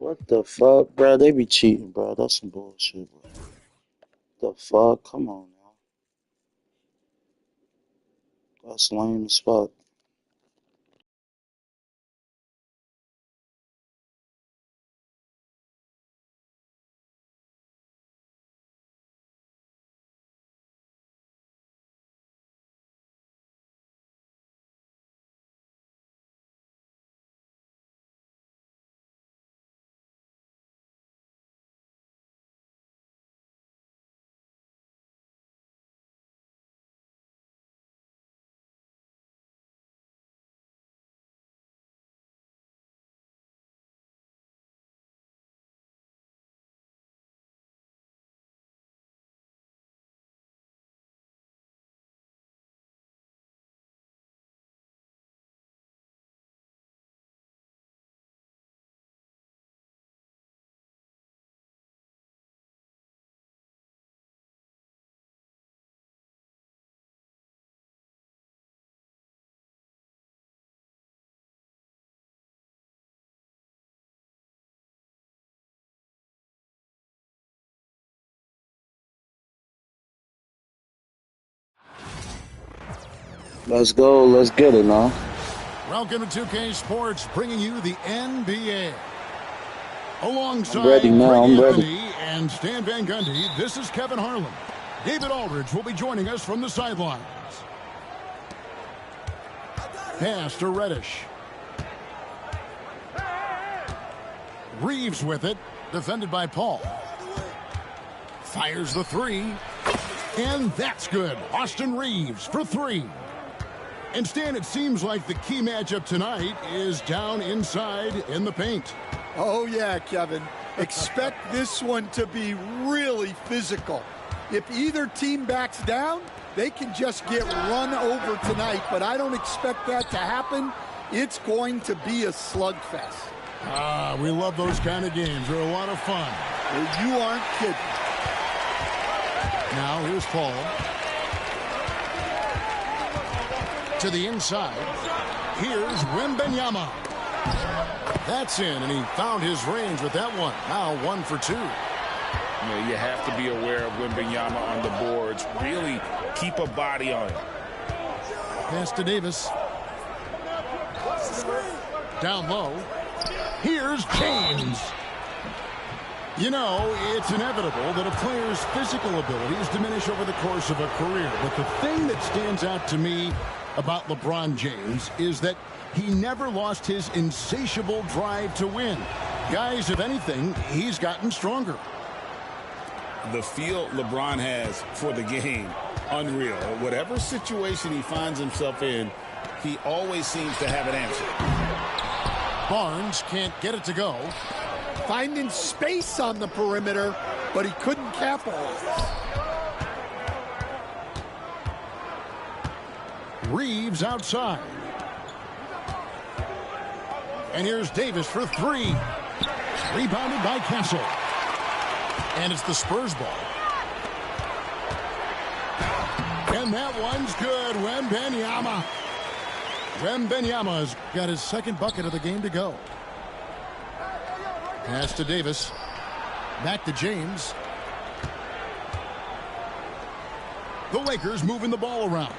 What the fuck, bro? They be cheating, bro. That's some bullshit, bro. The fuck? Come on now. That's lame as fuck. Let's go. Let's get it now. Welcome to 2K Sports, bringing you the NBA. Alongside I'm ready now. I'm ready. Anthony and Stan Van Gundy, this is Kevin Harlan. David Aldridge will be joining us from the sidelines. Pass to Reddish. Reeves with it, defended by Paul. Fires the three, and that's good. Austin Reeves for three. And Stan, it seems like the key matchup tonight is down inside in the paint. Oh, yeah, Kevin. Expect this one to be really physical. If either team backs down, they can just get run over tonight, but I don't expect that to happen. It's going to be a slugfest. Ah, we love those kind of games. They're a lot of fun. Well, you aren't kidding. Now here's Paul. To the inside. Here's Wembanyama. That's in, and he found his range with that one. Now 1 for 2. You have to be aware of Wembanyama on the boards. Really keep a body on it. Pass to Davis. Down low. Here's James. You know, it's inevitable that a player's physical abilities diminish over the course of a career. But the thing that stands out to me about LeBron James is that he never lost his insatiable drive to win. Guys, if anything, he's gotten stronger. The feel LeBron has for the game, unreal. Whatever situation he finds himself in, he always seems to have an answer. Barnes can't get it to go. Finding space on the perimeter, but he couldn't capitalize. Reeves outside. And here's Davis for three. Rebounded by Castle. And it's the Spurs ball. And that one's good. Wembanyama. Wembanyama's got his second bucket of the game to go. Pass to Davis. Back to James. The Lakers moving the ball around.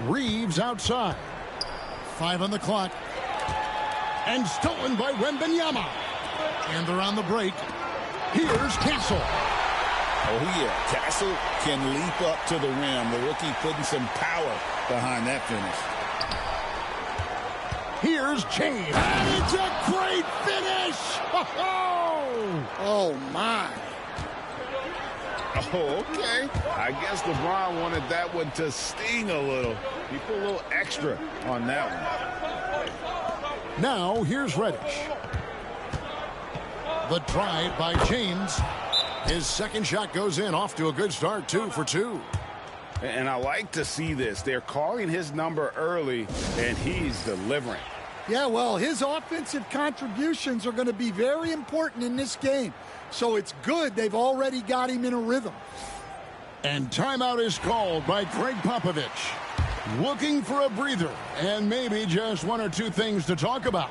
Reeves outside. 5 on the clock. And stolen by Wembanyama. And they're on the break. Here's Castle. Oh, yeah. Castle can leap up to the rim. The rookie putting some power behind that finish. Here's James. And it's a great finish. Oh, my. Oh, okay. I guess LeBron wanted that one to sting a little. He put a little extra on that one. Now, here's Reddish. The drive by James. His second shot goes in, off to a good start, 2 for 2. And I like to see this. They're calling his number early, and he's delivering. Yeah, well, his offensive contributions are going to be very important in this game. So it's good they've already got him in a rhythm. And timeout is called by Greg Popovich. Looking for a breather and maybe just one or two things to talk about.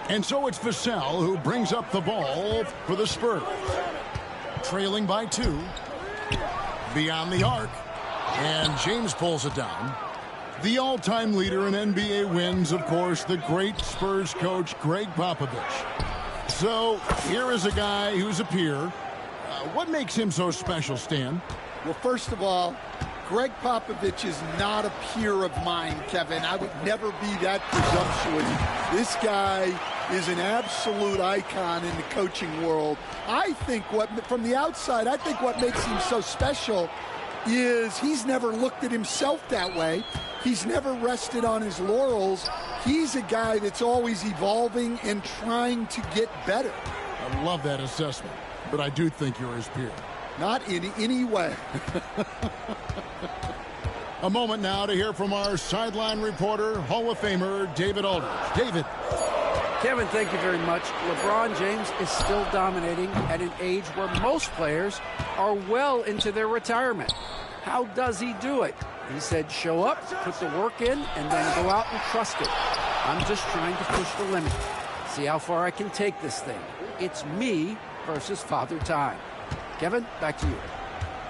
And so it's Vassell who brings up the ball for the Spurs. Trailing by 2. Beyond the arc. And James pulls it down. The all-time leader in NBA wins, of course, the great Spurs coach, Greg Popovich. So here is a guy who's a peer. What makes him so special, Stan? Well, first of all, Greg Popovich is not a peer of mine, Kevin. I would never be that presumptuous. This guy is an absolute icon in the coaching world. I think from the outside, I think what makes him so special is he's never looked at himself that way. He's never rested on his laurels. He's a guy that's always evolving and trying to get better. I love that assessment, but I do think you're his peer. Not in any way. A moment now to hear from our sideline reporter, Hall of Famer David Aldridge. David. Kevin, thank you very much. LeBron James is still dominating at an age where most players are well into their retirement. How does he do it? He said, show up, put the work in, and then go out and trust it. I'm just trying to push the limit. See how far I can take this thing. It's me versus Father Time. Kevin, back to you.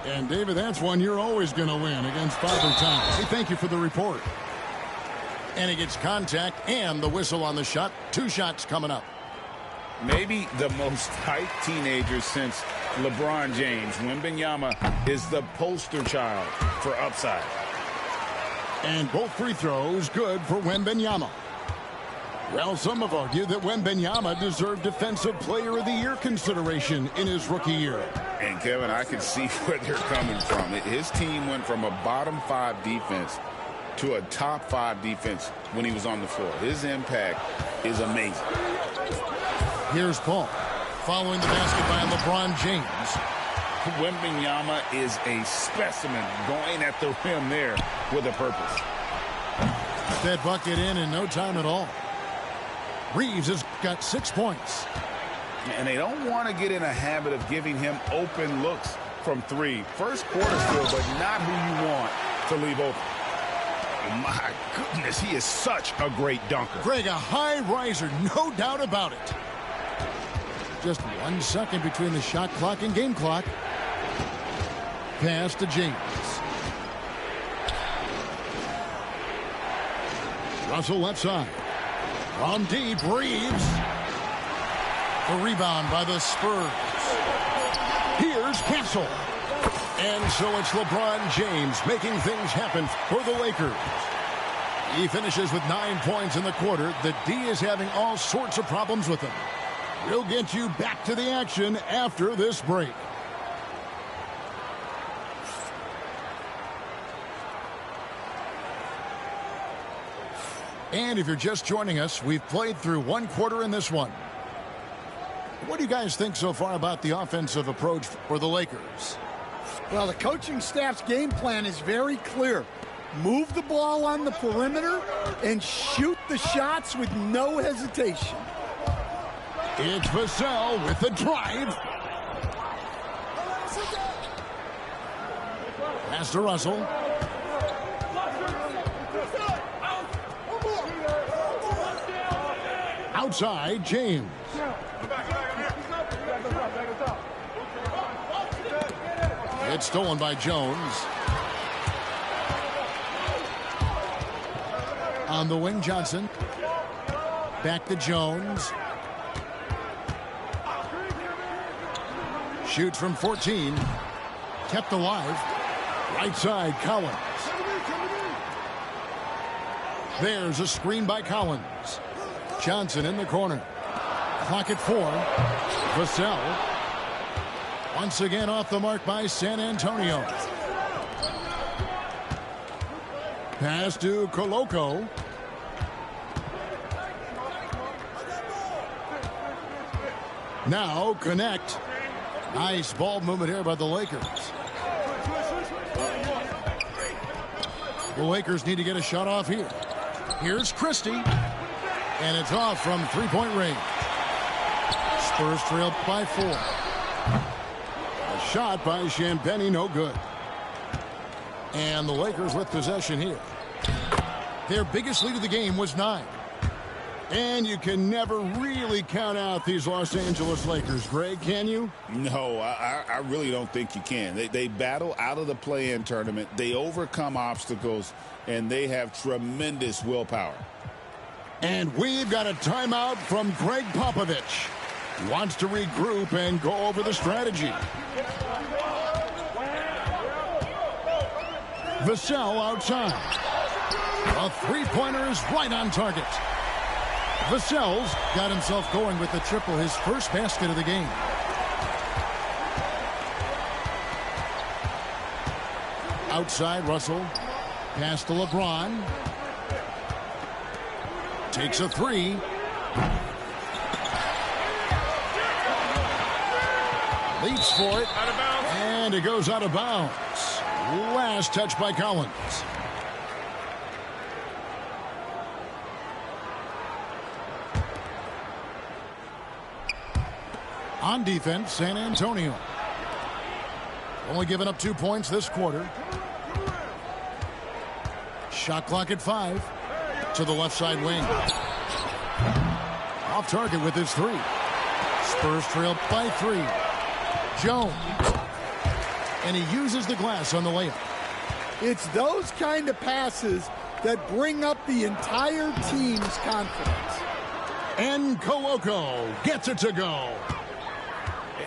And David, that's one you're always going to win against Father Time. Hey, thank you for the report. And he gets contact and the whistle on the shot. 2 shots coming up. Maybe the most hyped teenager since LeBron James. Wembanyama is the poster child for upside. And both free throws good for Wembanyama. Well, some have argued that Wembanyama deserved Defensive Player of the Year consideration in his rookie year. And, Kevin, I can see where they're coming from. His team went from a bottom 5 defense to a top 5 defense when he was on the floor. His impact is amazing. Here's Paul following the basket by LeBron James. Wembanyama is a specimen going at the rim there with a purpose. That bucket in no time at all. Reeves has got 6 points. And they don't want to get in a habit of giving him open looks from 3. First quarter still, but not who you want to leave open. My goodness, he is such a great dunker. Greg, a high riser, no doubt about it. Just 1 second between the shot clock and game clock. Pass to James. Russell left side. From deep, Reeves. The rebound by the Spurs. Here's Castle. And so it's LeBron James making things happen for the Lakers. He finishes with 9 points in the quarter. The D is having all sorts of problems with him. We'll get you back to the action after this break. And if you're just joining us, we've played through 1 quarter in this one. What do you guys think so far about the offensive approach for the Lakers? Well, the coaching staff's game plan is very clear. Move the ball on the perimeter and shoot the shots with no hesitation. It's Vassell with the drive. Pass to Russell. Outside, James. It's stolen by Jones. On the wing, Johnson. Back to Jones. Shoots from 14. Kept alive. Right side, Collins. There's a screen by Collins. Johnson in the corner. Clock at 4. Vassell. Once again off the mark by San Antonio. Pass to Koloko. Now connect. Nice ball movement here by the Lakers. The Lakers need to get a shot off here. Here's Christie. And it's off from three-point range. Spurs trail by 4. A shot by Champagny, no good. And the Lakers with possession here. Their biggest lead of the game was 9. And you can never really count out these Los Angeles Lakers, Greg, can you? No, I really don't think you can. They battle out of the play-in tournament. They overcome obstacles, and they have tremendous willpower. And we've got a timeout from Greg Popovich. Wants to regroup and go over the strategy. Vassell outside. A three-pointer is right on target. Vassell's got himself going with the triple, his first basket of the game. Outside, Russell. Pass to LeBron. Takes a three. Leaps for it. Out of bounds. And it goes out of bounds. Last touch by Collins. On defense, San Antonio. Only giving up 2 points this quarter. Shot clock at 5. To the left side wing. Off target with his three. Spurs trail by 3. Jones. And he uses the glass on the layup. It's those kind of passes that bring up the entire team's confidence. And Koloko gets it to go.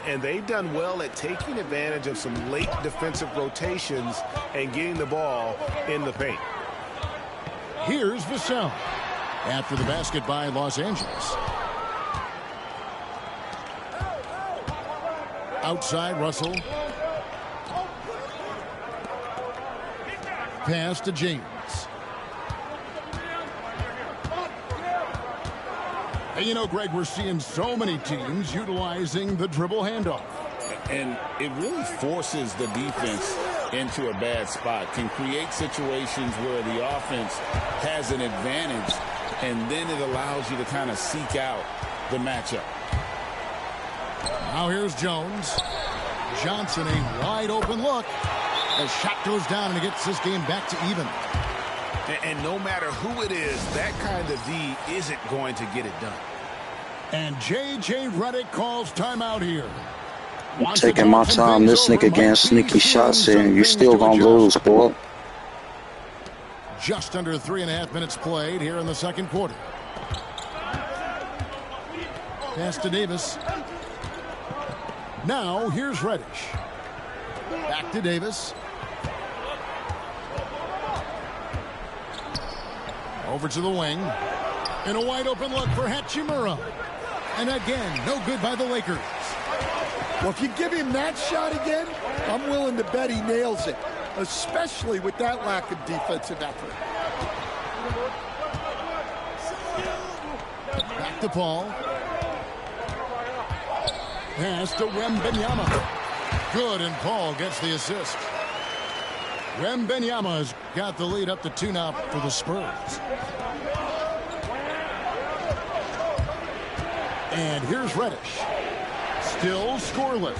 And they've done well at taking advantage of some late defensive rotations and getting the ball in the paint. Here's Vassell. After the basket by Los Angeles. Outside, Russell. Pass to James. Hey, you know, Greg, we're seeing so many teams utilizing the dribble handoff. And it really forces the defense into a bad spot, can create situations where the offense has an advantage, and then it allows you to kind of seek out the matchup. Now here's Jones. Johnson, a wide open look. The shot goes down and it gets this game back to even. And no matter who it is, that kind of D isn't going to get it done. And J.J. Redick calls timeout here. I'm taking my time. This nigga getting sneaky shots in. You still gonna lose, boy. Just under 3.5 minutes played here in the second quarter. Pass to Davis. Now here's Reddish. Back to Davis. Over to the wing. And a wide open look for Hachimura. And again, no good by the Lakers. Well, if you give him that shot again, I'm willing to bet he nails it, especially with that lack of defensive effort. Back to Paul. Pass to Wembanyama. Good, and Paul gets the assist. Wembanyama has got the lead up to 2 now for the Spurs. And here's Reddish. Still scoreless.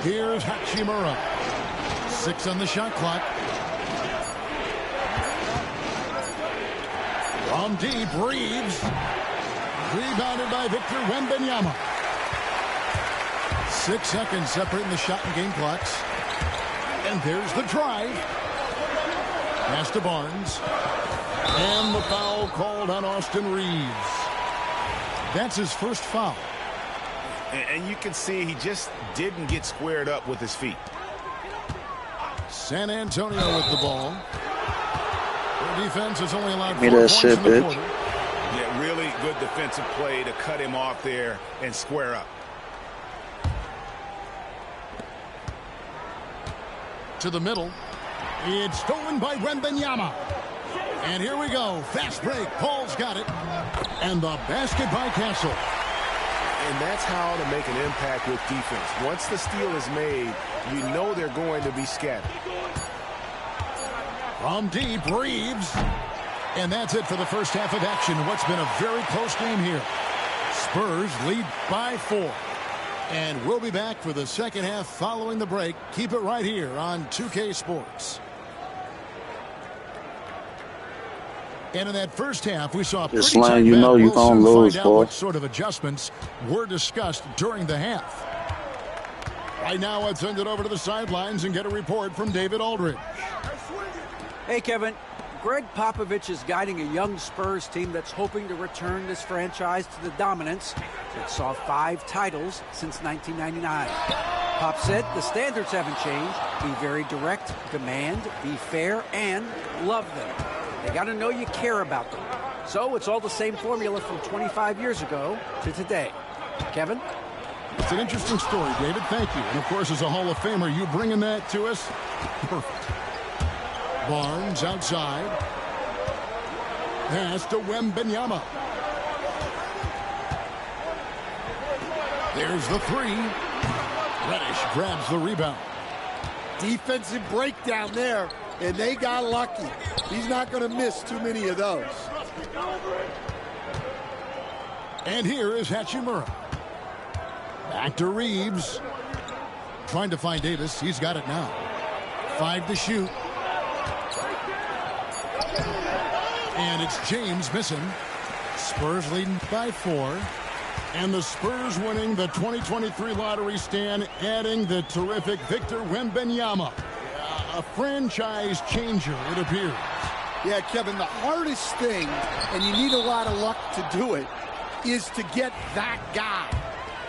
Here's Hachimura. 6 on the shot clock. From deep, Reeves. Rebounded by Victor Wembanyama. 6 seconds separating the shot and game clocks. And there's the drive. Pass to Barnes. And the foul called on Austin Reeves. That's his first foul. And you can see he just didn't get squared up with his feet. San Antonio with the ball. Their defense has only allowed 4 Give me that points shit, in the bitch. quarter. Yeah, really good defensive play to cut him off there and square up. To the middle. It's stolen by Wembanyama. And here we go. Fast break. Paul's got it. And the basket by Castle. And that's how to make an impact with defense. Once the steal is made, you know they're going to be scattered. From deep, Reeves. And that's it for the first half of action. What's been a very close game here. Spurs lead by 4. And we'll be back for the second half following the break. Keep it right here on 2K Sports. And in that first half, we saw a pretty Slam, tight you know battle. you're We'll gonna soon lose, find out boy. what sort of adjustments were discussed during the half. Right now, let's send it over to the sidelines and get a report from David Aldridge. Hey, Kevin. Greg Popovich is guiding a young Spurs team that's hoping to return this franchise to the dominance that saw 5 titles since 1999. Pop said the standards haven't changed. Be very direct, demand, be fair, and love them. They got to know you care about them. So it's all the same formula from 25 years ago to today. Kevin? It's an interesting story, David. Thank you. And, of course, as a Hall of Famer, you bringing that to us? Perfect. Barnes outside. Pass to Wembanyama. There's the 3. Reddish grabs the rebound. Defensive breakdown there, and they got lucky. He's not going to miss too many of those. And here is Hachimura. Back to Reeves. Trying to find Davis. He's got it now. 5 to shoot. And it's James missing. Spurs leading by 4. And the Spurs winning the 2023 lottery stand, adding the terrific Victor Wembanyama. A franchise changer, it appears. Yeah, Kevin, the hardest thing, and you need a lot of luck to do it, is to get that guy.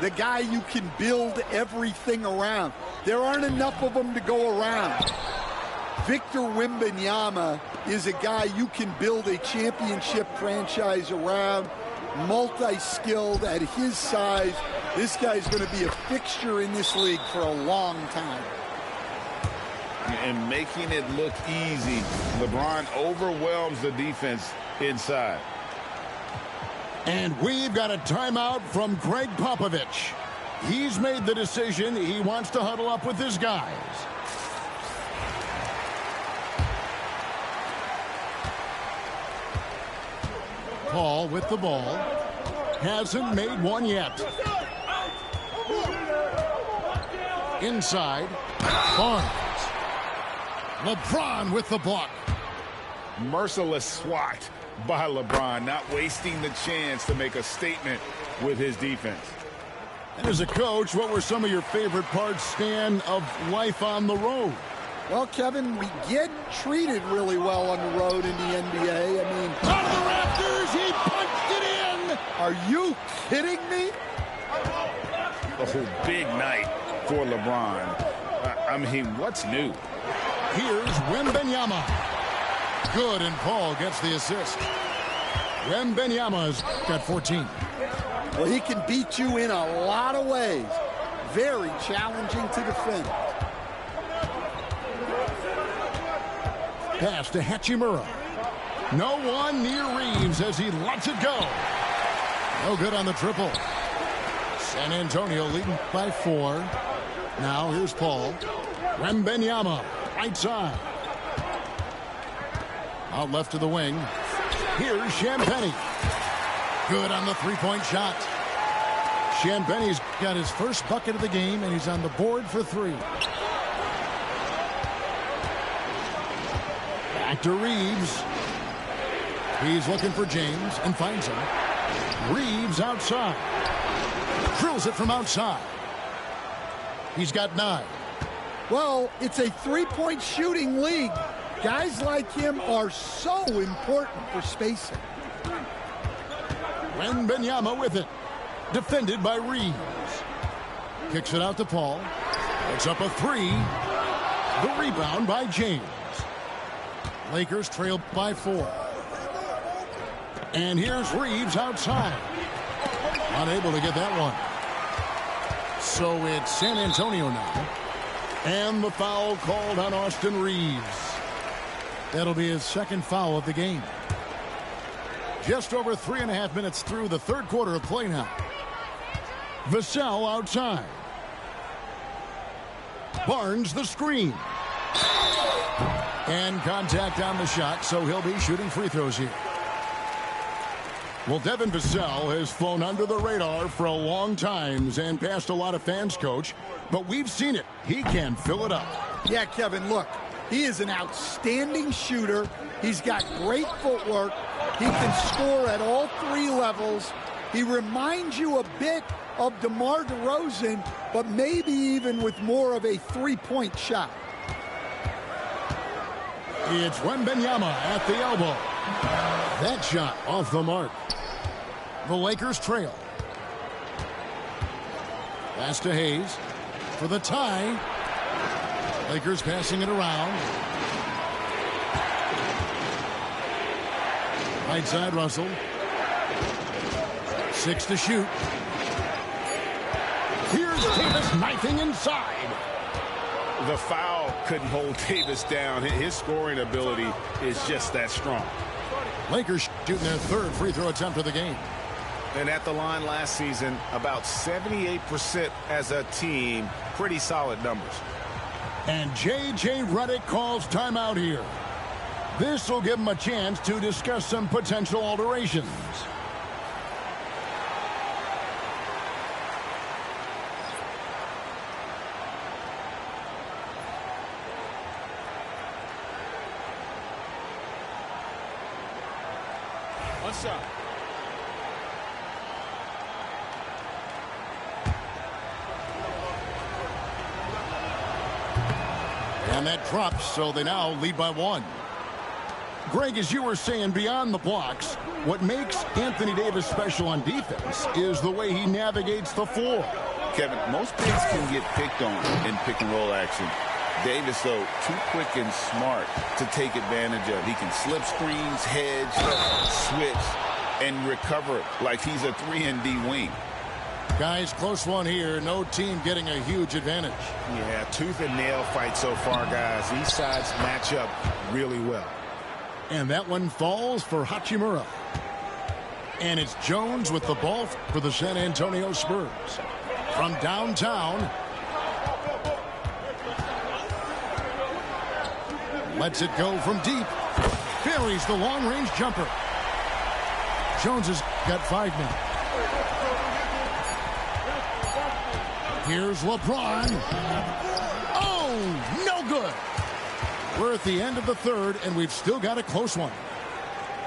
The guy you can build everything around. There aren't enough of them to go around. Victor Wembanyama is a guy you can build a championship franchise around, multi-skilled at his size. This guy's going to be a fixture in this league for a long time. And making it look easy. LeBron overwhelms the defense inside. And we've got a timeout from Greg Popovich. He's made the decision. He wants to huddle up with his guys. Paul with the ball. Hasn't made one yet. Inside. Barnes. LeBron with the block. Merciless swat by LeBron, not wasting the chance to make a statement with his defense. And as a coach, what were some of your favorite parts, Stan, of life on the road? Well, Kevin, we get treated really well on the road in the NBA. I mean, Out of the rafters, he punched it in! are you kidding me? Oh, big night for LeBron. I mean, what's new? Here's Wembanyama. Good, and Paul gets the assist. Wembanyama's got 14. Well, he can beat you in a lot of ways. Very challenging to defend. Pass to Hachimura. No one near Reeves as he lets it go. No good on the triple. San Antonio leading by 4. Now here's Paul. Wembanyama, right side. Out left to the wing. Here's Champagnie. Good on the three-point shot. Champagnie's got his first bucket of the game, and he's on the board for 3. Back to Reeves. He's looking for James and finds him. Reeves outside. Drills it from outside. He's got 9. Well, it's a three-point shooting league. Guys like him are so important for spacing. Wembanyama with it. Defended by Reeves. Kicks it out to Paul. Puts up a 3. The rebound by James. Lakers trail by 4. And here's Reeves outside. Unable to get that one. So it's San Antonio now. And the foul called on Austin Reeves. That'll be his second foul of the game. Just over 3.5 minutes through the third quarter of play now. Vassell outside. Barnes the screen. And contact on the shot, so he'll be shooting free throws here. Well, Devin Vassell has flown under the radar for a long time and passed a lot of fans, Coach. But we've seen it. He can fill it up. Yeah, Kevin, look. He is an outstanding shooter. He's got great footwork. He can score at all 3 levels. He reminds you a bit of DeMar DeRozan, but maybe even with more of a 3-point shot. It's Wembanyama at the elbow. That shot off the mark. The Lakers trail. Pass to Hayes for the tie. Lakers passing it around. Right side, Russell. 6 to shoot. Here's Davis knifing inside. The foul couldn't hold Davis down. His scoring ability is just that strong. Lakers shooting their 3rd free throw attempt of the game. And at the line last season, about 78% as a team. Pretty solid numbers. And J.J. Redick calls timeout here. This will give him a chance to discuss some potential alterations. What's up? And that drops, so they now lead by 1. Greg, as you were saying, beyond the blocks, what makes Anthony Davis special on defense is the way he navigates the floor. Kevin, most bigs can get picked on in pick-and-roll action. Davis, though, too quick and smart to take advantage of. He can slip screens, hedge, switch, and recover like he's a 3-and-D wing. Guys, close one here. No team getting a huge advantage. Yeah, tooth and nail fight so far, guys. These sides match up really well. And that one falls for Hachimura. And it's Jones with the ball for the San Antonio Spurs. From downtown. Lets it go from deep. Buries the long-range jumper. Jones has got 5 now. Here's LeBron. Oh, no good. We're at the end of the 3rd, and we've still got a close one.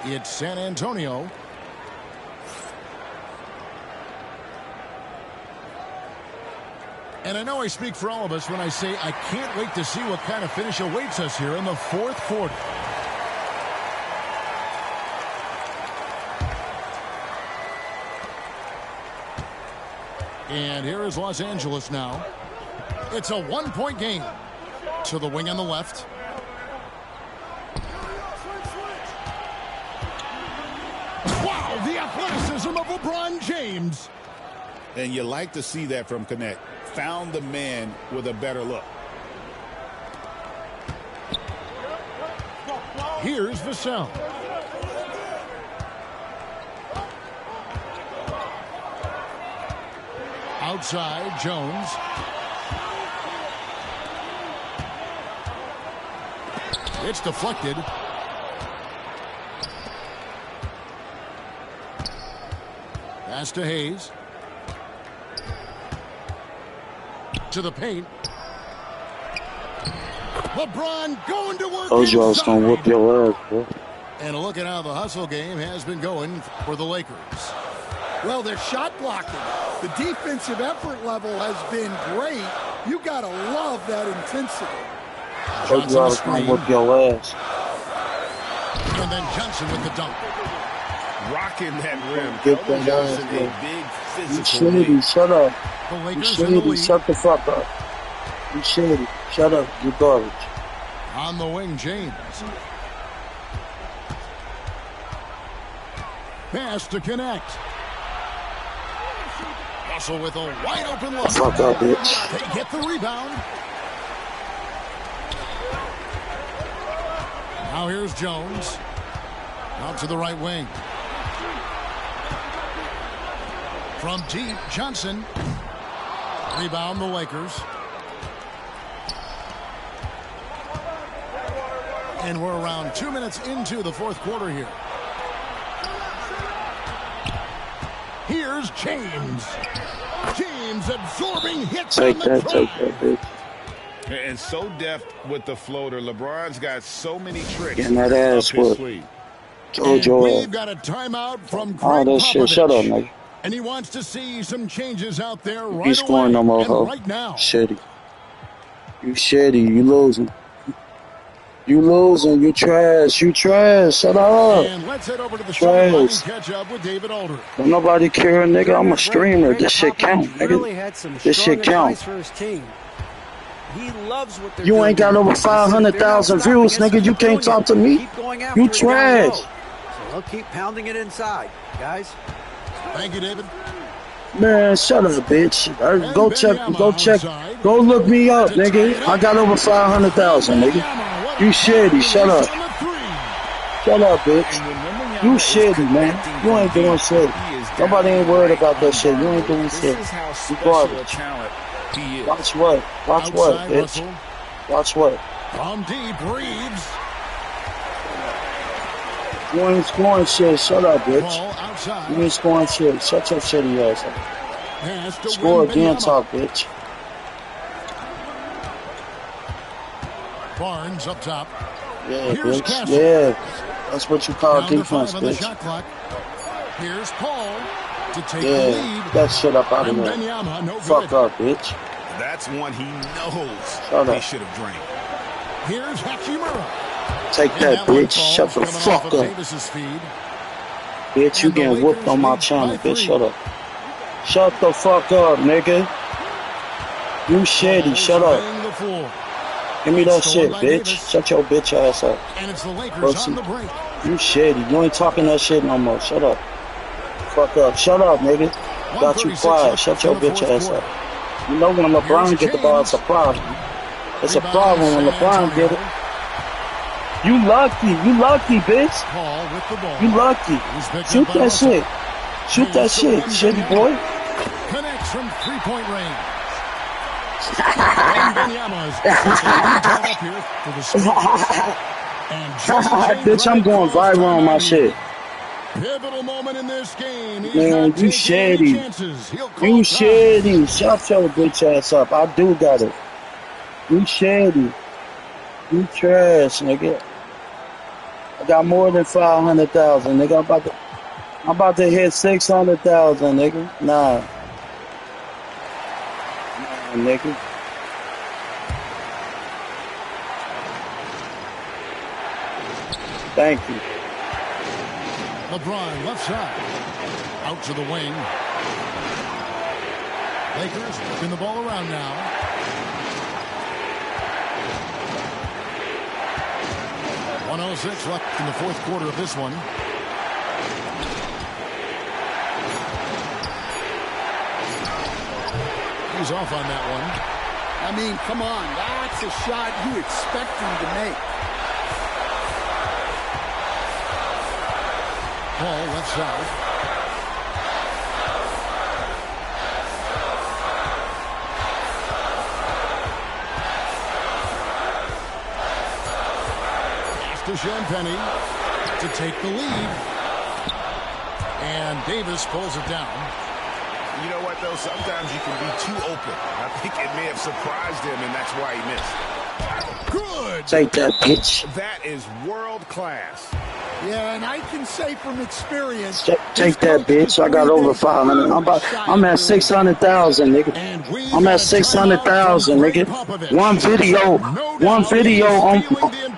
It's San Antonio. And I know I speak for all of us when I say I can't wait to see what kind of finish awaits us here in the 4th quarter. And here is Los Angeles now. It's a 1-point game. To the wing on the left. Wow, the athleticism of LeBron James. And you like to see that from Connect. Found the man with a better look. Here's Vassell. Outside, Jones. It's deflected. Pass to Hayes. To the paint. LeBron going to work. Told you I was gonna whoop your ass, bro. And look at how the hustle game has been going for the Lakers. Well, they're shot blocking. The defensive effort level has been great. You gotta love that intensity. Told you I was gonna whoop your ass. And then Johnson with the dunk. Rocking that rim. Get Kelvin that Johnson, ass, a big You physical shady, lead. shut up. The You Lakers in the shady, lead. shut the fuck up. You shady, shut up, you garbage. On the wing, James. Pass to connect. Russell with a wide open look. Fuck up, bitch. They get the rebound. Now here's Jones. Out to the right wing. From deep, Johnson. Rebound the Lakers. And we're around 2 minutes into the 4th quarter here. Here's James. James absorbing hits Take on the that, drive. bitch. And so deft with the floater. LeBron's got so many tricks Getting that up ass his whooped. sleeve. Told And your we've ass. got a timeout from All Greg that shit. Shut up, Popovich. nigga. And he wants to see some changes out there You right ain't scoring away no more, and hoe. right now. Shitty. You shitty. You losing. You losing. You trash. You trash. Shut up. And let's head over to the sideline and Trash. catch up with David Alder. Don't nobody care, nigga. During I'm a that break, streamer. Greg This shit count, Popovich nigga. really had some This strong shit count. advice for his team. He loves what they're You doing. ain't got over He said if they're not 500,000 stopping views, us, nigga. You keep doing can't talk it. to me. Keep going after You it down low. trash. So they'll keep pounding it inside, guys. Thank you, David. Man, shut up, bitch. And Go check, Benyama go check, outside go look me up, to tie nigga. it I up. got over 500,000, nigga. Benyama, what You a shitty. power Shut release up. on the three. Shut up, bitch. And when Wembanyama You is shitty, man. connecting You ain't from doing deep, shit. he is Nobody down ain't worried right about that on shit. You ain't guard. doing This shit. is how You special a garbage. talent he is. Watch what? Watch what, Outside bitch? Russell. Watch what? From deep, Reeves. You ain't scoring shit. Shut up, bitch. Ball You outside. ain't scoring shit. Shut your shitty ass up. Pass to Score again, Wembanyama. talk, bitch. Barnes up top. Yeah, Here's bitch. Castle. Yeah. That's what you call Down to defense, 5 on the bitch. shot clock. Here's Paul to take the Yeah. lead. That shit up out of And there. Benyama, no Fuck good. up, bitch. That's one he knows Shut he up. should have drained. Here's Hachimura. Take And that, one bitch. falls Shut the coming off fuck of up. Davis's feed. Bitch, you And the getting whooped Lakers on my lead channel, by bitch. 3. Shut up. Shut the fuck up, nigga. You shitty. Ball Shut up. surveying the floor. Give me It's that stolen shit, by bitch. Davis. Shut your bitch ass up. And it's the Lakers Pussy. on the break. You shitty. You ain't talking that shit no more. Shut up. Fuck up. Shut up, nigga. Got you 1:36 quiet. left Shut in your the bitch fourth ass quarter. up. You know when LeBron Here's get the ball, it's a James. problem. It's a Rebound, problem when San LeBron get Antonio. it. You lucky. You lucky, bitch. Paul with the ball. You lucky. He's picked Shoot up by that Russell. shit. Shoot that Here's the shit, shitty boy. Connects from three-point range. Wembanyama is tied up here for the score. And J.J. Bitch, I'm Redick going calls viral on my timeout here. shit. Pivotal moment in this game. He's Man, not you taking any shitty. chances. He'll You call time. shitty. Shut your bitch ass up. I do got it. You shitty. You trash, nigga. I got more than 500,000, nigga. I'm about to hit 600,000, nigga. Nah, nigga. Thank you. LeBron left side. Out to the wing. Lakers working the ball around now. .106 left in the fourth quarter of this one. He's off on that one. I mean, come on. That's a shot you expect him to make. Paul left side. Pass to Champagny to take the lead. And Davis pulls it down. You know what, though? Sometimes you can be too open. I think it may have surprised him, and that's why he missed. Good. Take that, bitch. That is world class. Yeah, and I can say from experience. Take that, bitch. I got over 500. I'm at 600,000, nigga. And we've I'm got at a 600,000, timeout from Greg nigga. Popovich. One video on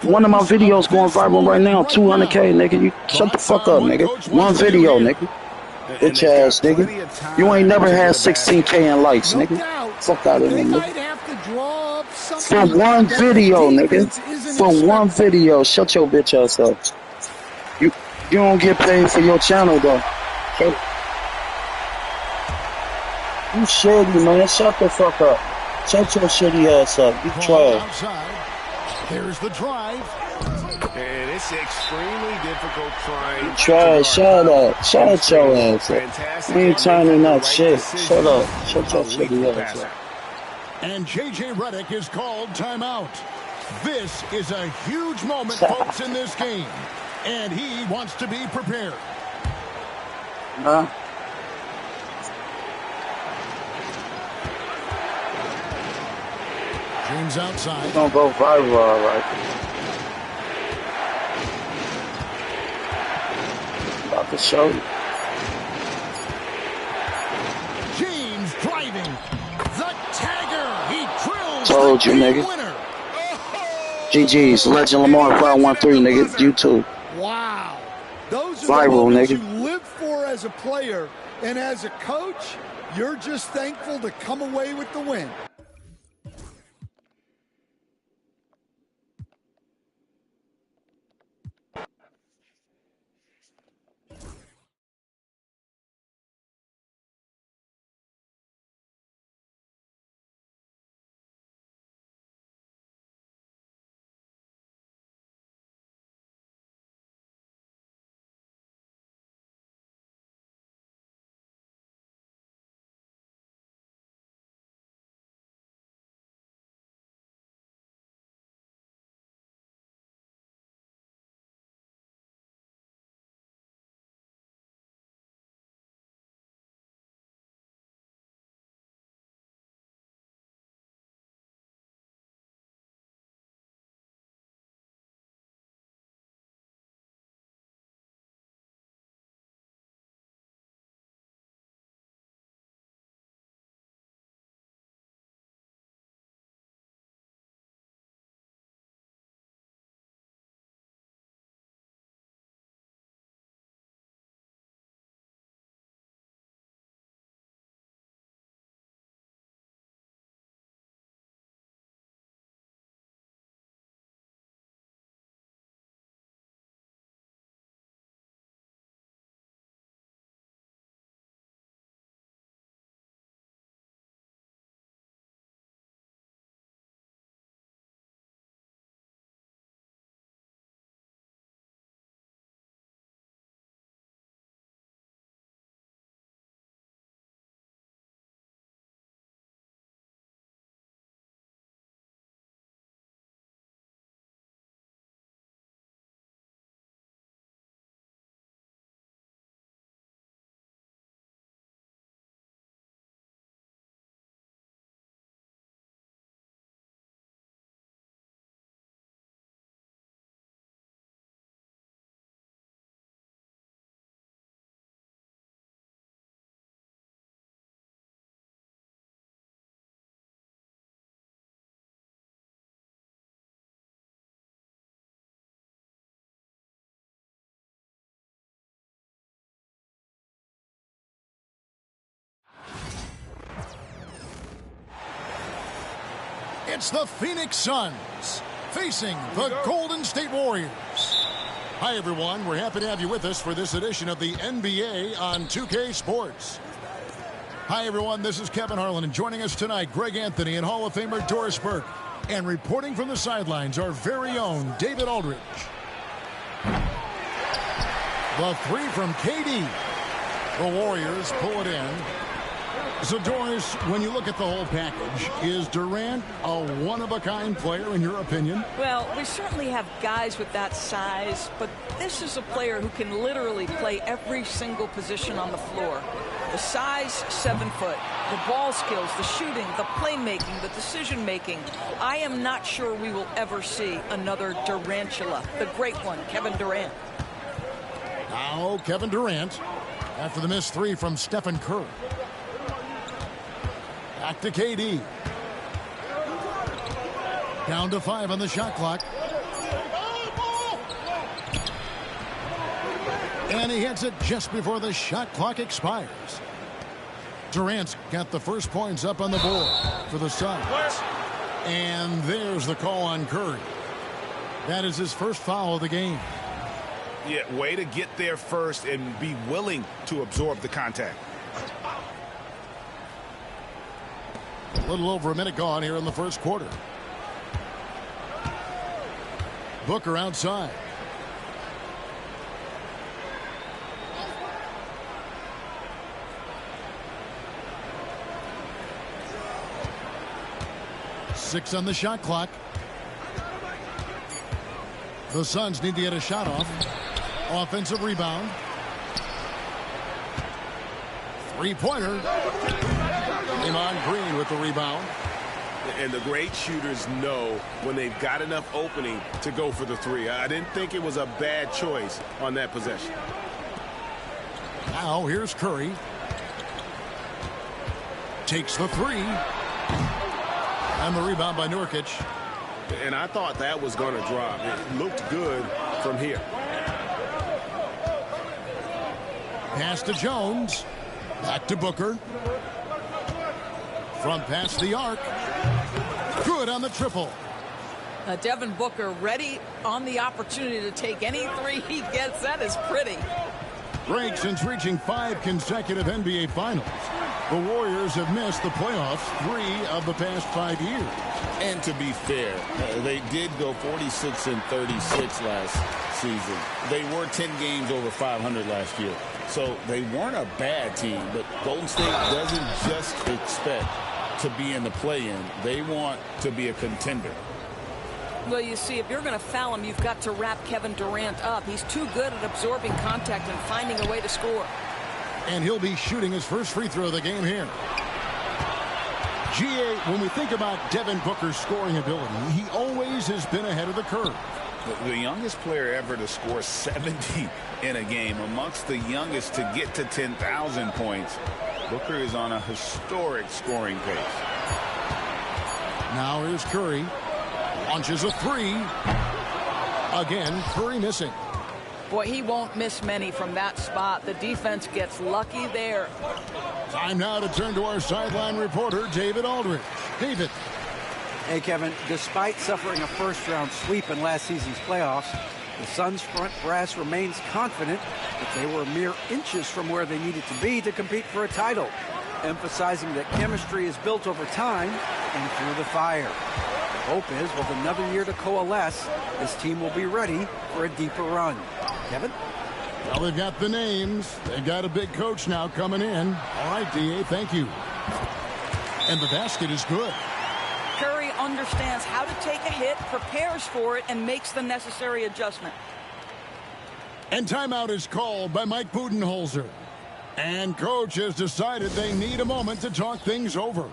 one of my videos going viral right now. 200K, nigga. You shut the fuck up, nigga. One video, nigga. Bitch ass, nigga. You ain't never had 16K in likes, No nigga. doubt. Fuck out of They here, might nigga. have to draw up something For one that the video, nigga. defense isn't For one expecting. video. Shut your bitch ass up. You don't get paid for your channel, though. So, you shitty, man. Shut the fuck up. Shut your shitty ass up. You Ball trash. outside. There's the drive. And it's extremely difficult trying Trash. Shut up. Shut your ass up. Fantastic. You ain't turning The up right shit. decision. Shut up. Shut your A lethal shitty ass passer. up. And J.J. Redick is called timeout. This is a huge moment, folks, in this game. And he wants to be prepared. Huh? James outside. He's gonna go viral, all right. About to show you. James driving. The tagger. He drills. Told the you, game nigga. winner. GG's, Legend Lamar 513, nigga. You too. Wow. Those are Viral, the moments nigga. you live for as a player, and as a coach, you're just thankful to come away with the win. It's the Phoenix Suns facing the Golden State Warriors. Hi, everyone. We're happy to have you with us for this edition of the NBA on 2K Sports. Hi, everyone. This is Kevin Harlan, and joining us tonight, Greg Anthony and Hall of Famer Doris Burke. And reporting from the sidelines, our very own David Aldridge. The three from KD. The Warriors pull it in. So, Doris, when you look at the whole package, is Durant a one-of-a-kind player, in your opinion? Well, we certainly have guys with that size, but this is a player who can literally play every single position on the floor. The size, 7 foot. The ball skills, the shooting, the playmaking, the decision-making. I am not sure we will ever see another Durantula, the great one, Kevin Durant. Now, Kevin Durant, after the missed three from Stephen Curry. Back to KD. Down to 5 on the shot clock. And he hits it just before the shot clock expires. Durant's got the first points up on the board for the Suns. And there's the call on Curry. That is his first foul of the game. Yeah, way to get there first and be willing to absorb the contact. A little over a minute gone here in the first quarter. Booker outside. Six on the shot clock. The Suns need to get a shot off. Offensive rebound. Three-pointer. Draymond Green with the rebound. And the great shooters know when they've got enough opening to go for the three. I didn't think it was a bad choice on that possession. Now here's Curry. Takes the three. And the rebound by Nurkic. And I thought that was going to drop. It looked good from here. Pass to Jones. Back to Booker. Front pass the arc. Good on the triple. Devin Booker ready on the opportunity to take any three he gets. That is pretty. Great since reaching 5 consecutive NBA Finals. The Warriors have missed the playoffs 3 of the past 5 years. And to be fair, they did go 46-36 last season. They were 10 games over 500 last year. So they weren't a bad team, but Golden State doesn't just expect to be in the play-in. They want to be a contender. Well, you see, if you're going to foul him, you've got to wrap Kevin Durant up. He's too good at absorbing contact and finding a way to score. And he'll be shooting his first free throw of the game here. GA, when we think about Devin Booker's scoring ability, he always has been ahead of the curve. The youngest player ever to score 70 in a game, amongst the youngest to get to 10,000 points. Booker is on a historic scoring pace. Now here's Curry. Launches a three. Again, Curry missing. Boy, he won't miss many from that spot. The defense gets lucky there. Time now to turn to our sideline reporter, David Aldridge. David. Hey, Kevin, despite suffering a first-round sweep in last season's playoffs, the Suns' front brass remains confident that they were mere inches from where they needed to be to compete for a title, emphasizing that chemistry is built over time and through the fire. The hope is, with another year to coalesce, this team will be ready for a deeper run. Kevin? Well, they've got the names. They've got a big coach now coming in. All right, D.A., thank you. And the basket is good. Curry understands how to take a hit, prepares for it, and makes the necessary adjustment. And timeout is called by Mike Budenholzer. And coach has decided they need a moment to talk things over.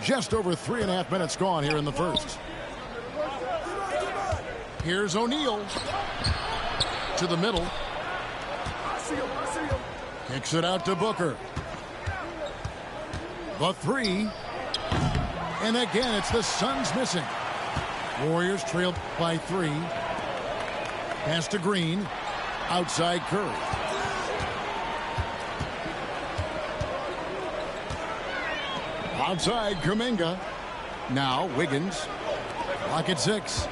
Just over 3.5 minutes gone here in the first. Here's O'Neal to the middle. Kicks it out to Booker. The three. And again, it's the Suns missing. Warriors trailed by 3. Pass to Green. Outside Curry. Outside Kuminga. Now Wiggins. Clock at 6.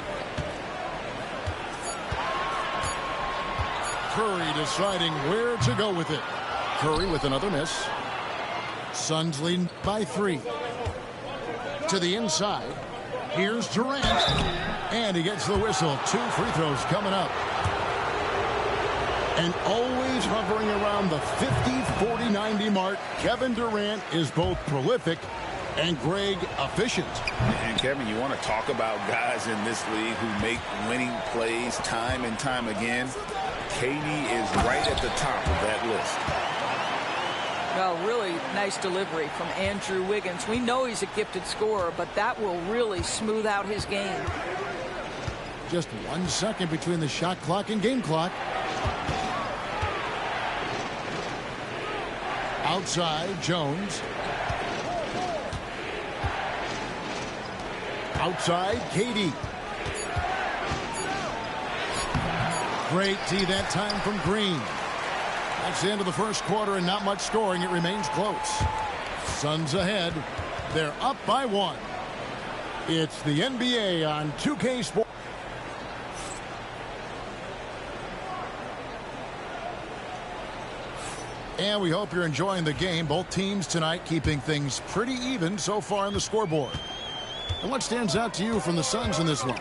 Curry deciding where to go with it. Curry with another miss. Suns leading by 3. To the inside. Here's Durant. And he gets the whistle. 2 free throws coming up. And always hovering around the 50, 40, 90 mark, Kevin Durant is both prolific and Greg efficient. And Kevin, you want to talk about guys in this league who make winning plays time and time again. KD is right at the top of that list. Well, really nice delivery from Andrew Wiggins. We know he's a gifted scorer, but that will really smooth out his game. Just 1 second between the shot clock and game clock. Outside, Jones. Outside, KD. Great D that time from Green. That's the end of the first quarter and not much scoring. It remains close. Suns ahead. They're up by 1. It's the NBA on 2K Sports. And we hope you're enjoying the game. Both teams tonight keeping things pretty even so far on the scoreboard. And what stands out to you from the Suns in this one?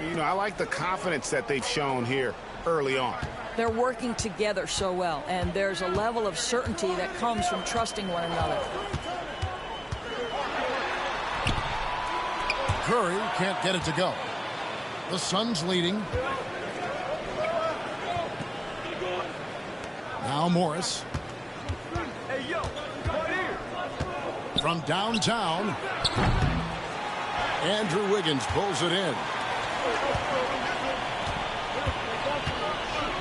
You know, I like the confidence that they've shown here early on. They're working together so well, and there's a level of certainty that comes from trusting one another. Curry can't get it to go. The Suns leading. Now Morris. From downtown, Andrew Wiggins pulls it in.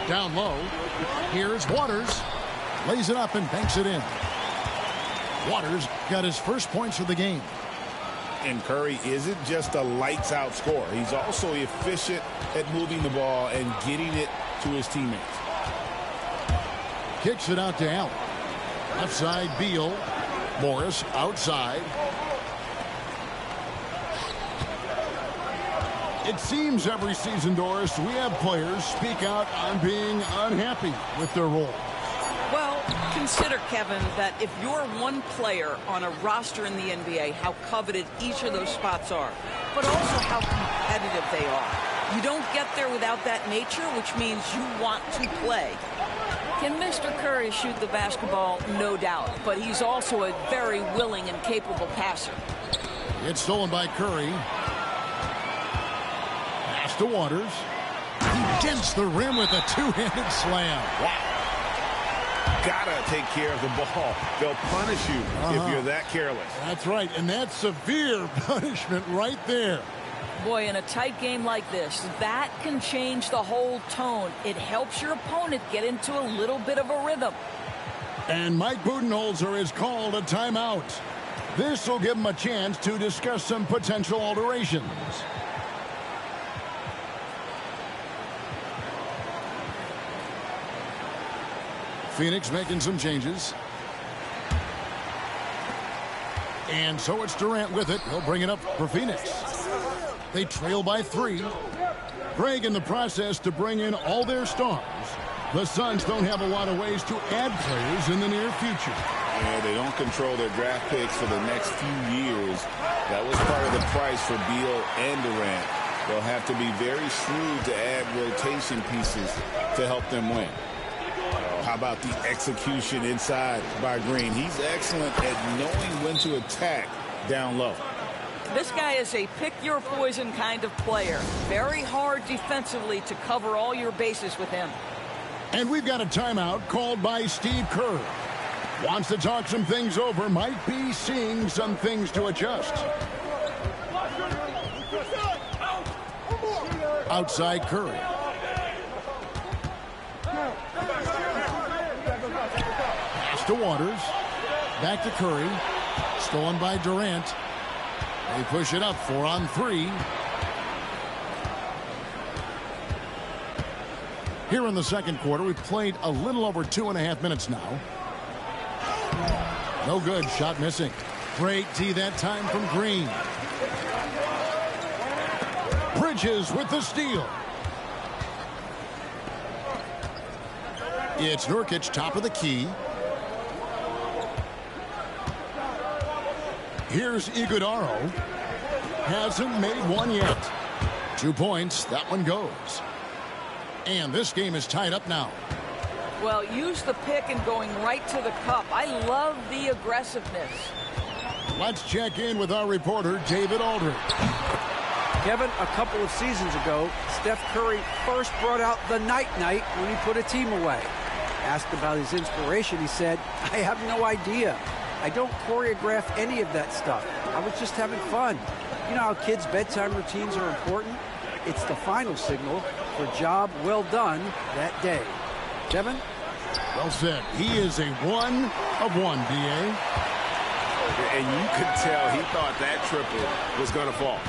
Down low, here's Waters. Lays it up and banks it in. Waters got his first points of the game. And Curry isn't just a lights-out scorer. He's also efficient at moving the ball and getting it to his teammates. Kicks it out to Allen. Left side, Beal. Morris outside. It seems every season, Doris, we have players speak out on being unhappy with their role. Well, consider, Kevin, that if you're one player on a roster in the NBA, how coveted each of those spots are, but also how competitive they are. You don't get there without that nature, which means you want to play. Can Mr. Curry shoot the basketball? No doubt, but he's also a very willing and capable passer. It's stolen by Curry. Pass to Waters. He dents the rim with a two-handed slam. Wow. Gotta take care of the ball. They'll punish you if you're that careless. That's right, and that's severe punishment right there. Boy, in a tight game like this, that can change the whole tone. It helps your opponent get into a little bit of a rhythm. And Mike Budenholzer has called a timeout. This will give him a chance to discuss some potential alterations. Phoenix making some changes. And so it's Durant with it. He'll bring it up for Phoenix. They trail by 3. Greg in the process to bring in all their stars. The Suns don't have a lot of ways to add players in the near future. Yeah, they don't control their draft picks for the next few years. That was part of the price for Beal and Durant. They'll have to be very shrewd to add rotation pieces to help them win. How about the execution inside by Green? He's excellent at knowing when to attack down low. This guy is a pick-your-poison kind of player. Very hard defensively to cover all your bases with him. And we've got a timeout called by Steve Kerr. Wants to talk some things over. Might be seeing some things to adjust. Outside Curry. Pass to Waters. Back to Curry. Stolen by Durant. They push it up 4 on 3. Here in the second quarter, we've played a little over 2.5 minutes now. No good. Shot missing. Great D that time from Green. Bridges with the steal. It's Nurkic, top of the key. Here's Iguodaro. Hasn't made one yet. 2 points. That one goes. And this game is tied up now. Well, use the pick and going right to the cup. I love the aggressiveness. Let's check in with our reporter, David Aldridge. Kevin, a couple of seasons ago, Steph Curry first brought out the night-night when he put a team away. Asked about his inspiration, he said, "I have no idea. I don't choreograph any of that stuff. I was just having fun." You know how kids' bedtime routines are important? It's the final signal for job well done that day. Kevin? Well said. He is a 1 of 1, D.A. And you could tell he thought that triple was going to fall.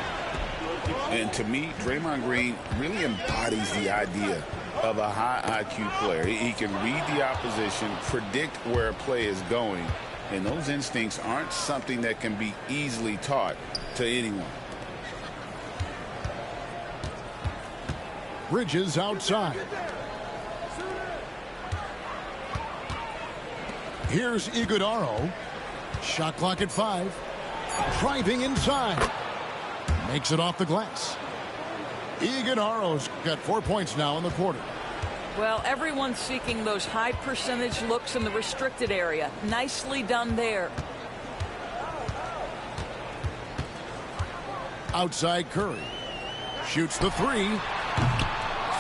And to me, Draymond Green really embodies the idea of a high IQ player. He can read the opposition, predict where a play is going, and those instincts aren't something that can be easily taught to anyone. Bridges outside. Here's Iguodaro. Shot clock at 5. Driving inside. Makes it off the glass. Iguodaro's got 4 points now in the quarter. Well, everyone's seeking those high percentage looks in the restricted area. Nicely done there. Outside Curry. Shoots the three.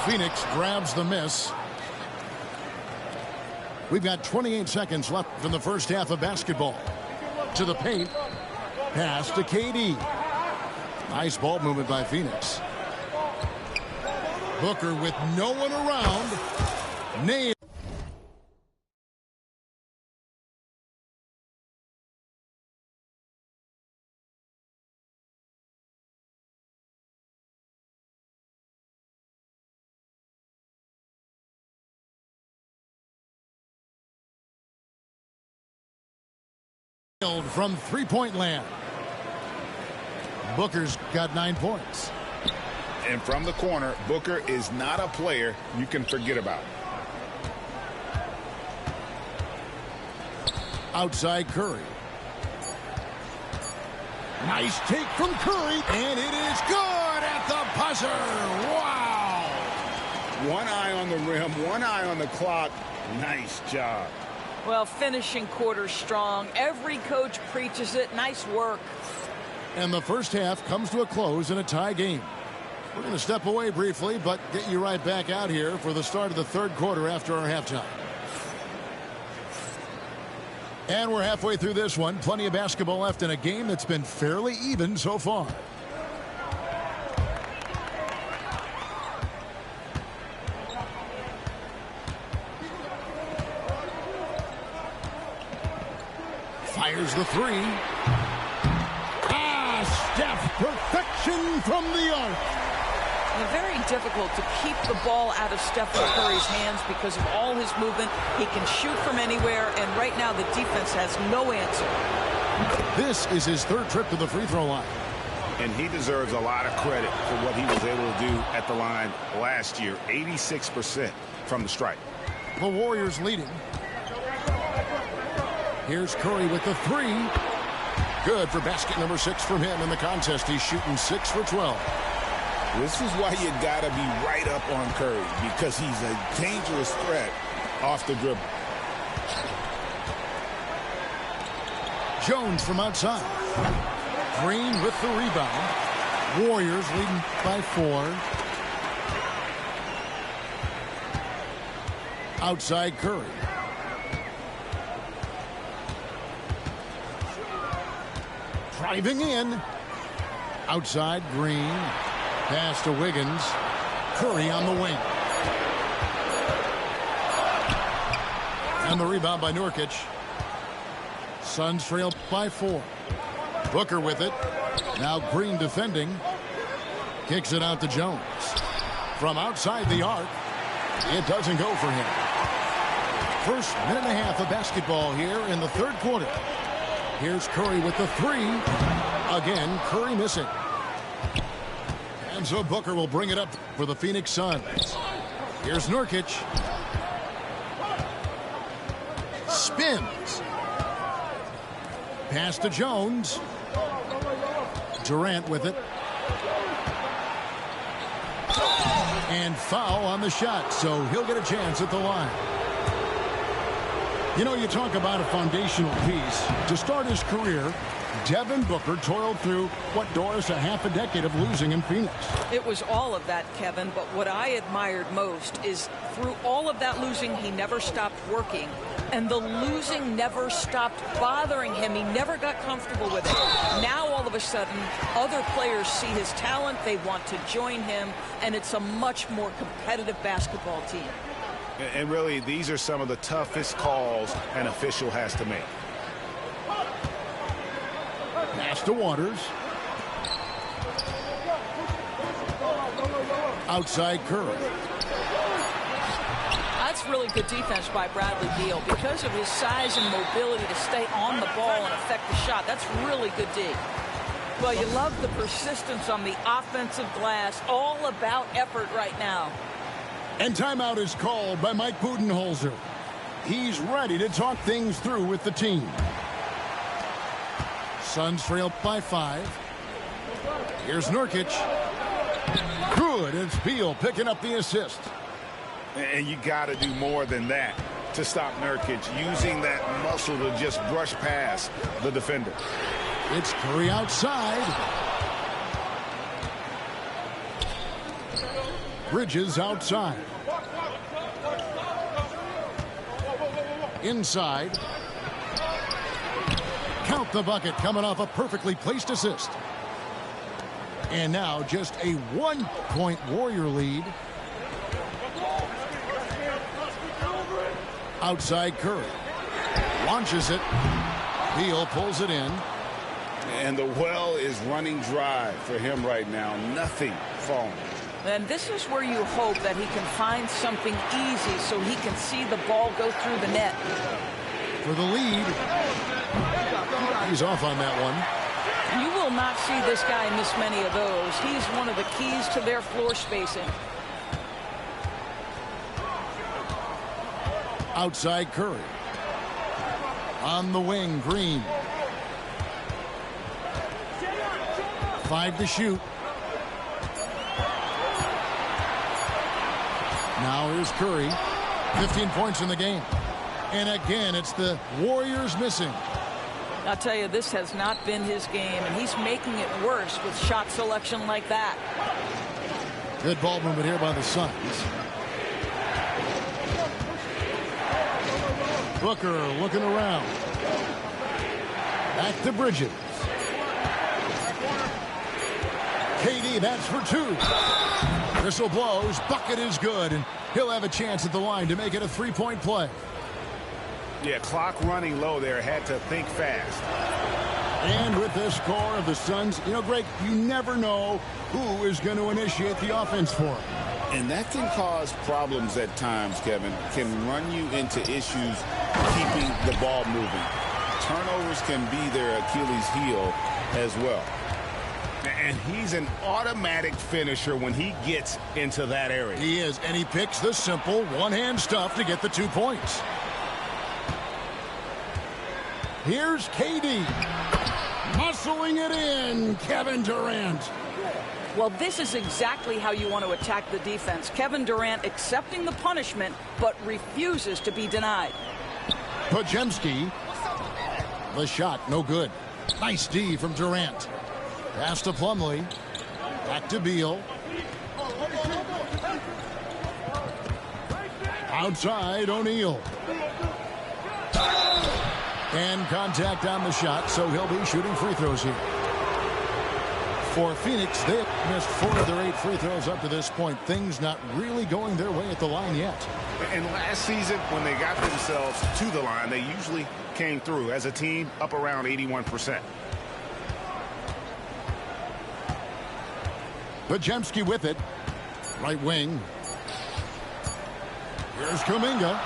Phoenix grabs the miss. We've got 28 seconds left in the first half of basketball. To the paint. Pass to KD. Nice ball movement by Phoenix. Booker with no one around. Nailed. From three-point land. Booker's got 9 points. And from the corner, Booker is not a player you can forget about. Outside Curry. Nice take from Curry, and it is good at the buzzer. Wow! One eye on the rim, one eye on the clock. Nice job. Well, finishing quarter strong. Every coach preaches it. Nice work. And the first half comes to a close in a tie game. We're going to step away briefly, but get you right back out here for the start of the third quarter after our halftime. And we're halfway through this one. Plenty of basketball left in a game that's been fairly even so far. Fires the three. Steph, perfection from the arc. And very difficult to keep the ball out of Stephen Curry's hands because of all his movement. He can shoot from anywhere, and right now the defense has no answer. This is his third trip to the free throw line. And he deserves a lot of credit for what he was able to do at the line last year. 86% from the stripe. The Warriors leading. Here's Curry with the three. Good for basket number 6 from him in the contest. He's shooting 6 for 12. This is why you got to be right up on Curry, because he's a dangerous threat off the dribble. Jones from outside. Green with the rebound. Warriors leading by 4. Outside Curry. Driving in. Outside Green. Pass to Wiggins. Curry on the wing. And the rebound by Nurkic. Suns trail by 4. Booker with it. Now Green defending. Kicks it out to Jones. From outside the arc. It doesn't go for him. First minute and a half of basketball here in the third quarter. Here's Curry with the three. Again, Curry missing. And so Booker will bring it up for the Phoenix Suns. Here's Nurkic. Spins. Pass to Jones. Durant with it. And foul on the shot, so he'll get a chance at the line. You know, you talk about a foundational piece. To start his career, Devin Booker toiled through, what, Doris, a half a decade of losing in Phoenix. It was all of that, Kevin, but what I admired most is through all of that losing, he never stopped working. And the losing never stopped bothering him. He never got comfortable with it. Now, all of a sudden, other players see his talent. They want to join him, and it's a much more competitive basketball team. And really, these are some of the toughest calls an official has to make. Pass to Waters. Outside Curry. That's really good defense by Bradley Beal because of his size and mobility to stay on the ball and affect the shot. That's really good D. Well, you love the persistence on the offensive glass. All about effort right now. And timeout is called by Mike Budenholzer. He's ready to talk things through with the team. Suns trail by 5. Here's Nurkic. Good. It's Beal picking up the assist. And you got to do more than that to stop Nurkic, using that muscle to just brush past the defender. It's Curry outside. Bridges outside. Inside. Count the bucket, coming off a perfectly placed assist. And now just a 1-point Warrior lead. Outside Curry. Launches it. Beal pulls it in. And the well is running dry for him right now. Nothing falling. And this is where you hope that he can find something easy so he can see the ball go through the net. For the lead. He's off on that one. You will not see this guy miss many of those. He's one of the keys to their floor spacing. Outside Curry. On the wing, Green. 5 to shoot. Now here's Curry. 15 points in the game. And again, it's the Warriors missing. I'll tell you, this has not been his game, and he's making it worse with shot selection like that. Good ball movement here by the Suns. Booker looking around. Back to Bridges. KD, that's for 2. Whistle blows. Bucket is good, and he'll have a chance at the line to make it a 3-point play. Yeah, clock running low there. Had to think fast. And with the score of the Suns, you know, Greg, you never know who is going to initiate the offense for him. And that can cause problems at times, Kevin. Can run you into issues keeping the ball moving. Turnovers can be their Achilles heel as well. And he's an automatic finisher when he gets into that area. He is, and he picks the simple one-hand stuff to get the 2 points. Here's KD. Muscling it in, Kevin Durant. Well, this is exactly how you want to attack the defense. Kevin Durant accepting the punishment, but refuses to be denied. Podziemski. The shot, no good. Nice D from Durant. Pass to Plumlee. Back to Beal. Outside, O'Neal. And contact on the shot, so he'll be shooting free throws here. For Phoenix, they have missed 4 of their 8 free throws up to this point. Things not really going their way at the line yet. And last season, when they got themselves to the line, they usually came through as a team up around 81%. Podziemski with it. Right wing. Here's Kuminga.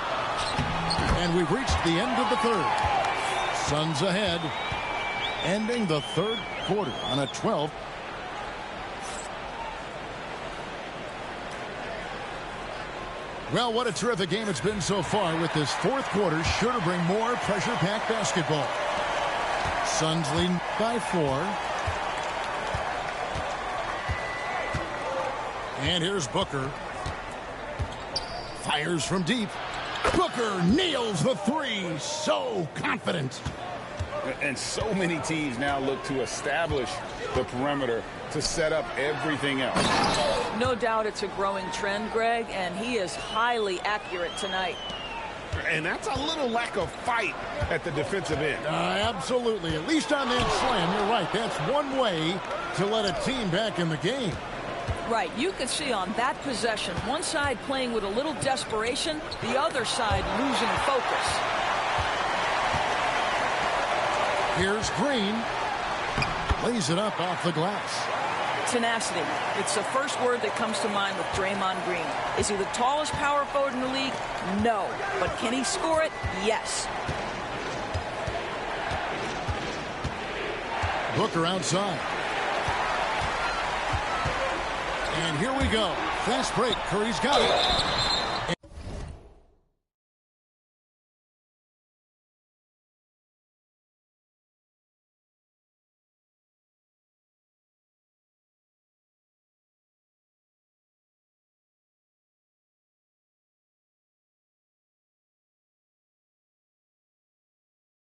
And we've reached the end of the third. Suns ahead. Ending the third quarter on a 12. Well, what a terrific game it's been so far, with this fourth quarter sure to bring more pressure-packed basketball. Suns leading by 4. And here's Booker. Fires from deep. Booker nails the 3. So confident. And so many teams now look to establish the perimeter to set up everything else. No doubt it's a growing trend, Greg, and he is highly accurate tonight. And that's a little lack of fight at the defensive end. Absolutely. At least on that slam, you're right. That's one way to let a team back in the game. Right. You could see on that possession, one side playing with a little desperation, the other side losing focus. Here's Green. Lays it up off the glass. Tenacity. It's the first word that comes to mind with Draymond Green. Is he the tallest power forward in the league? No. But can he score it? Yes. Booker outside. And here we go. Fast break. Curry's got it.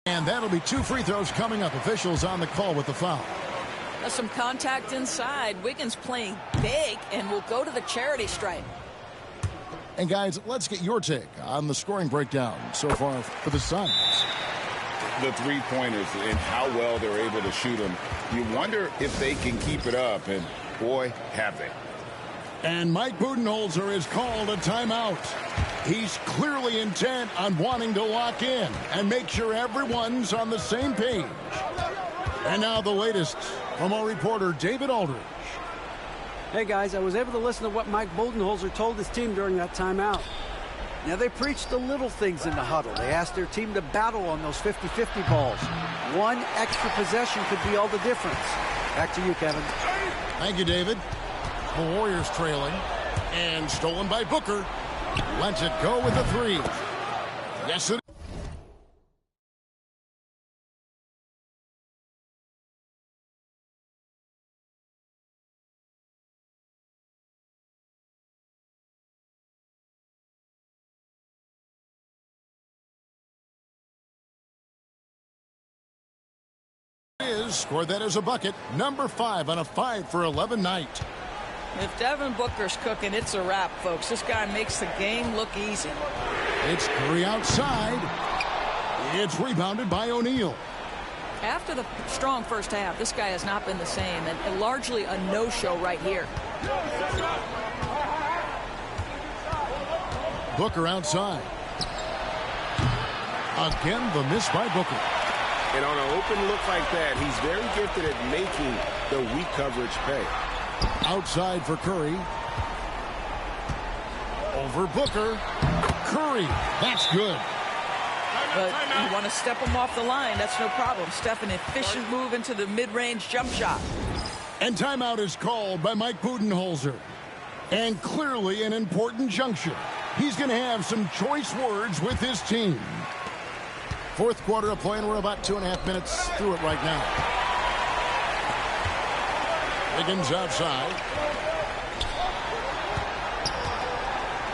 And that'll be 2 free throws coming up. Officials on the call with the foul. Some contact inside. Wiggins playing big and will go to the charity stripe. And guys, let's get your take on the scoring breakdown so far for the Suns. The three-pointers and how well they're able to shoot them. You wonder if they can keep it up, and boy, have they. And Mike Budenholzer has called a timeout. He's clearly intent on wanting to lock in and make sure everyone's on the same page. And now the latest from our reporter, David Aldridge. Hey, guys, I was able to listen to what Mike Budenholzer told his team during that timeout. Now, they preached the little things in the huddle. They asked their team to battle on those 50-50 balls. One extra possession could be all the difference. Back to you, Kevin. Thank you, David. The Warriors trailing. And stolen by Booker. Lets it go with a three. Yes, it is. Scored that as a bucket. Number 5 on a 5-for-11 night. If Devin Booker's cooking, it's a wrap, folks. This guy makes the game look easy. It's Curry outside. It's rebounded by O'Neal. After the strong first half, this guy has not been the same, and largely a no-show right here. Booker outside. Again, the miss by Booker. And on an open look like that, he's very gifted at making the weak coverage pay. Outside for Curry. Over Booker. Curry. That's good. But you want to step him off the line, that's no problem. Steph, an efficient move into the mid-range jump shot. And timeout is called by Mike Budenholzer. And clearly an important juncture. He's going to have some choice words with his team. Fourth quarter of play, and we're about 2.5 minutes through it right now. Wiggins outside.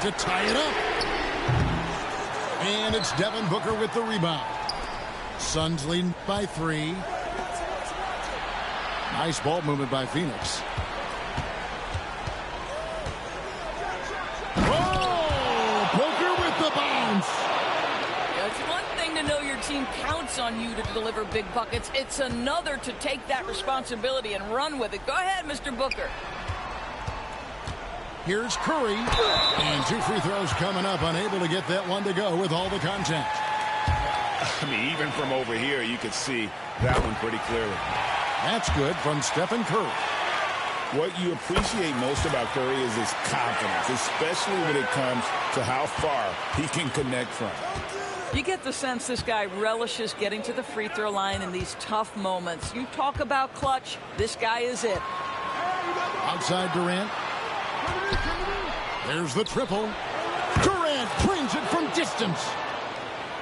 To tie it up. And it's Devin Booker with the rebound. Suns leading by 3. Nice ball movement by Phoenix. Oh! Booker with the bounce. It's one thing to know your team counts on you to deliver big buckets. It's another to take that responsibility and run with it. Go ahead, Mr. Booker. Here's Curry. And 2 free throws coming up. Unable to get that one to go with all the contact. I mean, even from over here, you could see that one pretty clearly. That's good from Stephen Curry. What you appreciate most about Curry is his confidence, especially when it comes to how far he can connect from. You get the sense this guy relishes getting to the free throw line in these tough moments. You talk about clutch, this guy is it. Outside Durant. There's the triple. Durant brings it from distance.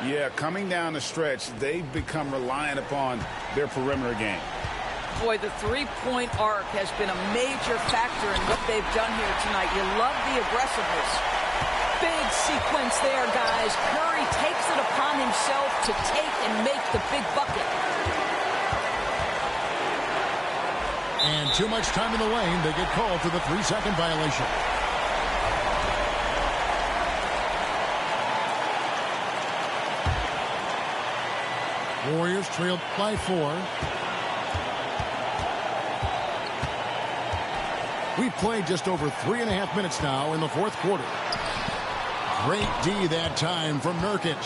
Yeah, coming down the stretch, they've become reliant upon their perimeter game. Boy, the three-point arc has been a major factor in what they've done here tonight. You love the aggressiveness. Big sequence there, guys. Curry takes it upon himself to take and make the big bucket. And too much time in the lane. They get called for the 3-second violation. Warriors trailed by 4. We've played just over 3.5 minutes now in the fourth quarter. Great D that time from Nurkic.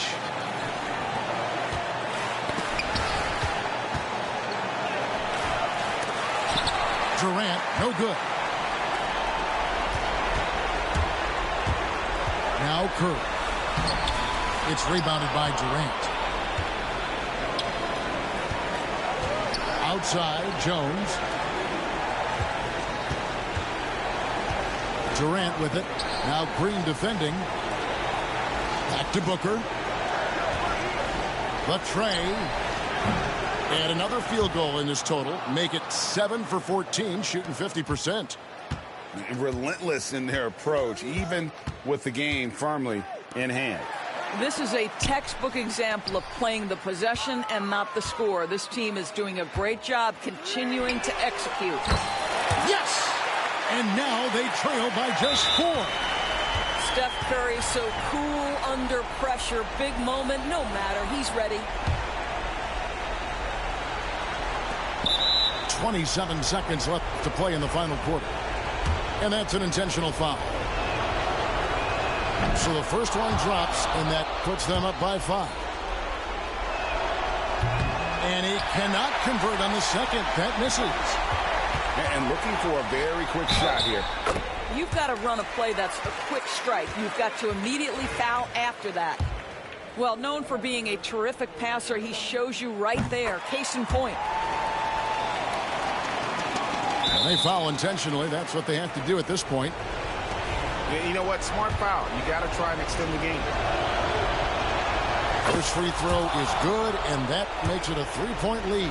Durant, no good. Now Curry. It's rebounded by Durant. Outside, Jones. Durant with it. Now Green defending. Back to Booker. The tray. And another field goal in this total. Make it 7 for 14, shooting 50%. Relentless in their approach, even with the game firmly in hand. This is a textbook example of playing the possession and not the score. This team is doing a great job continuing to execute. Yes! And now they trail by just 4. Steph Curry so cool under pressure. Big moment, no matter. He's ready. 27 seconds left to play in the final quarter. And that's an intentional foul. So the first one drops, and that puts them up by 5. And he cannot convert on the second. That misses. And looking for a very quick shot here. You've got to run a play that's a quick strike. You've got to immediately foul after that. Well, known for being a terrific passer, he shows you right there. Case in point. And they foul intentionally. That's what they have to do at this point. You know what? Smart foul. You got to try and extend the game. First free throw is good, and that makes it a 3-point lead.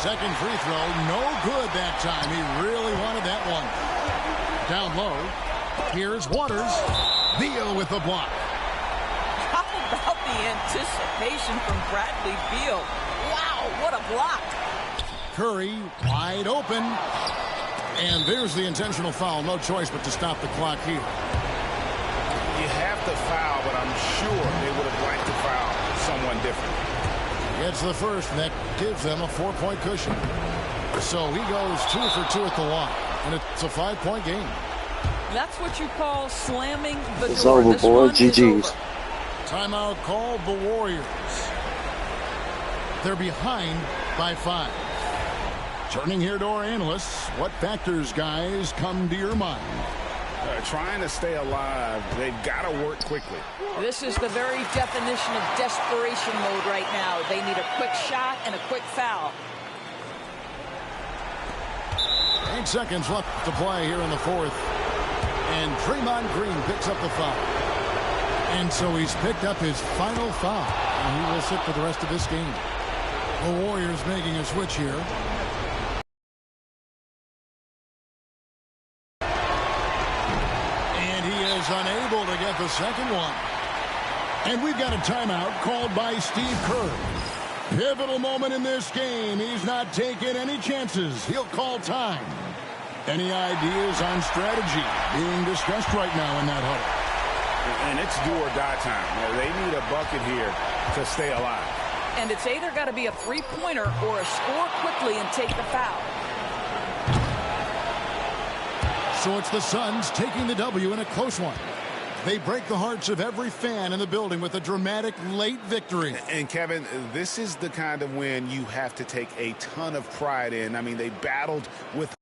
Second free throw, no good that time. He really wanted that one. Down low, here's Waters. Beal with the block. How about the anticipation from Bradley Beal? Wow, what a block. Curry wide open. And there's the intentional foul. No choice but to stop the clock here. You have to foul, but I'm sure they would have liked to foul someone different. Gets the first, and that gives them a 4-point cushion. So he goes 2 for 2 at the line, and it's a 5-point game. That's what you call slamming the It's door. over, This boy. one is GG's. over. Timeout called the Warriors. They're behind by 5. Turning here to our analysts, what factors, guys, come to your mind? Trying to stay alive, they've got to work quickly. This is the very definition of desperation mode right now. They need a quick shot and a quick foul. 8 seconds left to play here in the fourth. And Draymond Green picks up the foul. And so he's picked up his final foul. And he will sit for the rest of this game. The Warriors making a switch here. Unable to get the second one. And we've got a timeout called by Steve Kerr. Pivotal moment in this game. He's not taking any chances. He'll call time. Any ideas on strategy being discussed right now in that huddle? And it's do or die time. They need a bucket here to stay alive. And it's either got to be a three-pointer or a score quickly and take the foul. So it's the Suns taking the W in a close one. They break the hearts of every fan in the building with a dramatic late victory. And Kevin, this is the kind of win you have to take a ton of pride in. I mean, they battled with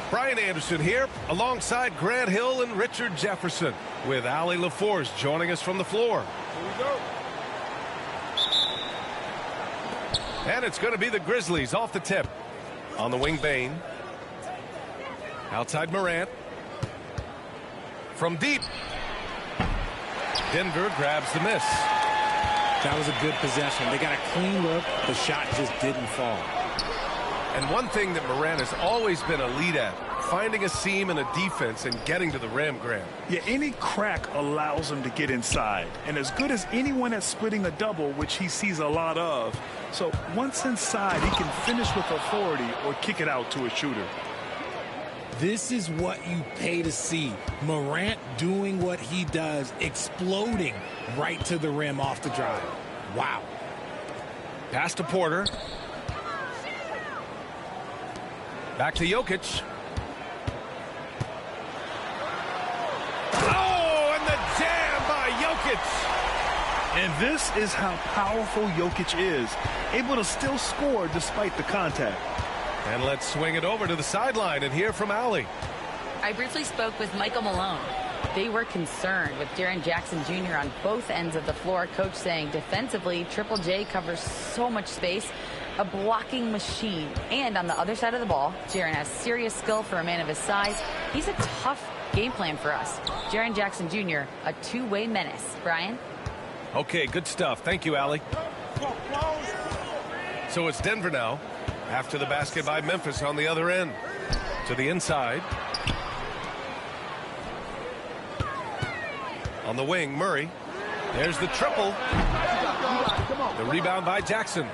Brian Anderson here, alongside Grant Hill and Richard Jefferson, with Allie LaForce joining us from the floor. Here we go. And it's going to be the Grizzlies off the tip. On the wing, Bain. Outside Morant. From deep. Denver grabs the miss. That was a good possession. They got a clean look. The shot just didn't fall. And one thing that Morant has always been elite at, finding a seam in a defense and getting to the rim, Graham. Yeah, any crack allows him to get inside. And as good as anyone at splitting a double, which he sees a lot of. So once inside, he can finish with authority or kick it out to a shooter. This is what you pay to see. Morant doing what he does, exploding right to the rim off the drive. Wow. Pass to Porter. Back to Jokic. Oh, and the jam by Jokic. And this is how powerful Jokic is, able to still score despite the contact. And let's swing it over to the sideline and hear from Allie. I briefly spoke with Michael Malone. They were concerned with Jaren Jackson Jr. on both ends of the floor. Coach saying defensively, Triple J covers so much space, a blocking machine. And on the other side of the ball, Jaren has serious skill for a man of his size. He's a tough game plan for us. Jaren Jackson Jr., a two-way menace. Brian? Okay, good stuff. Thank you, Allie. So it's Denver now. After the basket by Memphis on the other end. To the inside. On the wing, Murray. There's the triple. The rebound by Jackson.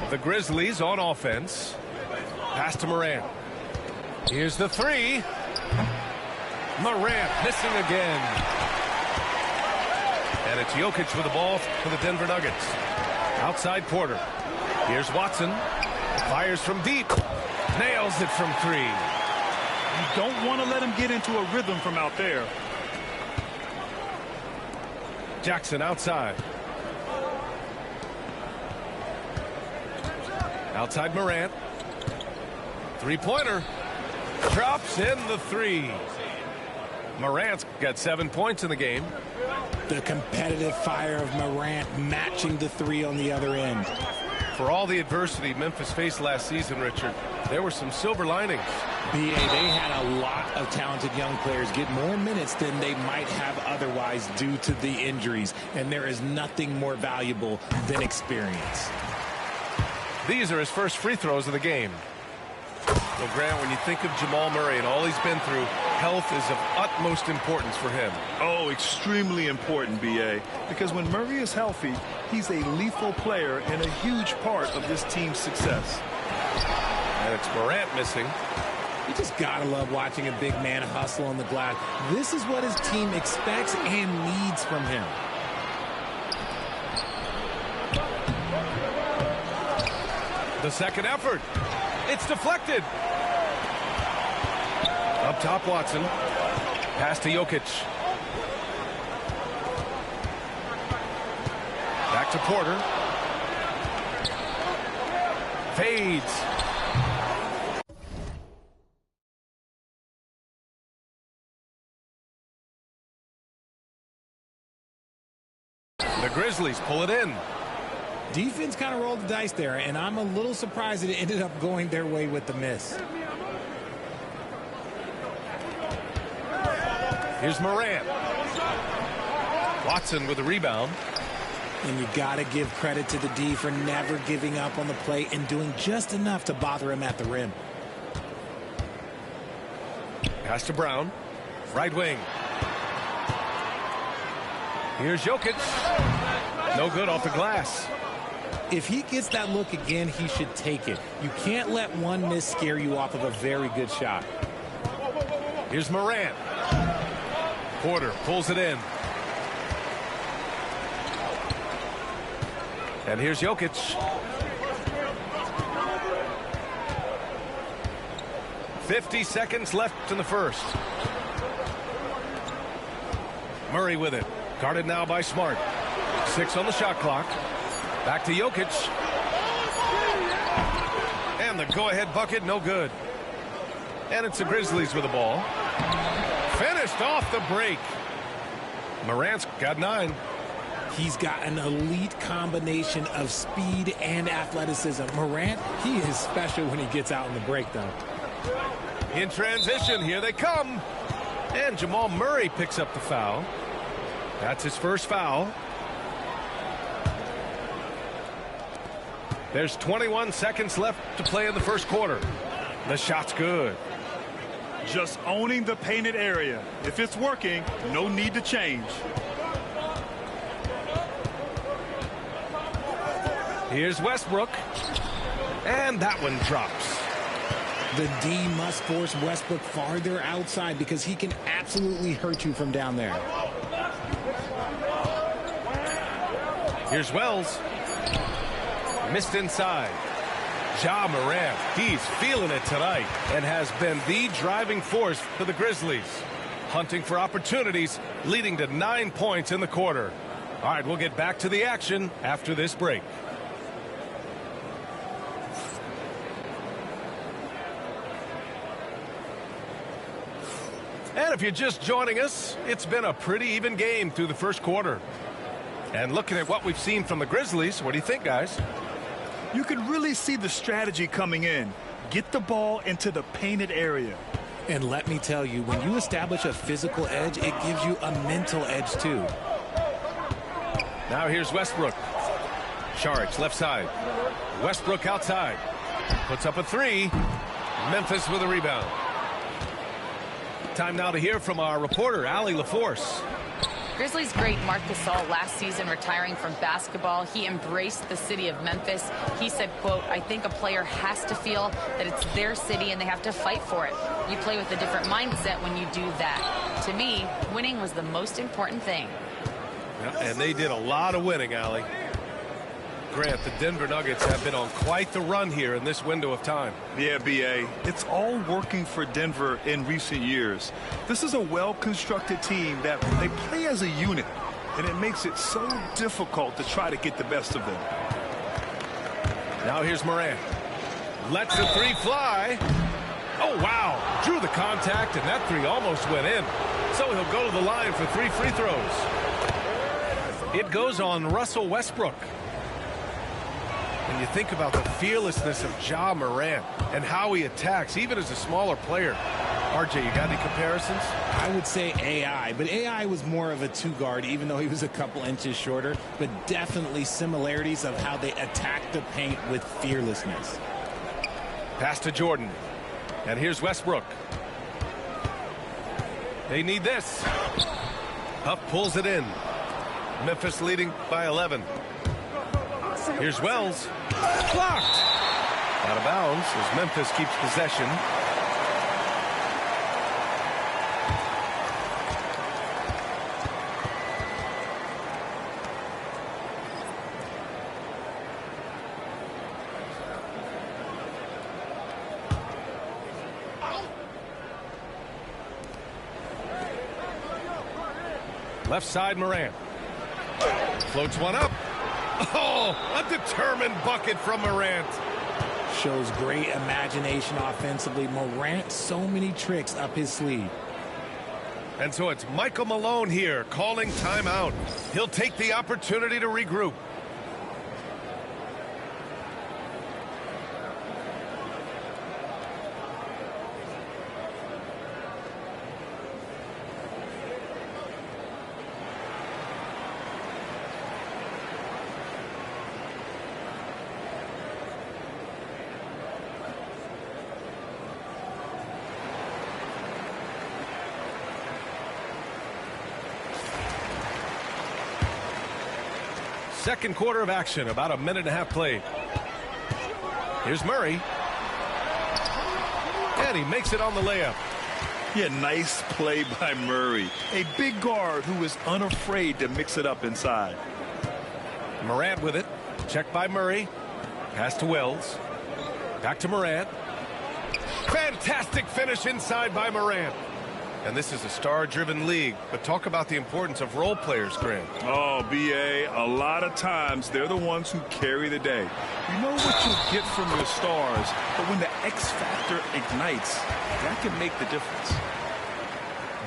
The Grizzlies on offense. Pass to Morant. Here's the three. Morant missing again. And it's Jokic with the ball for the Denver Nuggets. Outside Porter. Here's Watson. Fires from deep. Nails it from three. You don't want to let him get into a rhythm from out there. Jackson outside. Outside Morant. Three-pointer. Drops in the three. Morant's got 7 points in the game. The competitive fire of Morant matching the three on the other end. For all the adversity Memphis faced last season, Richard, there were some silver linings. B.A., they had a lot of talented young players get more minutes than they might have otherwise due to the injuries, and there is nothing more valuable than experience. These are his first free throws of the game. Well, Grant, when you think of Jamal Murray and all he's been through, health is of utmost importance for him. Oh, extremely important, B.A., because when Murray is healthy, he's a lethal player and a huge part of this team's success. And it's Morant missing. You just gotta love watching a big man hustle on the glass. This is what his team expects and needs from him. The second effort. It's deflected. Up top, Watson. Pass to Jokic. Back to Porter. Fades. The Grizzlies pull it in. Defense kind of rolled the dice there, and I'm a little surprised that it ended up going their way with the miss. Here's Morant. Watson with a rebound. And you got to give credit to the D for never giving up on the play and doing just enough to bother him at the rim. Pass to Brown. Right wing. Here's Jokic. No good off the glass. If he gets that look again, he should take it. You can't let one miss scare you off of a very good shot. Here's Morant. Porter pulls it in. And here's Jokic. .50 seconds left in the first. Murray with it. Guarded now by Smart. 6 on the shot clock. Back to Jokic. And the go-ahead bucket, no good. And it's the Grizzlies with the ball. Finished off the break. Morant's got 9. He's got an elite combination of speed and athleticism. Morant, he is special when he gets out in the break, though. In transition, here they come. And Jamal Murray picks up the foul. That's his first foul. There's 21 seconds left to play in the first quarter. The shot's good. Just owning the painted area. If it's working, no need to change. Here's Westbrook. And that one drops. The D must force Westbrook farther outside because he can absolutely hurt you from down there. Here's Wells. Missed inside. Ja Morant, he's feeling it tonight and has been the driving force for the Grizzlies. Hunting for opportunities, leading to 9 points in the quarter. All right, we'll get back to the action after this break. And if you're just joining us, it's been a pretty even game through the first quarter. And looking at what we've seen from the Grizzlies, what do you think, guys? You can really see the strategy coming in. Get the ball into the painted area. And let me tell you, when you establish a physical edge, it gives you a mental edge, too. Now here's Westbrook. Saric, left side. Westbrook outside. Puts up a three. Memphis with a rebound. Time now to hear from our reporter, Allie LaForce. Grizzlies great Marc Gasol last season retiring from basketball. He embraced the city of Memphis. He said, quote, "I think a player has to feel that it's their city and they have to fight for it. You play with a different mindset when you do that. To me, winning was the most important thing." Yeah, and they did a lot of winning, Allie. Grant, the Denver Nuggets have been on quite the run here in this window of time. Yeah, B.A. It's all working for Denver in recent years. This is a well-constructed team that they play as a unit, and it makes it so difficult to try to get the best of them. Now here's Morant. Lets the three fly. Oh, wow. Drew the contact, and that three almost went in. So he'll go to the line for 3 free throws. It goes on Russell Westbrook. And you think about the fearlessness of Ja Morant and how he attacks, even as a smaller player. RJ, you got any comparisons? I would say AI, but AI was more of a two-guard, even though he was a couple inches shorter, but definitely similarities of how they attack the paint with fearlessness. Pass to Jordan. And here's Westbrook. They need this. Huff pulls it in. Memphis leading by 11. Here's Wells. Blocked. Out of bounds as Memphis keeps possession. Left side, Morant. Floats one up. Oh, a determined bucket from Morant. Shows great imagination offensively. Morant, so many tricks up his sleeve. And so it's Michael Malone here calling timeout. He'll take the opportunity to regroup. Second quarter of action, about a minute and a half played. Here's Murray. And he makes it on the layup. Yeah, nice play by Murray. A big guard who is unafraid to mix it up inside. Morant with it. Checked by Murray. Pass to Wells. Back to Morant. Fantastic finish inside by Morant. And this is a star-driven league, but talk about the importance of role players, Grant. Oh, B.A., a lot of times they're the ones who carry the day. You know what you'll get from your stars, but when the X factor ignites, that can make the difference.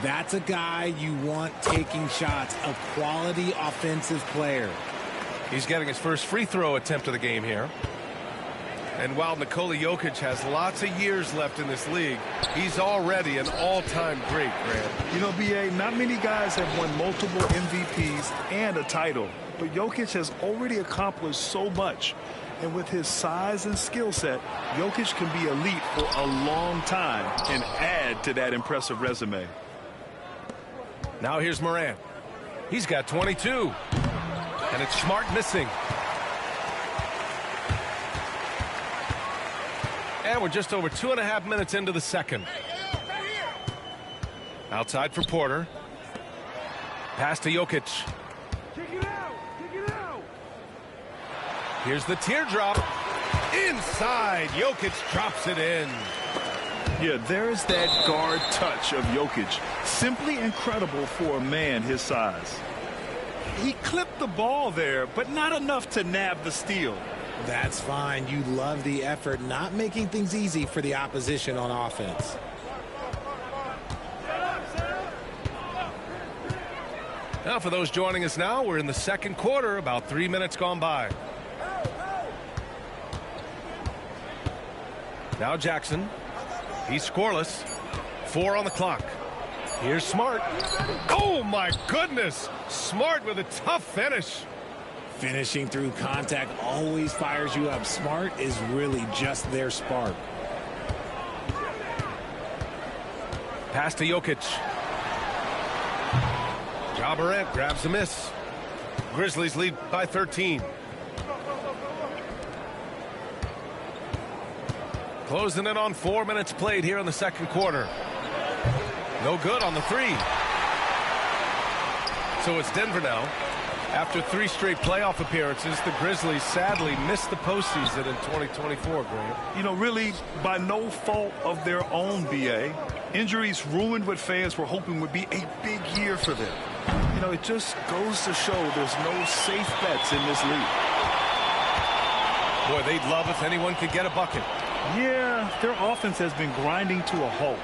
That's a guy you want taking shots, a quality offensive player. He's getting his first free throw attempt of the game here. And while Nikola Jokic has lots of years left in this league, he's already an all-time great, Grant. You know, B.A., not many guys have won multiple MVPs and a title, but Jokic has already accomplished so much. And with his size and skill set, Jokic can be elite for a long time and add to that impressive resume. Now here's Morant. He's got 22. And it's Smart missing. And we're just over 2.5 minutes into the second. Outside for Porter. Pass to Jokic. Here's the teardrop. Inside. Jokic drops it in. Yeah, there's that guard touch of Jokic. Simply incredible for a man his size. He clipped the ball there, but not enough to nab the steal. That's fine. You love the effort, not making things easy for the opposition on offense. Now, for those joining us now, we're in the second quarter, about 3 minutes gone by. Now Jackson. He's scoreless. 4 on the clock. Here's Smart. Oh, my goodness. Smart with a tough finish. Finishing through contact always fires you up. Smart is really just their spark. Pass to Jokic. Ja Morant grabs the miss. Grizzlies lead by 13. Closing in on 4 minutes played here in the second quarter. No good on the three. So it's Denver now. After 3 straight playoff appearances, the Grizzlies sadly missed the postseason in 2024, Grant. You know, really, by no fault of their own, B.A. Injuries ruined what fans were hoping would be a big year for them. You know, it just goes to show there's no safe bets in this league. Boy, they'd love if anyone could get a bucket. Yeah, their offense has been grinding to a halt.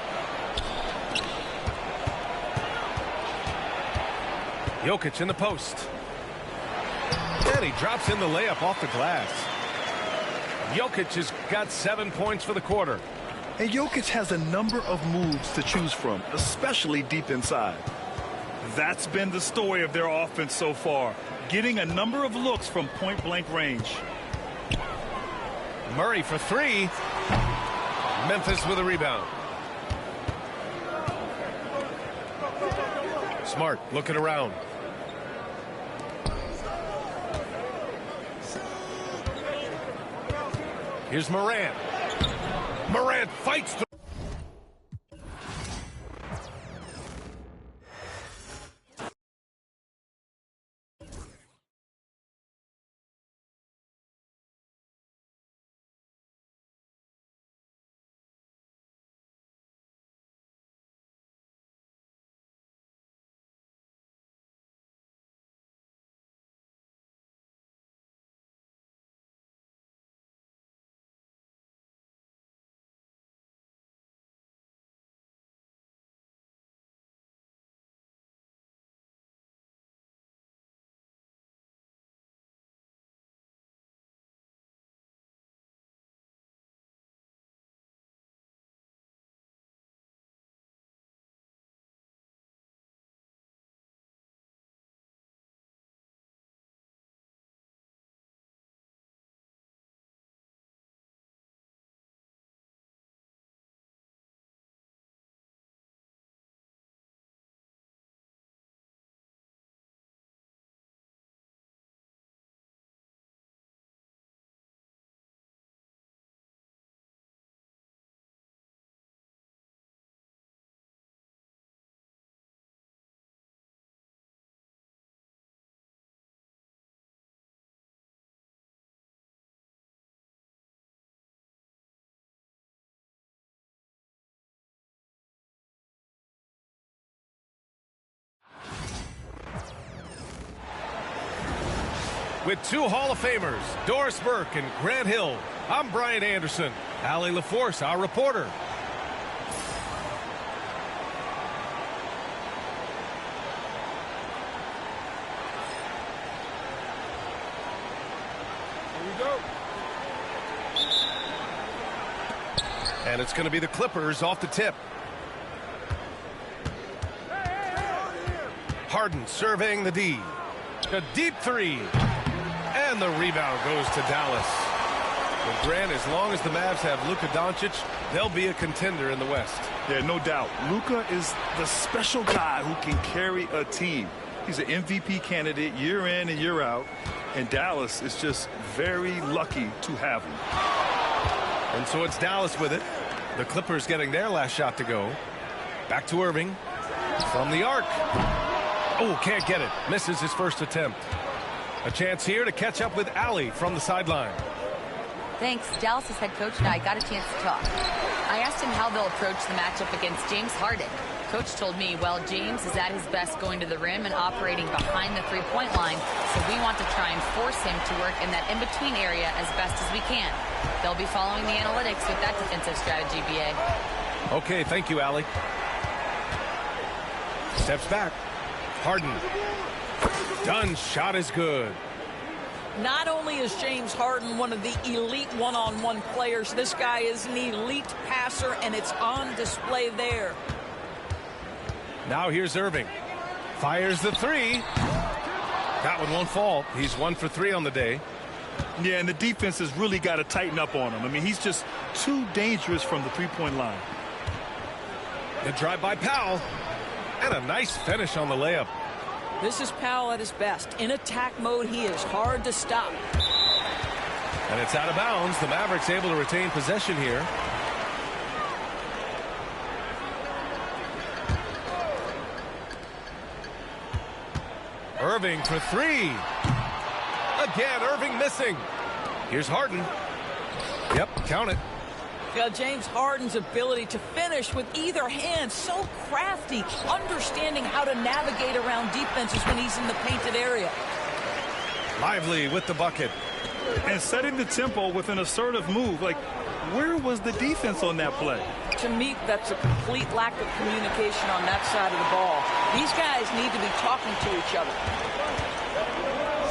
Jokic in the post. And he drops in the layup off the glass. Jokic has got 7 points for the quarter. And Jokic has a number of moves to choose from, especially deep inside. That's been the story of their offense so far, getting a number of looks from point-blank range. Murray for 3. Memphis with a rebound. Smart looking around. Here's Morant. Morant fights through. With 2 Hall of Famers, Doris Burke and Grant Hill, I'm Brian Anderson. Allie LaForce, our reporter. And it's going to be the Clippers off the tip. Harden surveying the D. A deep three. And the rebound goes to Dallas. Well, Grant, as long as the Mavs have Luka Doncic, they'll be a contender in the West. Yeah, no doubt. Luka is the special guy who can carry a team. He's an MVP candidate year in and year out. And Dallas is just very lucky to have him. And so it's Dallas with it. The Clippers getting their last shot to go. Back to Irving. From the arc. Oh, can't get it. Misses his first attempt. A chance here to catch up with Allie from the sideline. Thanks. Dallas' head coach and I got a chance to talk. I asked him how they'll approach the matchup against James Harden. Coach told me, well, James is at his best going to the rim and operating behind the three-point line, so we want to try and force him to work in that in-between area as best as we can. They'll be following the analytics with that defensive strategy, BA. Okay, thank you, Allie. Steps back. Harden. Dunn's shot is good. Not only is James Harden one of the elite one-on-one players, this guy is an elite passer, and it's on display there. Now here's Irving. Fires the three. That one won't fall. He's 1 for 3 on the day. Yeah, and the defense has really got to tighten up on him. I mean, he's just too dangerous from the three-point line. The drive by Powell. And a nice finish on the layup. This is Powell at his best. In attack mode, he is hard to stop. And it's out of bounds. The Mavericks able to retain possession here. Irving for three. Again, Irving missing. Here's Harden. Yep, count it. James Harden's ability to finish with either hand, so crafty, understanding how to navigate around defenses when he's in the painted area. Lively with the bucket. And setting the tempo with an assertive move. Like, where was the defense on that play? To me, that's a complete lack of communication on that side of the ball. These guys need to be talking to each other.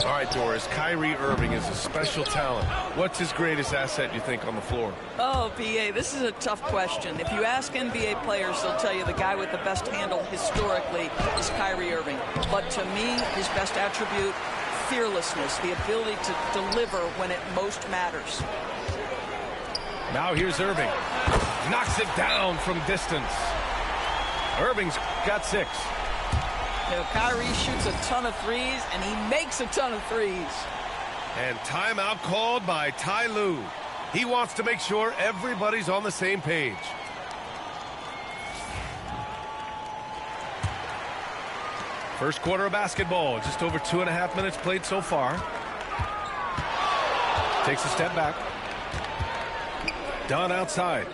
All right, Doris, Kyrie Irving is a special talent. What's his greatest asset, you think, on the floor? Oh, BA, this is a tough question. If you ask NBA players, they'll tell you the guy with the best handle historically is Kyrie Irving. But to me, his best attribute, fearlessness, the ability to deliver when it most matters. Now here's Irving. Knocks it down from distance. Irving's got 6. You know, Kyrie shoots a ton of threes, and he makes a ton of threes. And timeout called by Ty Lue. He wants to make sure everybody's on the same page. First quarter of basketball, just over 2.5 minutes played so far. Takes a step back. Dunn outside.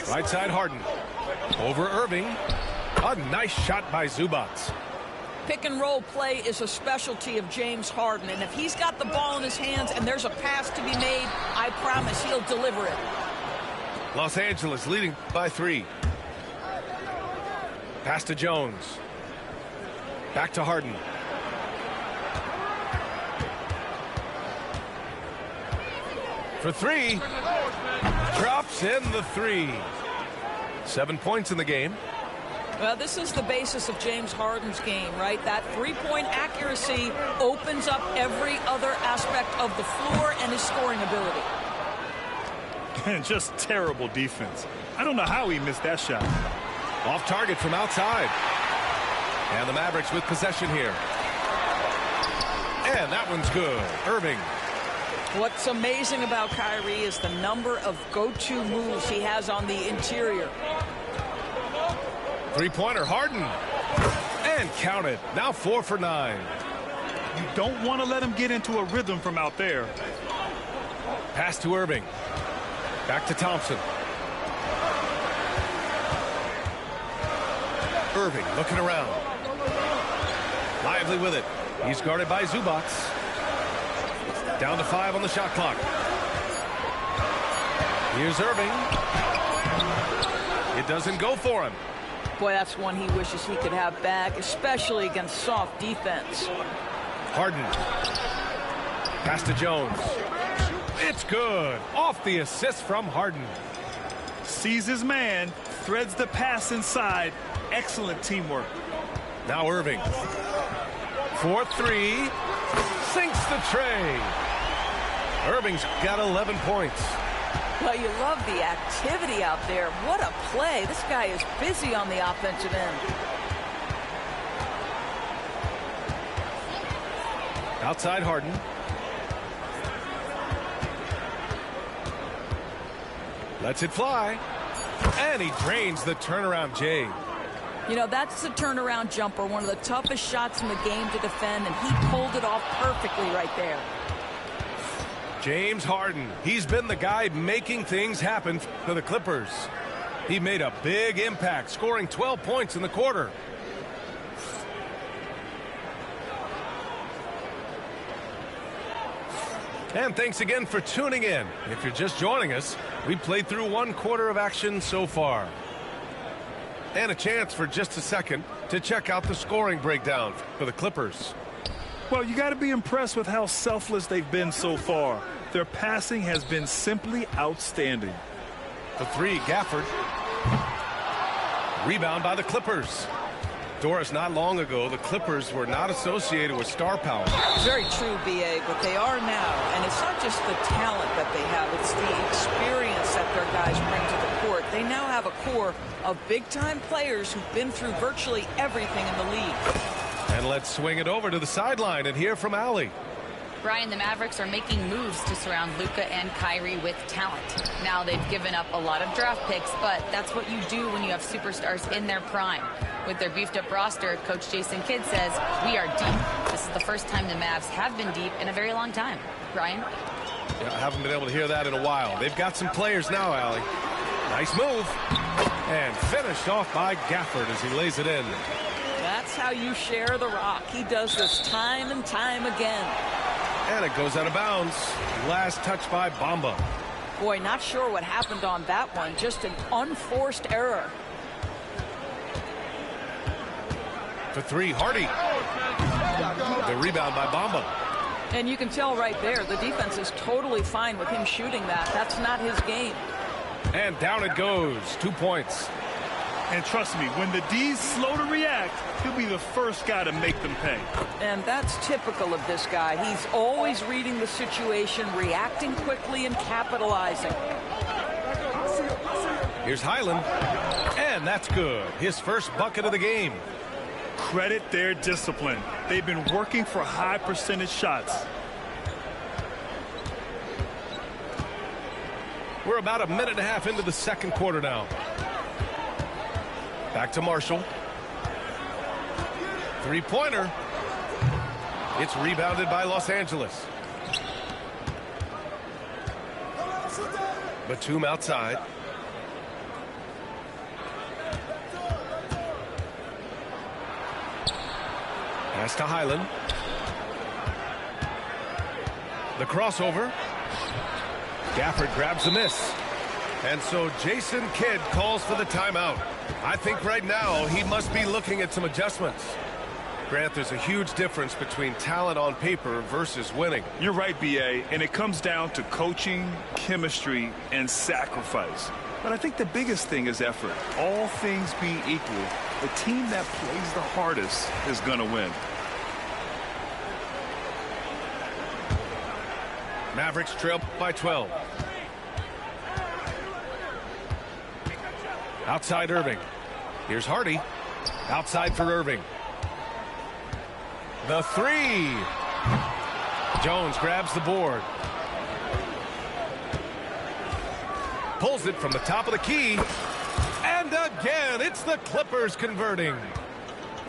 Right side Harden. Over Irving. A nice shot by Zubats. Pick and roll play is a specialty of James Harden, and if he's got the ball in his hands and there's a pass to be made, I promise he'll deliver it. Los Angeles leading by 3. Pass to Jones. Back to Harden. For 3. Drops in the 3. 7 points in the game. Well, this is the basis of James Harden's game, right? That three-point accuracy opens up every other aspect of the floor and his scoring ability. And just terrible defense. I don't know how he missed that shot. Off target from outside. And the Mavericks with possession here. And that one's good. Irving. What's amazing about Kyrie is the number of go-to moves he has on the interior. Three-pointer, Harden. And count it. Now 4 for 9. You don't want to let him get into a rhythm from out there. Pass to Irving. Back to Thompson. Irving looking around. Lively with it. He's guarded by Zubats. Down to 5 on the shot clock. Here's Irving. It doesn't go for him. Boy, that's one he wishes he could have back, especially against soft defense. Harden. Pass to Jones. It's good. Off the assist from Harden. Sees his man, threads the pass inside. Excellent teamwork. Now Irving. 4-3. Sinks the tray. Irving's got 11 points. Well, you love the activity out there. What a play. This guy is busy on the offensive end. Outside Harden. Lets it fly. And he drains the turnaround J. You know, that's the turnaround jumper, one of the toughest shots in the game to defend, and he pulled it off perfectly right there. James Harden. He's been the guy making things happen for the Clippers. He made a big impact, scoring 12 points in the quarter. And thanks again for tuning in. If you're just joining us, we played through one quarter of action so far. And a chance for just a second to check out the scoring breakdown for the Clippers. Well, you got to be impressed with how selfless they've been so far. Their passing has been simply outstanding. The three, Gafford. Rebound by the Clippers. Doris, not long ago, the Clippers were not associated with star power. Very true, B.A., but they are now. And it's not just the talent that they have, it's the experience that their guys bring to the court. They now have a core of big-time players who've been through virtually everything in the league. And let's swing it over to the sideline and hear from Allie. Brian, the Mavericks are making moves to surround Luka and Kyrie with talent. Now they've given up a lot of draft picks, but that's what you do when you have superstars in their prime. With their beefed-up roster, Coach Jason Kidd says, we are deep. This is the first time the Mavs have been deep in a very long time. Brian? Yeah, I haven't been able to hear that in a while. They've got some players now, Allie. Nice move. And finished off by Gafford as he lays it in. That's how you share the rock. He does this time and time again. And it goes out of bounds. Last touch by Bamba. Boy, not sure what happened on that one. Just an unforced error. For three, Hardy. The rebound by Bamba. And you can tell right there, the defense is totally fine with him shooting that. That's not his game. And down it goes. 2 points. And trust me, when the D's slow to react, he'll be the first guy to make them pay. And that's typical of this guy. He's always reading the situation, reacting quickly, and capitalizing. Here's Highland. And that's good. His first bucket of the game. Credit their discipline. They've been working for high percentage shots. We're about a minute and a half into the second quarter now. Back to Marshall. Three-pointer. It's rebounded by Los Angeles. Batum outside. Pass to Highland. The crossover. Gafford grabs the miss. And so Jason Kidd calls for the timeout. I think right now he must be looking at some adjustments. Grant, there's a huge difference between talent on paper versus winning. You're right, B.A., and it comes down to coaching, chemistry, and sacrifice. But I think the biggest thing is effort. All things being equal, the team that plays the hardest is going to win. Mavericks trail by 12. Outside Irving. Here's Hardy. Outside for Irving. The three. Jones grabs the board. Pulls it from the top of the key. And again, it's the Clippers converting.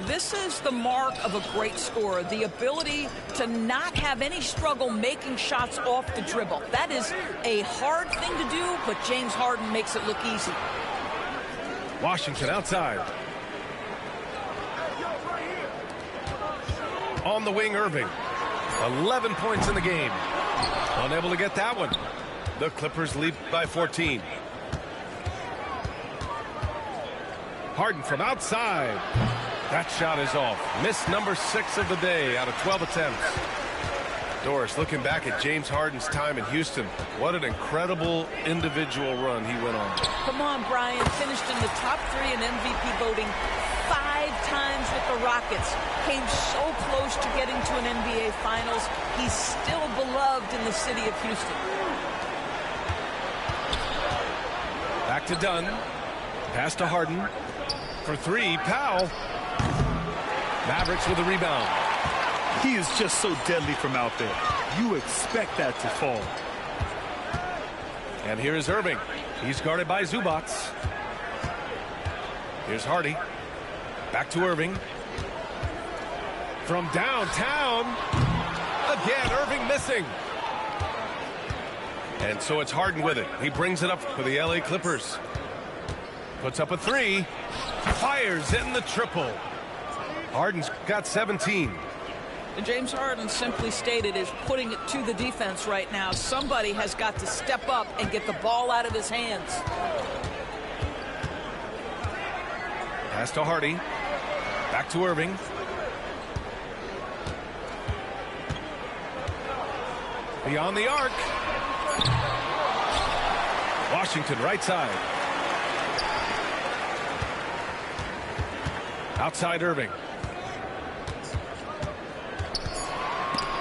This is the mark of a great scorer, the ability to not have any struggle making shots off the dribble. That is a hard thing to do, but James Harden makes it look easy. Washington outside. On the wing, Irving. 11 points in the game. Unable to get that one. The Clippers lead by 14. Harden from outside. That shot is off. Miss number 6 of the day out of 12 attempts. Doris, looking back at James Harden's time in Houston, what an incredible individual run he went on. Come on, Brian. Finished in the top 3 in MVP voting 5 times with the Rockets. Came so close to getting to an NBA Finals. He's still beloved in the city of Houston. Back to Dunn. Pass to Harden. For 3, Powell. Mavericks with a rebound. He is just so deadly from out there. You expect that to fall. And here is Irving. He's guarded by Zubac. Here's Hardy. Back to Irving. From downtown. Again, Irving missing. And so it's Harden with it. He brings it up for the LA Clippers. Puts up a 3. Fires in the triple. Harden's got 17. And James Harden simply stated is putting it to the defense right now. Somebody has got to step up and get the ball out of his hands. Pass to Hardy. Back to Irving. Beyond the arc. Washington right side. Outside Irving.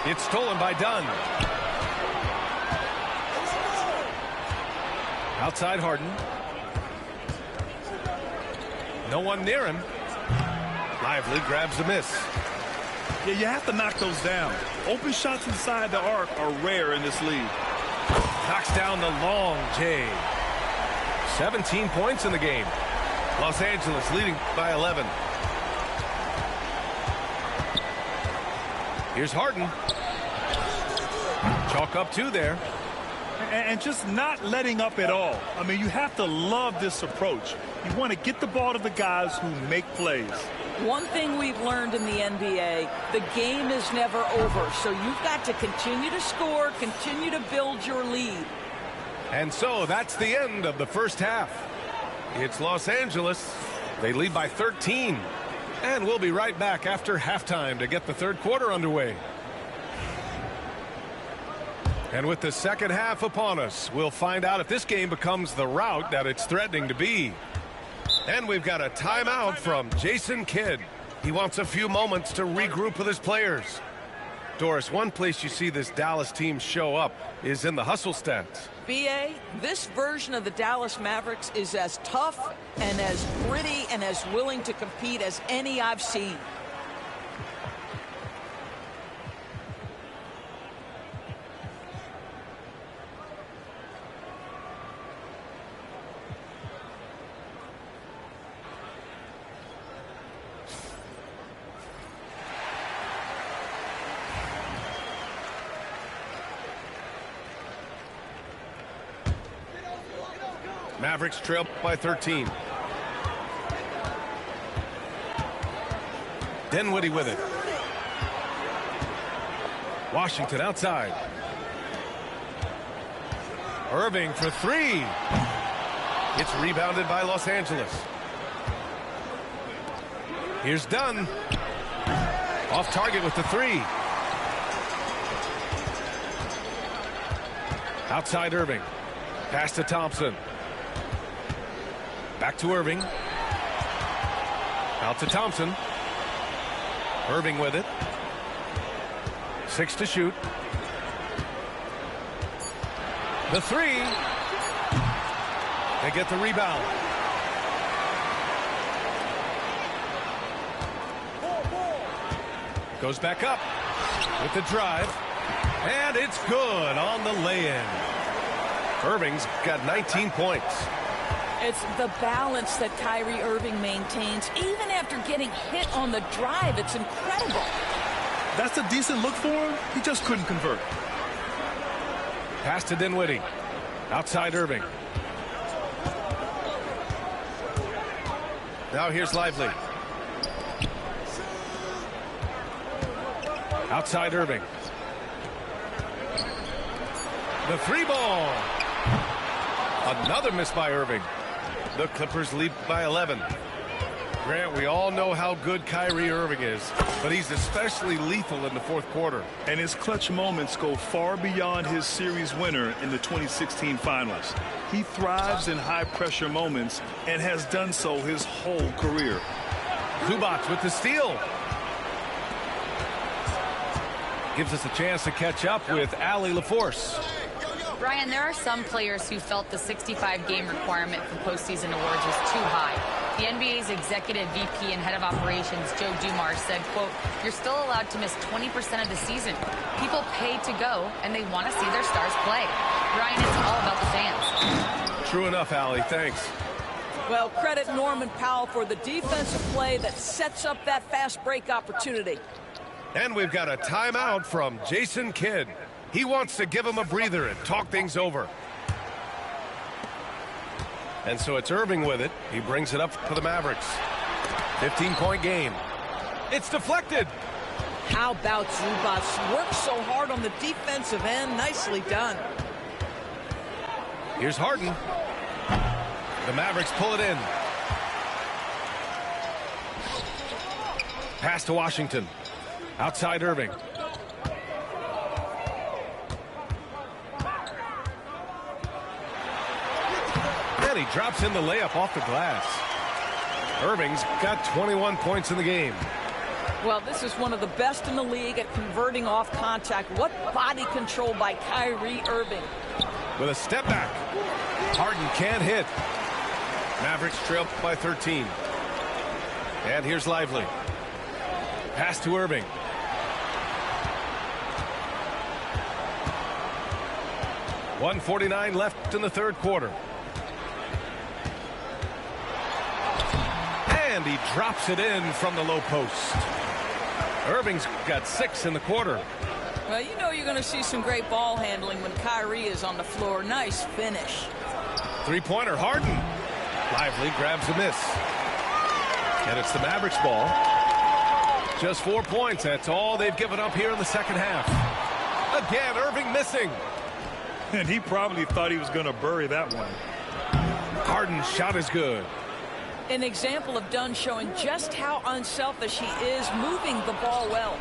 It's stolen by Dunn. Outside Harden. No one near him. Lively grabs the miss. Yeah, you have to knock those down. Open shots inside the arc are rare in this league. Knocks down the long J. 17 points in the game. Los Angeles leading by 11. Here's Harden. Chalk up 2 there. And just not letting up at all. I mean, you have to love this approach. You want to get the ball to the guys who make plays. One thing we've learned in the NBA, the game is never over. So you've got to continue to score, continue to build your lead. And so that's the end of the first half. It's Los Angeles. They lead by 13. And we'll be right back after halftime to get the third quarter underway. And with the second half upon us, we'll find out if this game becomes the rout that it's threatening to be. And we've got a timeout from Jason Kidd. He wants a few moments to regroup with his players. Doris, one place you see this Dallas team show up is in the hustle stats. BA, this version of the Dallas Mavericks is as tough and as gritty and as willing to compete as any I've seen. Mavericks trail by 13. Dinwiddie with it. Washington outside. Irving for 3. It's rebounded by Los Angeles. Here's Dunn. Off target with the 3. Outside Irving. Pass to Thompson. Back to Irving. Out to Thompson. Irving with it. 6 to shoot. The 3. They get the rebound. Goes back up with the drive. And it's good on the lay-in. Irving's got 19 points. It's the balance that Kyrie Irving maintains, even after getting hit on the drive. It's incredible. That's a decent look for him. He just couldn't convert. Pass to Dinwiddie. Outside Irving. Now here's Lively. Outside Irving. The 3 ball. Another miss by Irving. The Clippers lead by 11. Grant, we all know how good Kyrie Irving is, but he's especially lethal in the fourth quarter. And his clutch moments go far beyond his series winner in the 2016 finals. He thrives in high-pressure moments and has done so his whole career. Zubac with the steal. Gives us a chance to catch up with Allie LaForce. Brian, there are some players who felt the 65-game requirement for postseason awards was too high. The NBA's executive VP and head of operations, Joe Dumars, said, quote, "You're still allowed to miss 20% of the season. People pay to go, and they want to see their stars play." Brian, it's all about the fans. True enough, Allie. Thanks. Well, credit Norman Powell for the defensive play that sets up that fast break opportunity. And we've got a timeout from Jason Kidd. He wants to give him a breather and talk things over. And so it's Irving with it. He brings it up for the Mavericks. 15-point game. It's deflected. How about Zubac? Worked so hard on the defensive end. Nicely done. Here's Harden. The Mavericks pull it in. Pass to Washington. Outside Irving. And he drops in the layup off the glass. Irving's got 21 points in the game. Well, this is one of the best in the league at converting off contact. What body control by Kyrie Irving. With a step back. Harden can't hit. Mavericks trail by 13. And here's Lively. Pass to Irving. .149 left in the third quarter. And he drops it in from the low post. Irving's got 6 in the quarter. Well, you know you're going to see some great ball handling when Kyrie is on the floor. Nice finish. Three-pointer, Harden. Lively grabs a miss. And it's the Mavericks ball. Just 4 points. That's all they've given up here in the second half. Again, Irving missing. And he probably thought he was going to bury that one. Harden's shot is good. An example of Dunn showing just how unselfish he is, moving the ball well.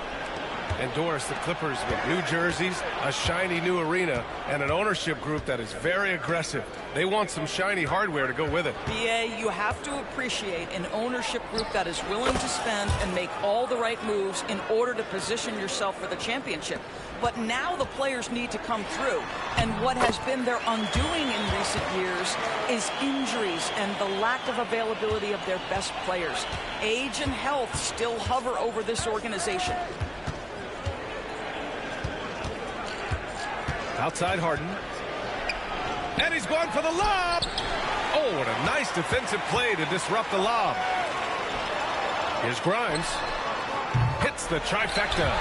And Doris, the Clippers with new jerseys, a shiny new arena, and an ownership group that is very aggressive. They want some shiny hardware to go with it. BA, you have to appreciate an ownership group that is willing to spend and make all the right moves in order to position yourself for the championship. But now the players need to come through. And what has been their undoing in recent years is injuries and the lack of availability of their best players. Age and health still hover over this organization. Outside Harden. And he's going for the lob. Oh, what a nice defensive play to disrupt the lob. Here's Grimes. Hits the trifecta.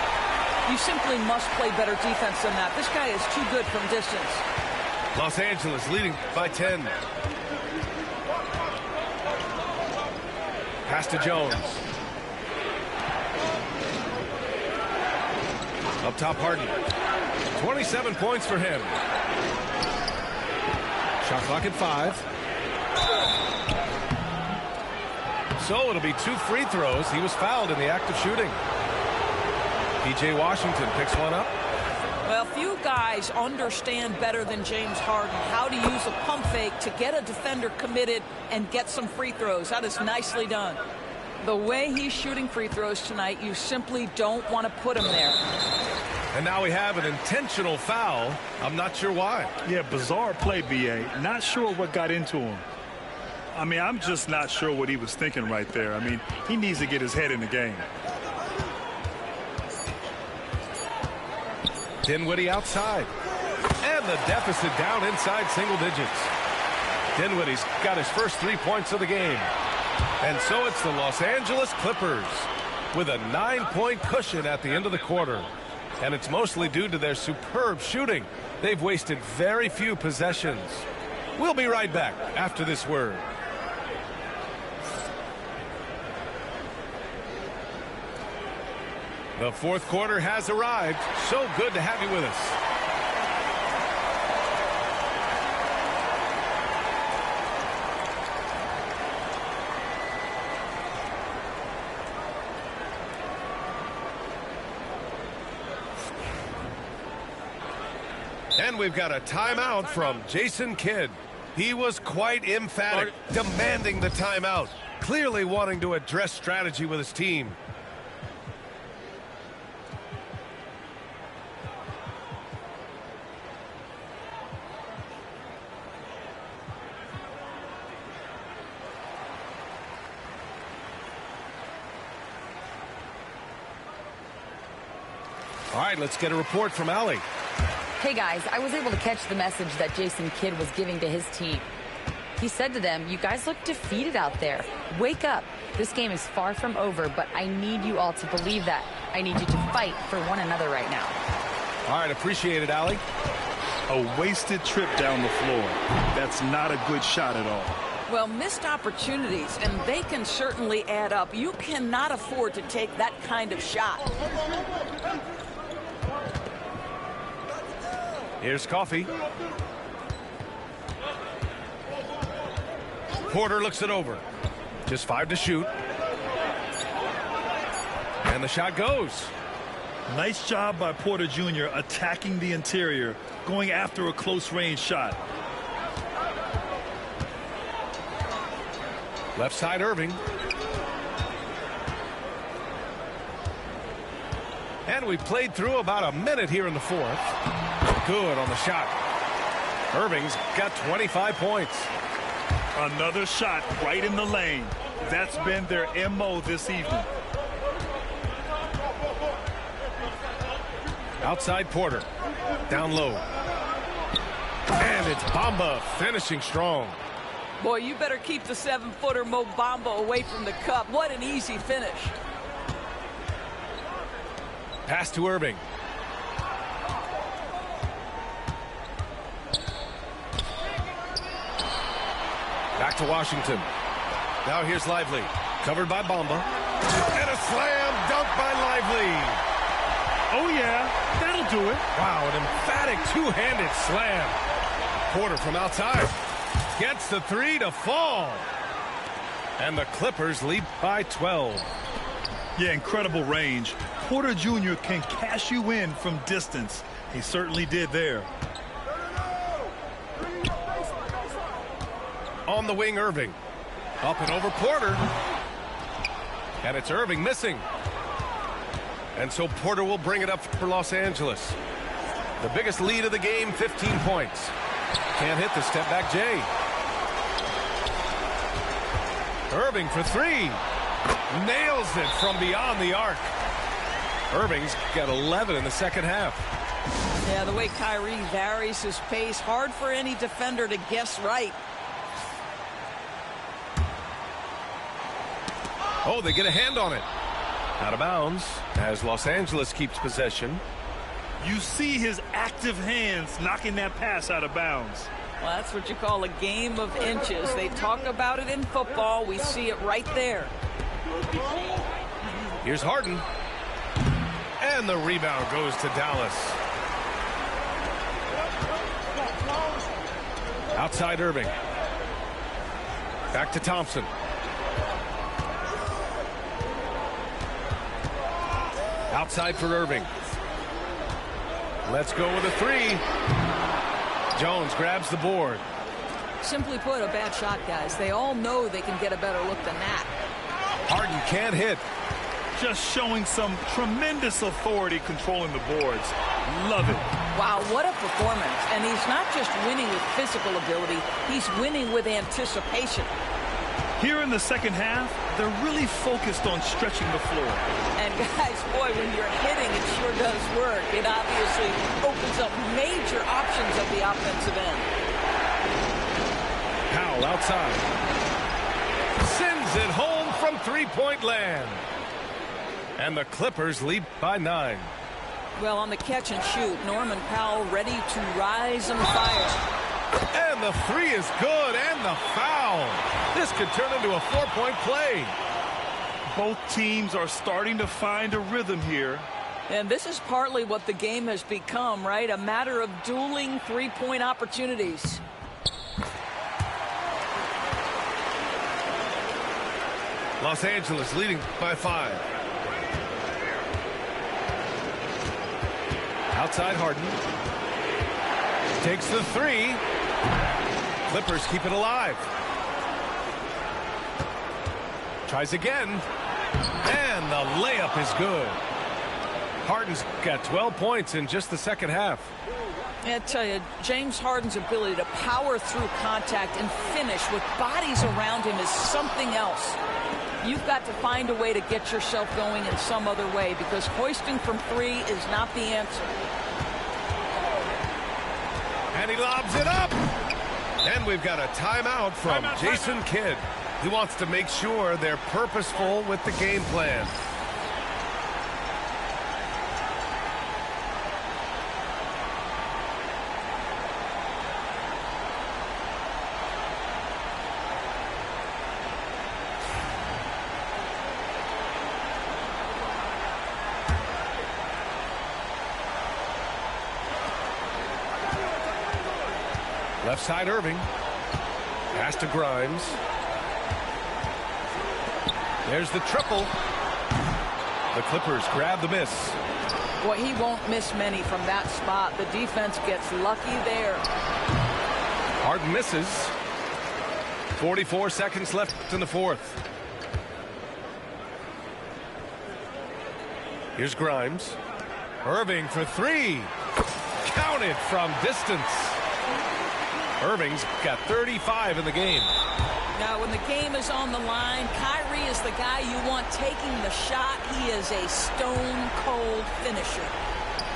You simply must play better defense than that. This guy is too good from distance. Los Angeles leading by 10. Pass to Jones. Up top, Harden. 27 points for him. Shot clock at 5. So it'll be 2 free throws. He was fouled in the act of shooting. P.J. Washington picks one up. Well, few guys understand better than James Harden how to use a pump fake to get a defender committed and get some free throws. That is nicely done. The way he's shooting free throws tonight, you simply don't want to put him there. And now we have an intentional foul. I'm not sure why. Yeah, bizarre play, B.A. Not sure what got into him. I mean, I'm just not sure what he was thinking right there. I mean, he needs to get his head in the game. Dinwiddie outside. And the deficit down inside single digits. Dinwiddie's got his first 3 points of the game. And so it's the Los Angeles Clippers with a 9-point cushion at the end of the quarter. And it's mostly due to their superb shooting. They've wasted very few possessions. We'll be right back after this word. The fourth quarter has arrived. So good to have you with us. And we've got a timeout from Jason Kidd. He was quite emphatic, demanding the timeout, clearly wanting to address strategy with his team. All right, let's get a report from Allie. Hey guys, I was able to catch the message that Jason Kidd was giving to his team. He said to them, you guys look defeated out there. Wake up. This game is far from over, but I need you all to believe that. I need you to fight for one another right now. All right, appreciate it, Allie. A wasted trip down the floor. That's not a good shot at all. Well, missed opportunities, and they can certainly add up. You cannot afford to take that kind of shot. Here's Coffee. Porter looks it over. Just 5 to shoot. And the shot goes. Nice job by Porter Jr. attacking the interior, going after a close-range shot. Left side, Irving. And we played through about a minute here in the fourth. Good on the shot. Irving's got 25 points. Another shot right in the lane. That's been their MO this evening. Outside Porter. Down low. And it's Bamba finishing strong. Boy, you better keep the 7-footer Mo Bamba away from the cup. What an easy finish. Pass to Irving. Back to Washington. Now here's Lively. Covered by Bamba. And a slam dunk by Lively. Oh, yeah. That'll do it. Wow, an emphatic two-handed slam. Porter from outside. Gets the 3 to fall. And the Clippers lead by 12. Yeah, incredible range. Porter Jr. can cash you in from distance. He certainly did there. On the wing, Irving. Up and over Porter. And it's Irving missing. And so Porter will bring it up for Los Angeles. The biggest lead of the game, 15 points. Can't hit the step-back J. Irving for 3. Nails it from beyond the arc. Irving's got 11 in the second half. Yeah, the way Kyrie varies his pace, hard for any defender to guess right. Oh, they get a hand on it. Out of bounds as Los Angeles keeps possession. You see his active hands knocking that pass out of bounds. Well, that's what you call a game of inches. They talk about it in football. We see it right there. Here's Harden. And the rebound goes to Dallas. Outside Irving. Back to Thompson. Outside for Irving. Let's go with a 3. Jones grabs the board. Simply put, a bad shot, guys. They all know they can get a better look than that. Harden can't hit. Just showing some tremendous authority controlling the boards. Love it. Wow, what a performance. And he's not just winning with physical ability, he's winning with anticipation. Here in the second half, they're really focused on stretching the floor. And guys, boy, when you're hitting, it sure does work. It obviously opens up major options at the offensive end. Powell outside. Sends it home from three-point land. And the Clippers lead by 9. Well, on the catch and shoot, Norman Powell ready to rise and fire. And the 3 is good, and the foul. This could turn into a 4-point play. Both teams are starting to find a rhythm here. And this is partly what the game has become, right? A matter of dueling three-point opportunities. Los Angeles leading by 5. Outside Harden. Takes the three. Clippers keep it alive. Tries again. And the layup is good. Harden's got 12 points in just the second half. I tell you, James Harden's ability to power through contact and finish with bodies around him is something else. You've got to find a way to get yourself going in some other way, because hoisting from three is not the answer. And he lobs it up. And we've got a timeout from Jason Kidd. He wants to make sure they're purposeful with the game plan. Left side, Irving. Pass to Grimes. There's the triple. The Clippers grab the miss. Boy, he won't miss many from that spot. The defense gets lucky there. Harden misses. 44 seconds left in the fourth. Here's Grimes. Irving for three. Counted from distance. Irving's got 35 in the game. Now, when the game is on the line, Kyrie is the guy you want taking the shot. He is a stone-cold finisher.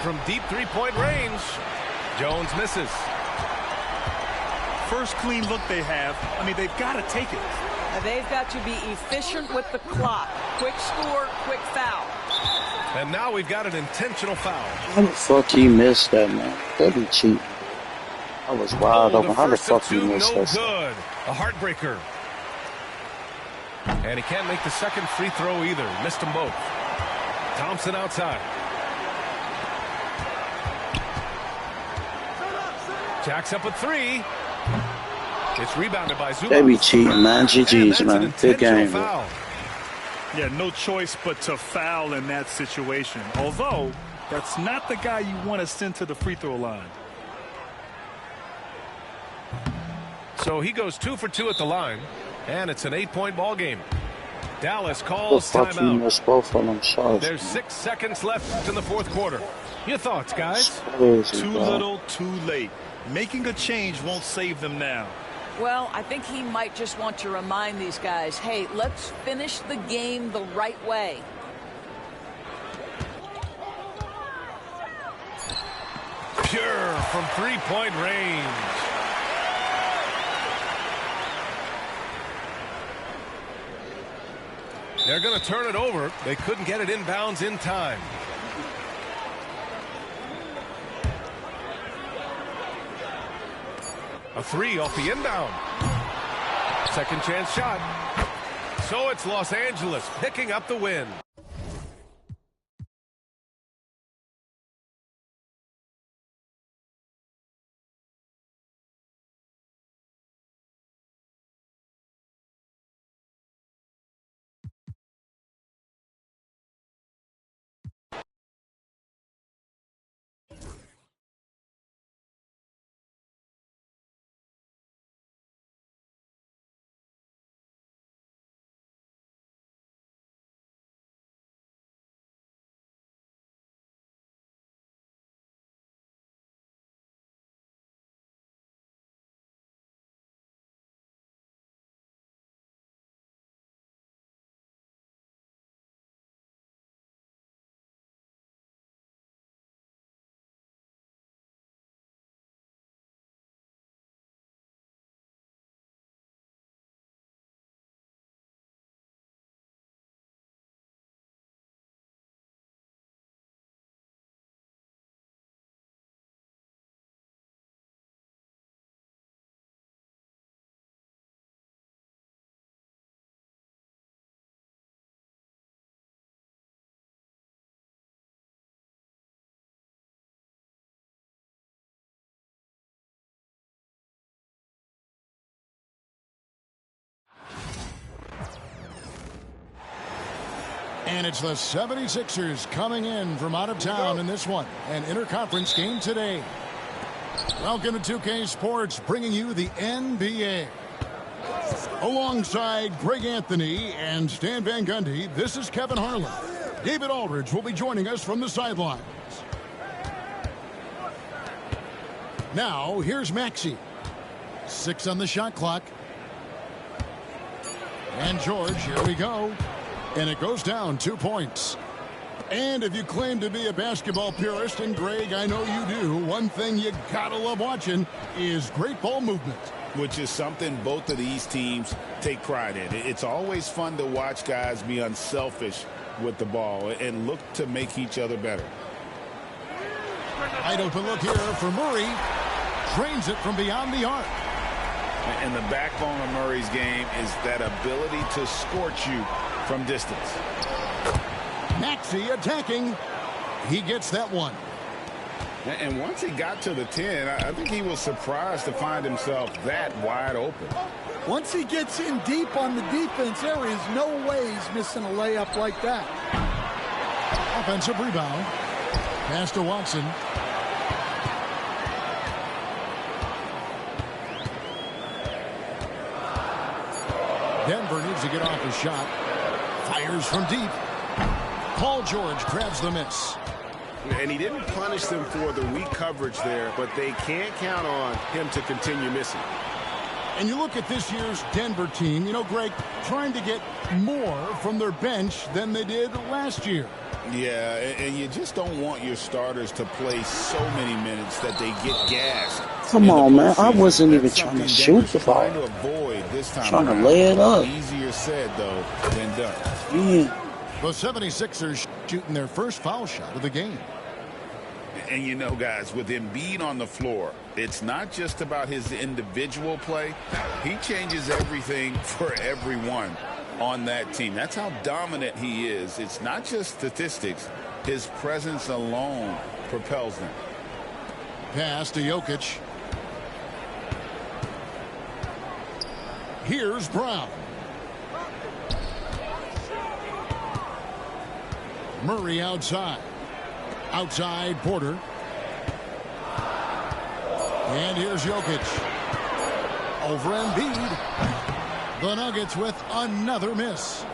From deep three-point range, Jones misses. First clean look they have. I mean, they've got to take it. Now, they've got to be efficient with the clock. Quick score, quick foul. And now we've got an intentional foul. How the fuck he missed that, man? That'd be cheap. I was wide open. How the fuck he missed that? Good. A heartbreaker. And he can't make the second free throw either. Missed them both. Thompson outside. Jacks up a three. It's rebounded by Zubac. They be cheating, man. GG's, man. Good game. Foul. Yeah, no choice but to foul in that situation. Although, that's not the guy you want to send to the free throw line. So he goes 2 for 2 at the line, and it's an 8-point ball game. Dallas calls timeout. Missed both of them shots. There's 6 seconds left in the fourth quarter. Your thoughts, guys? Crazy, too bro. little, too late. Making a change won't save them now. Well, I think he might just want to remind these guys, hey, let's finish the game the right way. Pure from three-point range. They're going to turn it over. They couldn't get it inbounds in time. A three off the inbound. Second chance shot. So it's Los Angeles picking up the win. And it's the 76ers coming in from out of town in this one. An interconference game today. Welcome to 2K Sports, bringing you the NBA. Alongside Greg Anthony and Stan Van Gundy, this is Kevin Harlan. David Aldridge will be joining us from the sidelines. Now, here's Maxey. 6 on the shot clock. And George, here we go. And it goes down 2 points. And if you claim to be a basketball purist, and Greg, I know you do, one thing you gotta love watching is great ball movement. Which is something both of these teams take pride in. It's always fun to watch guys be unselfish with the ball and look to make each other better. Wide open look here for Murray. Drains it from beyond the arc. And the backbone of Murray's game is that ability to scorch you from distance. Maxey attacking. He gets that one. And once he got to the 10, I think he was surprised to find himself that wide open. Once he gets in deep on the defense, there is no way he's missing a layup like that. Offensive rebound. Pass to Watson. Denver needs to get off a shot. Fires from deep. Paul George grabs the miss. And he didn't punish them for the weak coverage there, but they can't count on him to continue missing. And you look at this year's Denver team, you know, Greg, trying to get more from their bench than they did last year. Yeah, and you just don't want your starters to play so many minutes that they get gassed. Come on, man. I wasn't even trying to shoot the ball. Trying to avoid this time Trying to around. lay it up. Easier said, though, than done. Yeah. The 76ers shooting their first foul shot of the game. And you know, guys, with Embiid on the floor, it's not just about his individual play. He changes everything for everyone on that team. That's how dominant he is. It's not just statistics. His presence alone propels them. Pass to Jokic. Here's Brown. Murray outside. Outside Porter. And here's Jokic. Over Embiid. The Nuggets with another miss.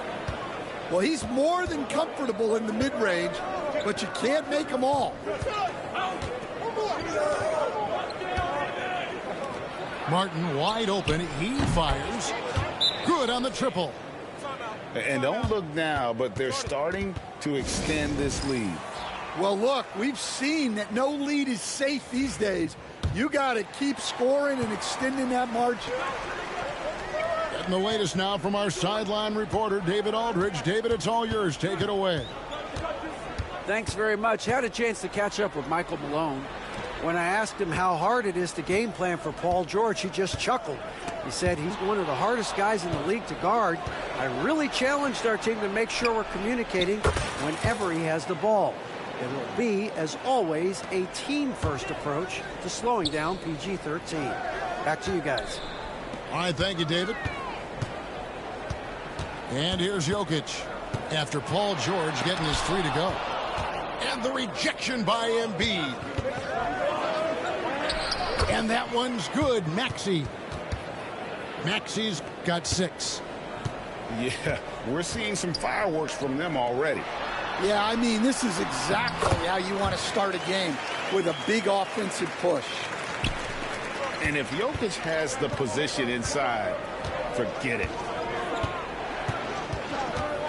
Well, he's more than comfortable in the mid-range, but you can't make them all. Martin wide open. He fires. Good on the triple. And don't look now, but they're starting to extend this lead. Well, look, we've seen that no lead is safe these days. You got to keep scoring and extending that margin. Getting the latest now from our sideline reporter, David Aldridge. David, it's all yours. Take it away. Thanks very much. Had a chance to catch up with Michael Malone. When I asked him how hard it is to game plan for Paul George, he just chuckled. He said he's one of the hardest guys in the league to guard. I really challenged our team to make sure we're communicating whenever he has the ball. It will be, as always, a team-first approach to slowing down PG-13. Back to you guys. All right, thank you, David. And here's Jokic after Paul George getting his 3 to go. And the rejection by Embiid. And that one's good. Maxey. Maxey's got 6. Yeah, we're seeing some fireworks from them already. Yeah, I mean, this is exactly how you want to start a game, with a big offensive push. And if Jokic has the position inside, forget it.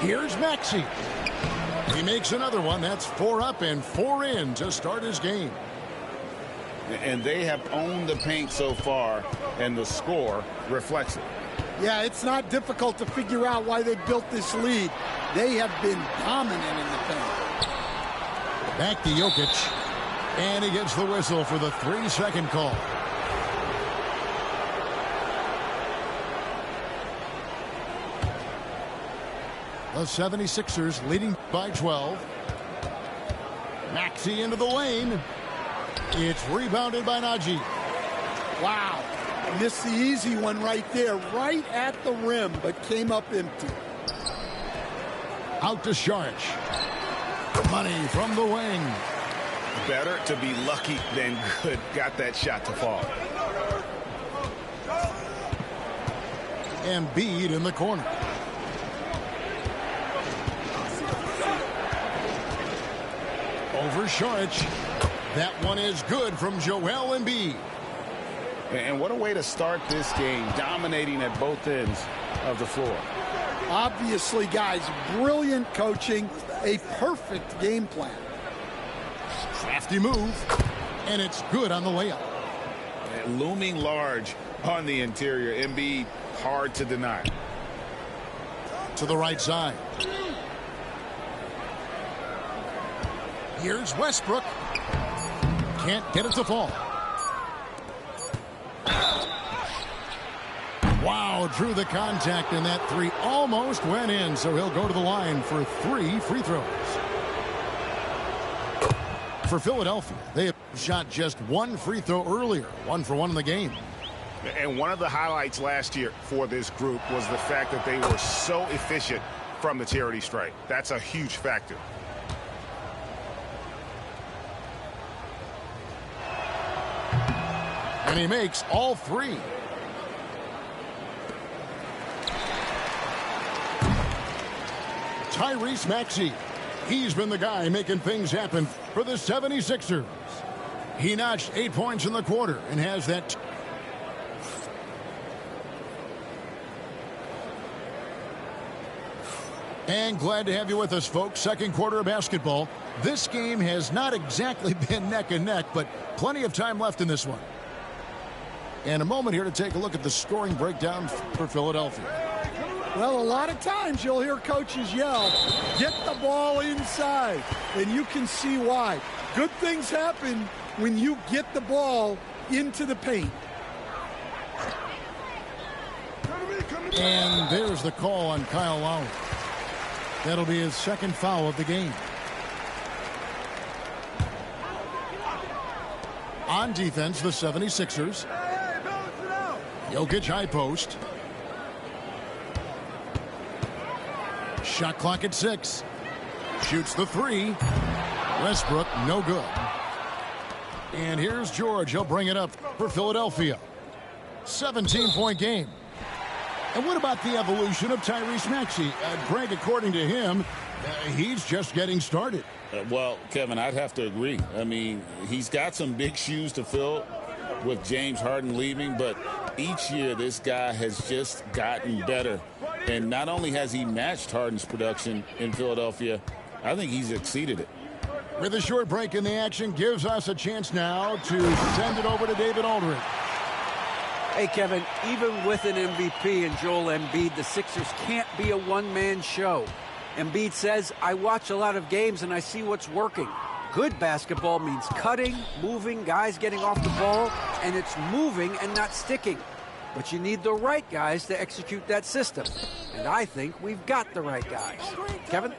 Here's Maxey. He makes another one. That's 4 up and 4 in to start his game. And they have owned the paint so far, and the score reflects it. Yeah, it's not difficult to figure out why they built this lead. They have been dominant in the paint. Back to Jokic. And he gets the whistle for the 3-second call. The 76ers leading by 12. Maxey into the lane. It's rebounded by Najee. Wow. Missed the easy one right there, right at the rim, but came up empty. Out to Saric. Money from the wing. Better to be lucky than good. Got that shot to fall. Embiid in the corner. Over Saric. That one is good from Joel Embiid. And what a way to start this game, dominating at both ends of the floor. Obviously, guys, brilliant coaching, a perfect game plan. Crafty move, and it's good on the layup. And looming large on the interior. Embiid, hard to deny. To the right side. Here's Westbrook. Can't get it to fall. Wow, drew the contact, and that three almost went in, so he'll go to the line for 3 free throws. For Philadelphia, they have shot just 1 free throw earlier, 1 for 1 in the game. And one of the highlights last year for this group was the fact that they were so efficient from the charity stripe. That's a huge factor. And he makes all 3. Tyrese Maxey. He's been the guy making things happen for the 76ers. He notched 8 points in the quarter and has that. And glad to have you with us, folks. Second quarter of basketball. This game has not exactly been neck and neck, but plenty of time left in this one. And a moment here to take a look at the scoring breakdown for Philadelphia. Well, a lot of times you'll hear coaches yell, get the ball inside, and you can see why. Good things happen when you get the ball into the paint. And there's the call on Kyle Lowry. That'll be his second foul of the game. On defense, the 76ers. Jokic high post. Shot clock at 6. Shoots the 3. Westbrook, no good. And here's George. He'll bring it up for Philadelphia. 17-point game. And what about the evolution of Tyrese Maxey? Greg, according to him, he's just getting started. Well, Kevin, I'd have to agree. I mean, he's got some big shoes to fill with James Harden leaving, but each year this guy has just gotten better. And not only has he matched Harden's production in Philadelphia, I think he's exceeded it. With a short break in the action, gives us a chance now to send it over to David Aldridge. Hey, Kevin, even with an MVP and Joel Embiid, the Sixers can't be a one-man show. Embiid says, I watch a lot of games and I see what's working. Good basketball means cutting, moving, guys getting off the ball, and it's moving and not sticking. But you need the right guys to execute that system. And I think we've got the right guys. Kevin?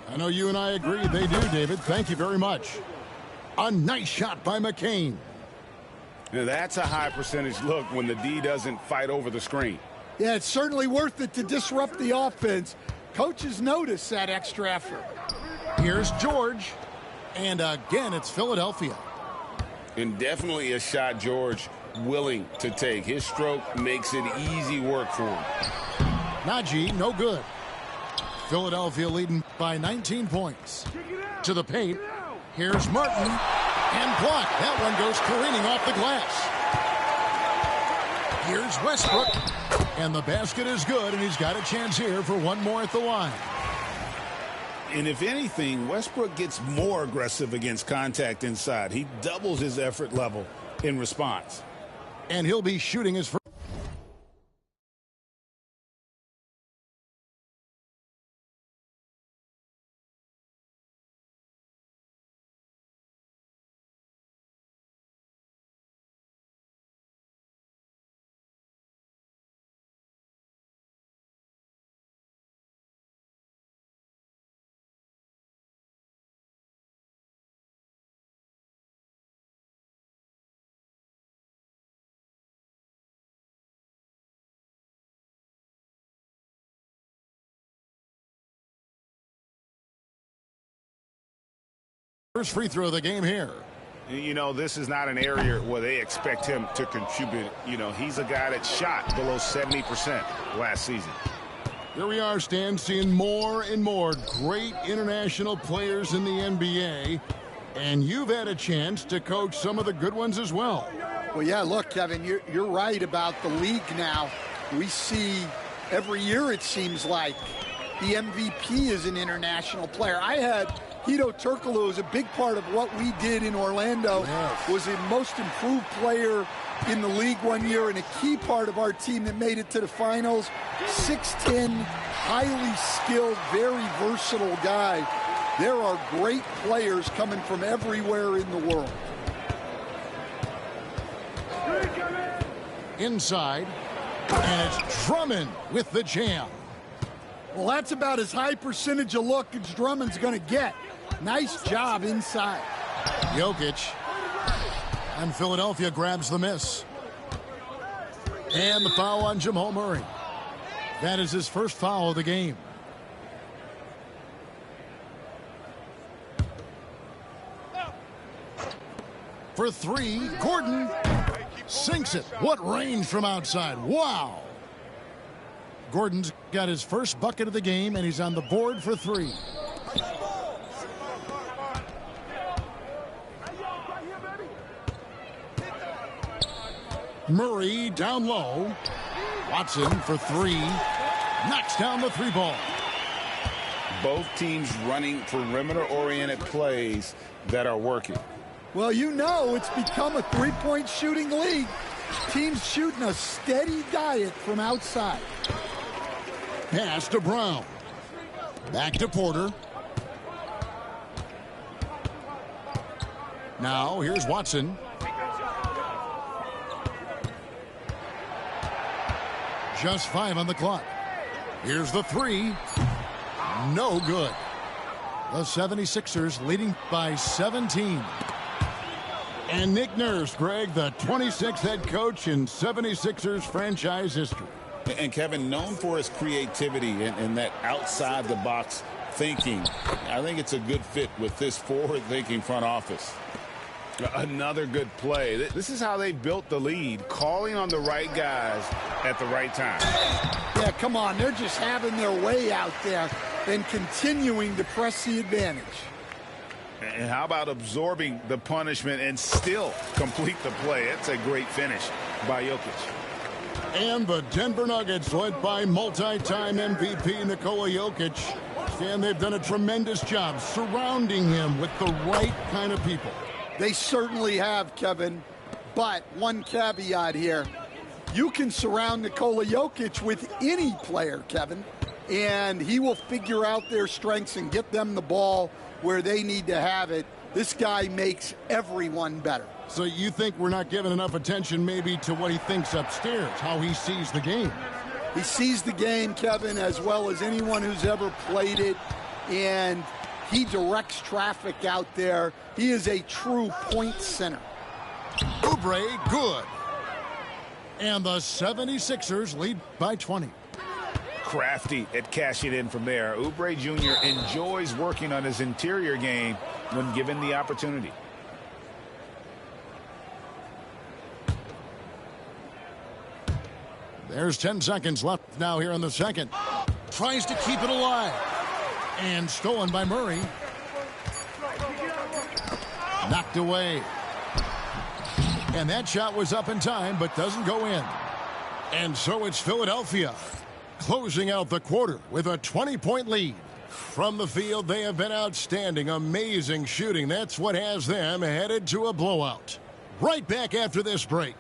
I know you and I agree. They do, David. Thank you very much. A nice shot by McCain. Now that's a high percentage look when the D doesn't fight over the screen. Yeah, it's certainly worth it to disrupt the offense. Coaches notice that extra effort. Here's George. And again, it's Philadelphia. And definitely a shot George willing to take. His stroke makes it easy work for him. Najee, no good. Philadelphia leading by 19 points. To the paint. Here's Martin. And blocked. That one goes careening off the glass. Here's Westbrook. And the basket is good, and he's got a chance here for one more at the line. And if anything, Westbrook gets more aggressive against contact inside. He doubles his effort level in response. And he'll be shooting his first. First free throw of the game here. You know, this is not an area where they expect him to contribute. You know, he's a guy that shot below 70% last season. Here we are, Stan, seeing more and more great international players in the NBA. And you've had a chance to coach some of the good ones as well. Well, yeah, look, Kevin, you're right about the league now. We see every year, it seems like, the MVP is an international player. I had Hito Turkoglu as a big part of what we did in Orlando. Yes. Was the most improved player in the league one year and a key part of our team that made it to the finals. 6'10", highly skilled, very versatile guy. There are great players coming from everywhere in the world. Inside, and it's Drummond with the jam. Well, that's about as high percentage of look as Drummond's going to get. Nice job inside. Jokic, and Philadelphia grabs the miss. And the foul on Jamal Murray. That is his first foul of the game. For three, Gordon sinks it. What range from outside. Wow. Gordon's got his first bucket of the game, and he's on the board for three. Murray down low. Watson for three. Knocks down the three ball. Both teams running perimeter-oriented plays that are working. Well, you know it's become a three-point shooting league. Teams shooting a steady diet from outside. Pass to Brown. Back to Porter. Now here's Watson. Just 5 on the clock. Here's the three. No good. The 76ers leading by 17. And Nick Nurse, Greg, the 26th head coach in 76ers franchise history. And Kevin, known for his creativity and that outside-the-box thinking. I think it's a good fit with this forward-thinking front office. Another good play. This is how they built the lead, calling on the right guys at the right time. Yeah, come on. They're just having their way out there and continuing to press the advantage. And how about absorbing the punishment and still complete the play? That's a great finish by Jokic. And the Denver Nuggets, led by multi-time MVP Nikola Jokic. And they've done a tremendous job surrounding him with the right kind of people. They certainly have, Kevin. But one caveat here. You can surround Nikola Jokic with any player, Kevin, and he will figure out their strengths and get them the ball where they need to have it. This guy makes everyone better. So you think we're not giving enough attention maybe to what he thinks upstairs, how he sees the game? He sees the game, Kevin, as well as anyone who's ever played it, and he directs traffic out there. He is a true point center. Oubre, good. And the 76ers lead by 20. Crafty at cashing in from there. Oubre Jr. enjoys working on his interior game when given the opportunity. There's 10 seconds left now here in the second. Tries to keep it alive. And stolen by Murray. Knocked away. And that shot was up in time, but doesn't go in. And so it's Philadelphia closing out the quarter with a 20-point lead. From the field, they have been outstanding. Amazing shooting. That's what has them headed to a blowout. Right back after this break.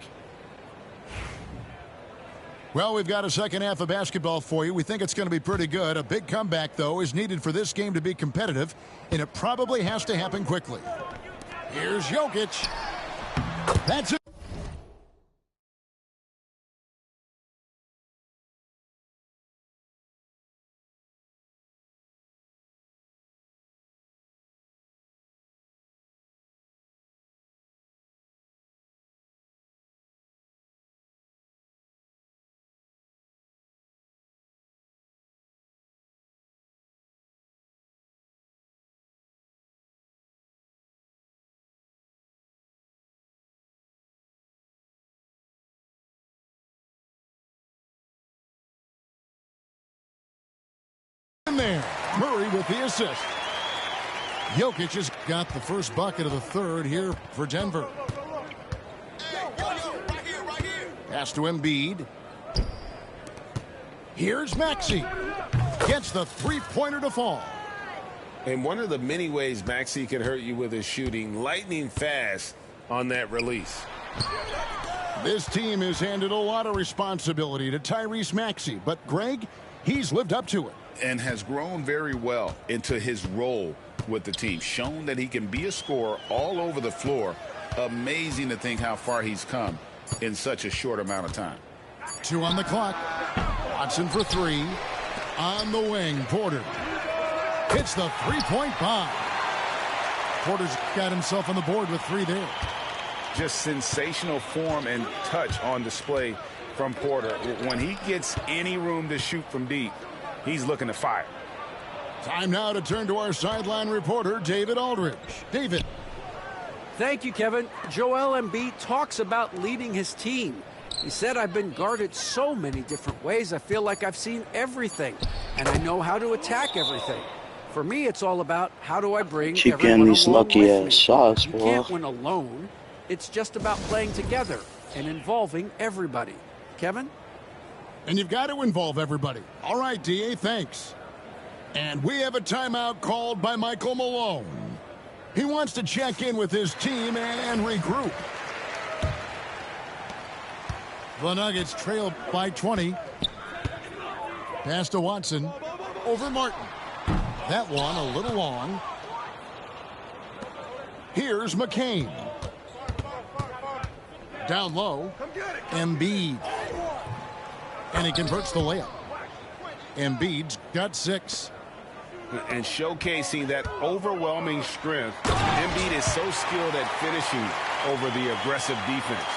Well, we've got a second half of basketball for you. We think it's going to be pretty good. A big comeback, though, is needed for this game to be competitive, and it probably has to happen quickly. Here's Jokic. That's it. in there. Murray with the assist. Jokic has got the first bucket of the third here for Denver. Pass to Embiid. Here's Maxey. Gets the three-pointer to fall. And one of the many ways Maxey can hurt you with his shooting, lightning fast on that release. This team has handed a lot of responsibility to Tyrese Maxey, but Greg, he's lived up to it. And has grown very well into his role with the team. Shown that he can be a scorer all over the floor. Amazing to think how far he's come in such a short amount of time. 2 on the clock. Watson for 3. On the wing, Porter. Hits the three-point bomb. Porter's got himself on the board with 3 there. Just sensational form and touch on display from Porter. When he gets any room to shoot from deep, he's looking to fire. Time now to turn to our sideline reporter, David Aldridge. David. Thank you, Kevin. Joel Embiid talks about leading his team. He said, I've been guarded so many different ways. I feel like I've seen everything, and I know how to attack everything. For me, it's all about how do I bring Keep everyone getting these along lucky with me. ass shots, You boy. can't win alone. It's just about playing together and involving everybody. Kevin? And you've got to involve everybody. All right, D.A., thanks. And we have a timeout called by Michael Malone. He wants to check in with his team and regroup. The Nuggets trail by 20. Pass to Watson. Over Martin. That one a little long. Here's McCain. Down low. Embiid. And he converts the layup. Embiid's got 6. And showcasing that overwhelming strength. Embiid is so skilled at finishing over the aggressive defense.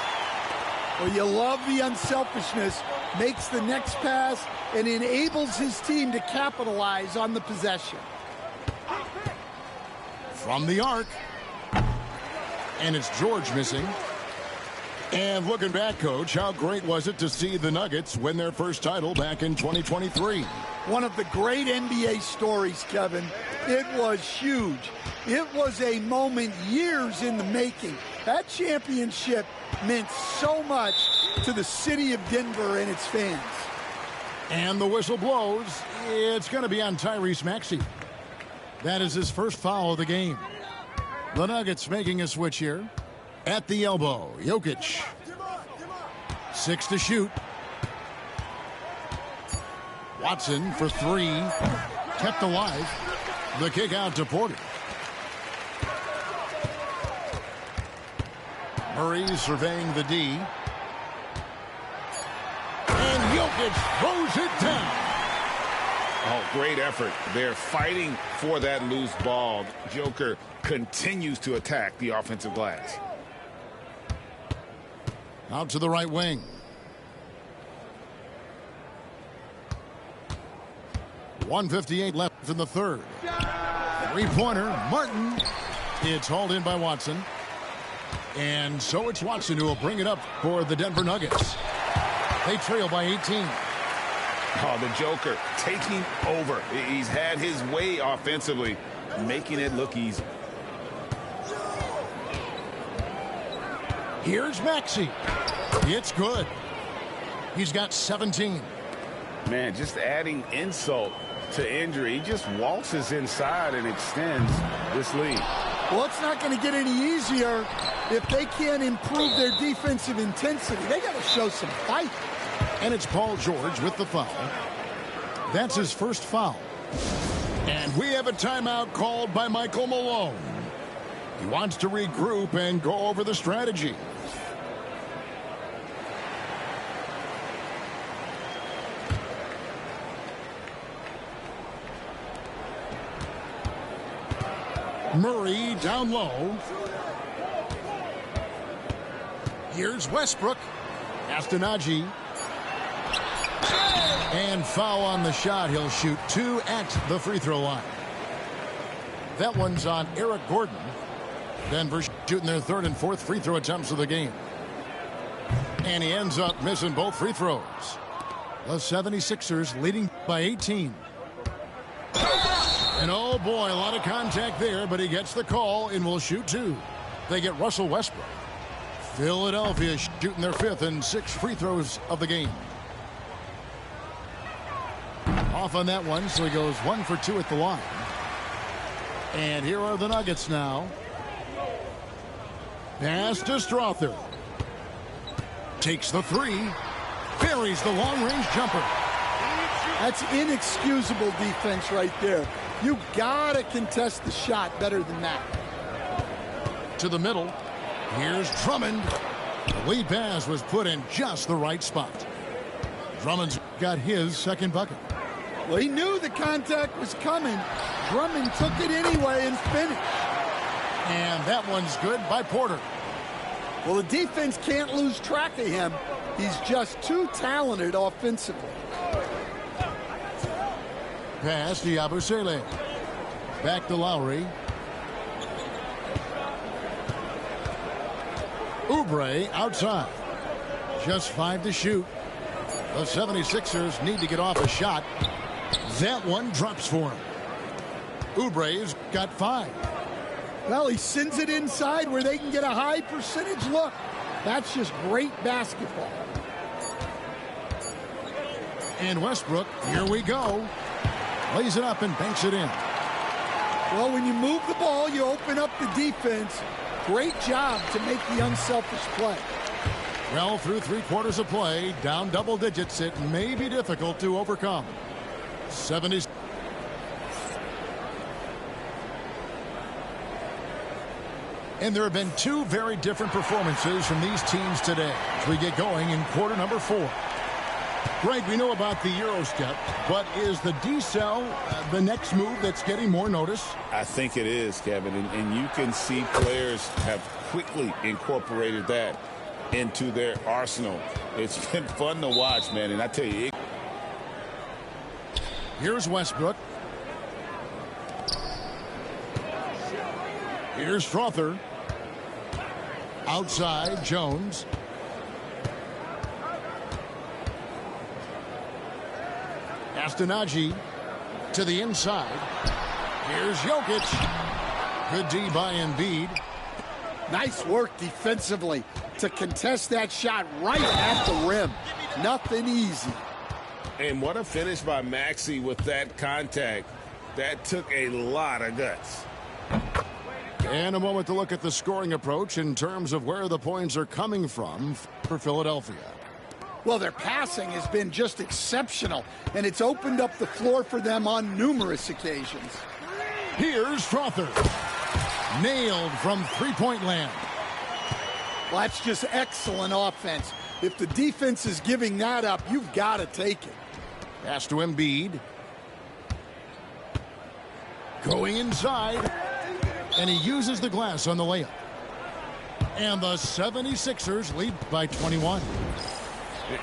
Well, you love the unselfishness, makes the next pass, and enables his team to capitalize on the possession. From the arc. And it's George missing. And looking back, Coach, how great was it to see the Nuggets win their first title back in 2023? One of the great NBA stories, Kevin. It was huge. It was a moment years in the making. That championship meant so much to the city of Denver and its fans. And the whistle blows. It's going to be on Tyrese Maxey. That is his first foul of the game. The Nuggets making a switch here. At the elbow, Jokic. 6 to shoot. Watson for 3. Kept alive. The kick out to Porter. Murray surveying the D. And Jokic throws it down. Oh, great effort. They're fighting for that loose ball. Joker continues to attack the offensive glass. Out to the right wing. .158 left in the third. Three-pointer, Martin. It's hauled in by Watson. And so it's Watson who will bring it up for the Denver Nuggets. They trail by 18. Oh, the Joker taking over. He's had his way offensively, making it look easy. Here's Maxey. It's good. He's got 17. Man, just adding insult to injury. He just waltzes inside and extends this lead. Well, it's not going to get any easier if they can't improve their defensive intensity. They got to show some fight. And it's Paul George with the foul. That's his first foul. And we have a timeout called by Michael Malone. He wants to regroup and go over the strategy. Murray down low. Here's Westbrook. Astonagi. And foul on the shot. He'll shoot 2 at the free throw line. That one's on Eric Gordon. Denver shooting their 3rd and 4th free throw attempts of the game. And he ends up missing both free throws. The 76ers leading by 18. And oh boy, a lot of contact there, but he gets the call and will shoot 2. They get Russell Westbrook. Philadelphia shooting their 5th and 6th free throws of the game. Off on that one, so he goes 1 for 2 at the line. And here are the Nuggets now. Pass to Strother. Takes the 3. Buries the long-range jumper. That's inexcusable defense right there. You gotta contest the shot better than that. To the middle. Here's Drummond. The lead pass was put in just the right spot. Drummond's got his 2nd bucket. Well, he knew the contact was coming. Drummond took it anyway and finished. And that one's good by Porter. Well, the defense can't lose track of him. He's just too talented offensively. Pass to Yabusele. Back to Lowry. Oubre outside. Just 5 to shoot. The 76ers need to get off a shot. That one drops for him. Oubre's got 5. Well, he sends it inside where they can get a high percentage look. That's just great basketball. And Westbrook, here we go. Lays it up and banks it in. Well, when you move the ball, you open up the defense. Great job to make the unselfish play. Well, through 3 quarters of play, down double digits, it may be difficult to overcome. 70. And there have been 2 very different performances from these teams today as we get going in quarter number 4. Greg, we know about the Euro step, but is the decel the next move that's getting more notice? I think it is, Kevin, and you can see players have quickly incorporated that into their arsenal. It's been fun to watch, man, and I tell you. Here's Westbrook. Here's Strother. Outside, Jones. Astonagi to the inside. Here's Jokic. Good D by Embiid. Nice work defensively to contest that shot right at the rim. Nothing easy. And what a finish by Maxey with that contact. That took a lot of guts. And a moment to look at the scoring approach in terms of where the points are coming from for Philadelphia. Well, their passing has been just exceptional, and it's opened up the floor for them on numerous occasions. Here's Strother. Nailed from three-point land. Well, that's just excellent offense. If the defense is giving that up, you've got to take it. Pass to Embiid. Going inside. And he uses the glass on the layup. And the 76ers lead by 21.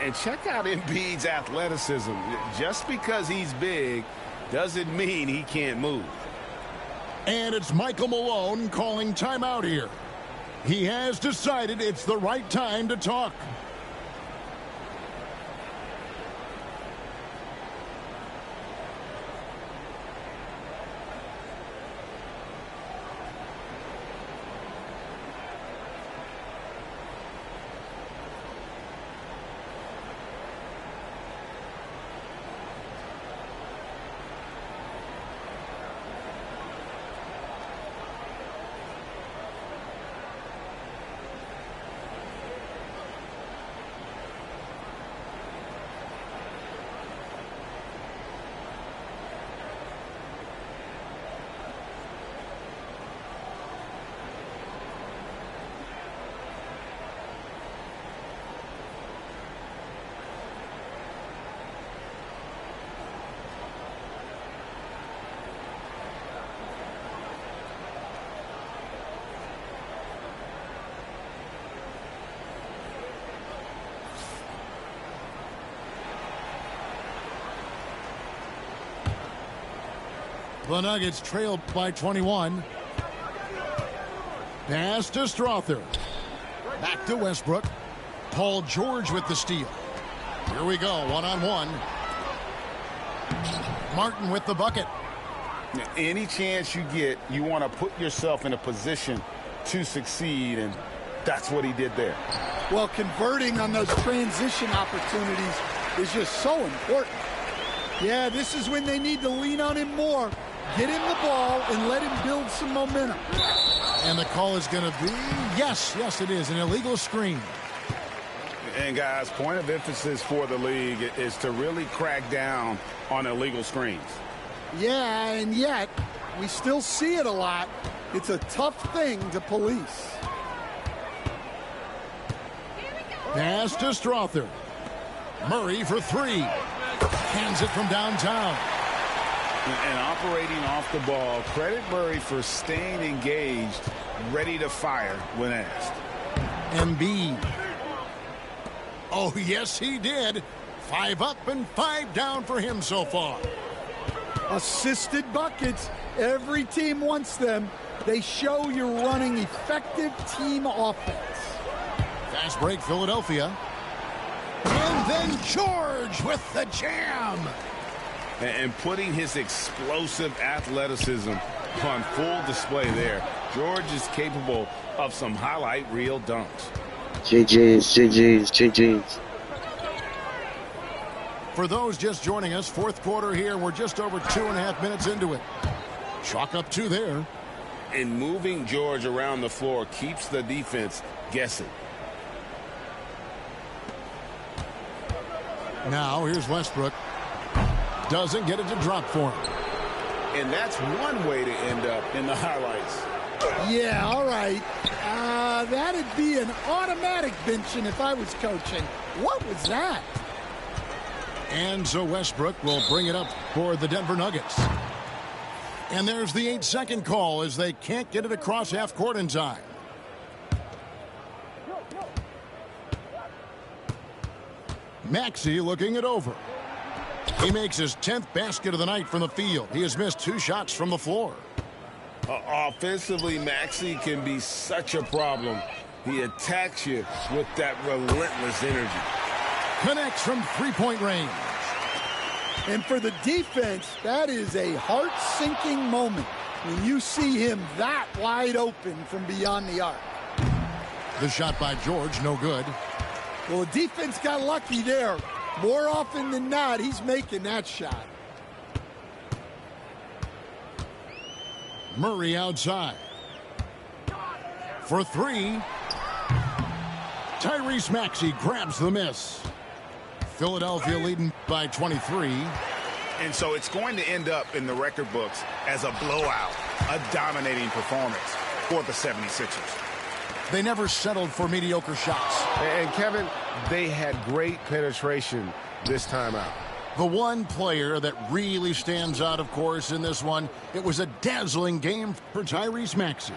And check out Embiid's athleticism. Just because he's big doesn't mean he can't move. And it's Michael Malone calling timeout here. He has decided it's the right time to talk. The Nuggets trailed by 21. Pass to Strother. Back to Westbrook. Paul George with the steal. Here we go, one-on-one. Martin with the bucket. Any chance you get, you want to put yourself in a position to succeed, and that's what he did there. Well, converting on those transition opportunities is just so important. Yeah, this is when they need to lean on him more. Get him the ball and let him build some momentum. And the call is going to be, yes, it is, an illegal screen. And, guys, point of emphasis for the league is to really crack down on illegal screens. Yeah, and yet we still see it a lot. It's a tough thing to police. Pass to Strother. Murray for three. Hands it from downtown. And operating off the ball, credit Murray for staying engaged, ready to fire when asked. Embiid. Oh, yes, he did. 5 up and 5 down for him so far. Assisted buckets. Every team wants them. They show you're running effective team offense. Fast break, Philadelphia. And then George with the jam. And putting his explosive athleticism on full display there. George is capable of some highlight reel dunks. GG's. For those just joining us, fourth quarter here. We're just over 2.5 minutes into it. Chalk up 2 there. And moving George around the floor keeps the defense guessing. Now here's Westbrook. Doesn't get it to drop for him. And that's one way to end up in the highlights. Yeah, all right. That'd be an automatic benching if I was coaching. What was that? And so Westbrook will bring it up for the Denver Nuggets. And there's the 8-second call as they can't get it across half court in time. Maxey looking it over. He makes his 10th basket of the night from the field. He has missed 2 shots from the floor. Offensively, Maxey can be such a problem. He attacks you with that relentless energy. Connects from 3-point range. And for the defense, that is a heart-sinking moment when you see him that wide open from beyond the arc. The shot by George, no good. Well, the defense got lucky there. More often than not, he's making that shot. Murray outside. For 3. Tyrese Maxey grabs the miss. Philadelphia leading by 23. And so it's going to end up in the record books as a blowout, a dominating performance for the 76ers. They never settled for mediocre shots. And Kevin, they had great penetration this time out. The one player that really stands out, of course, in this one, it was a dazzling game for Tyrese Maxey.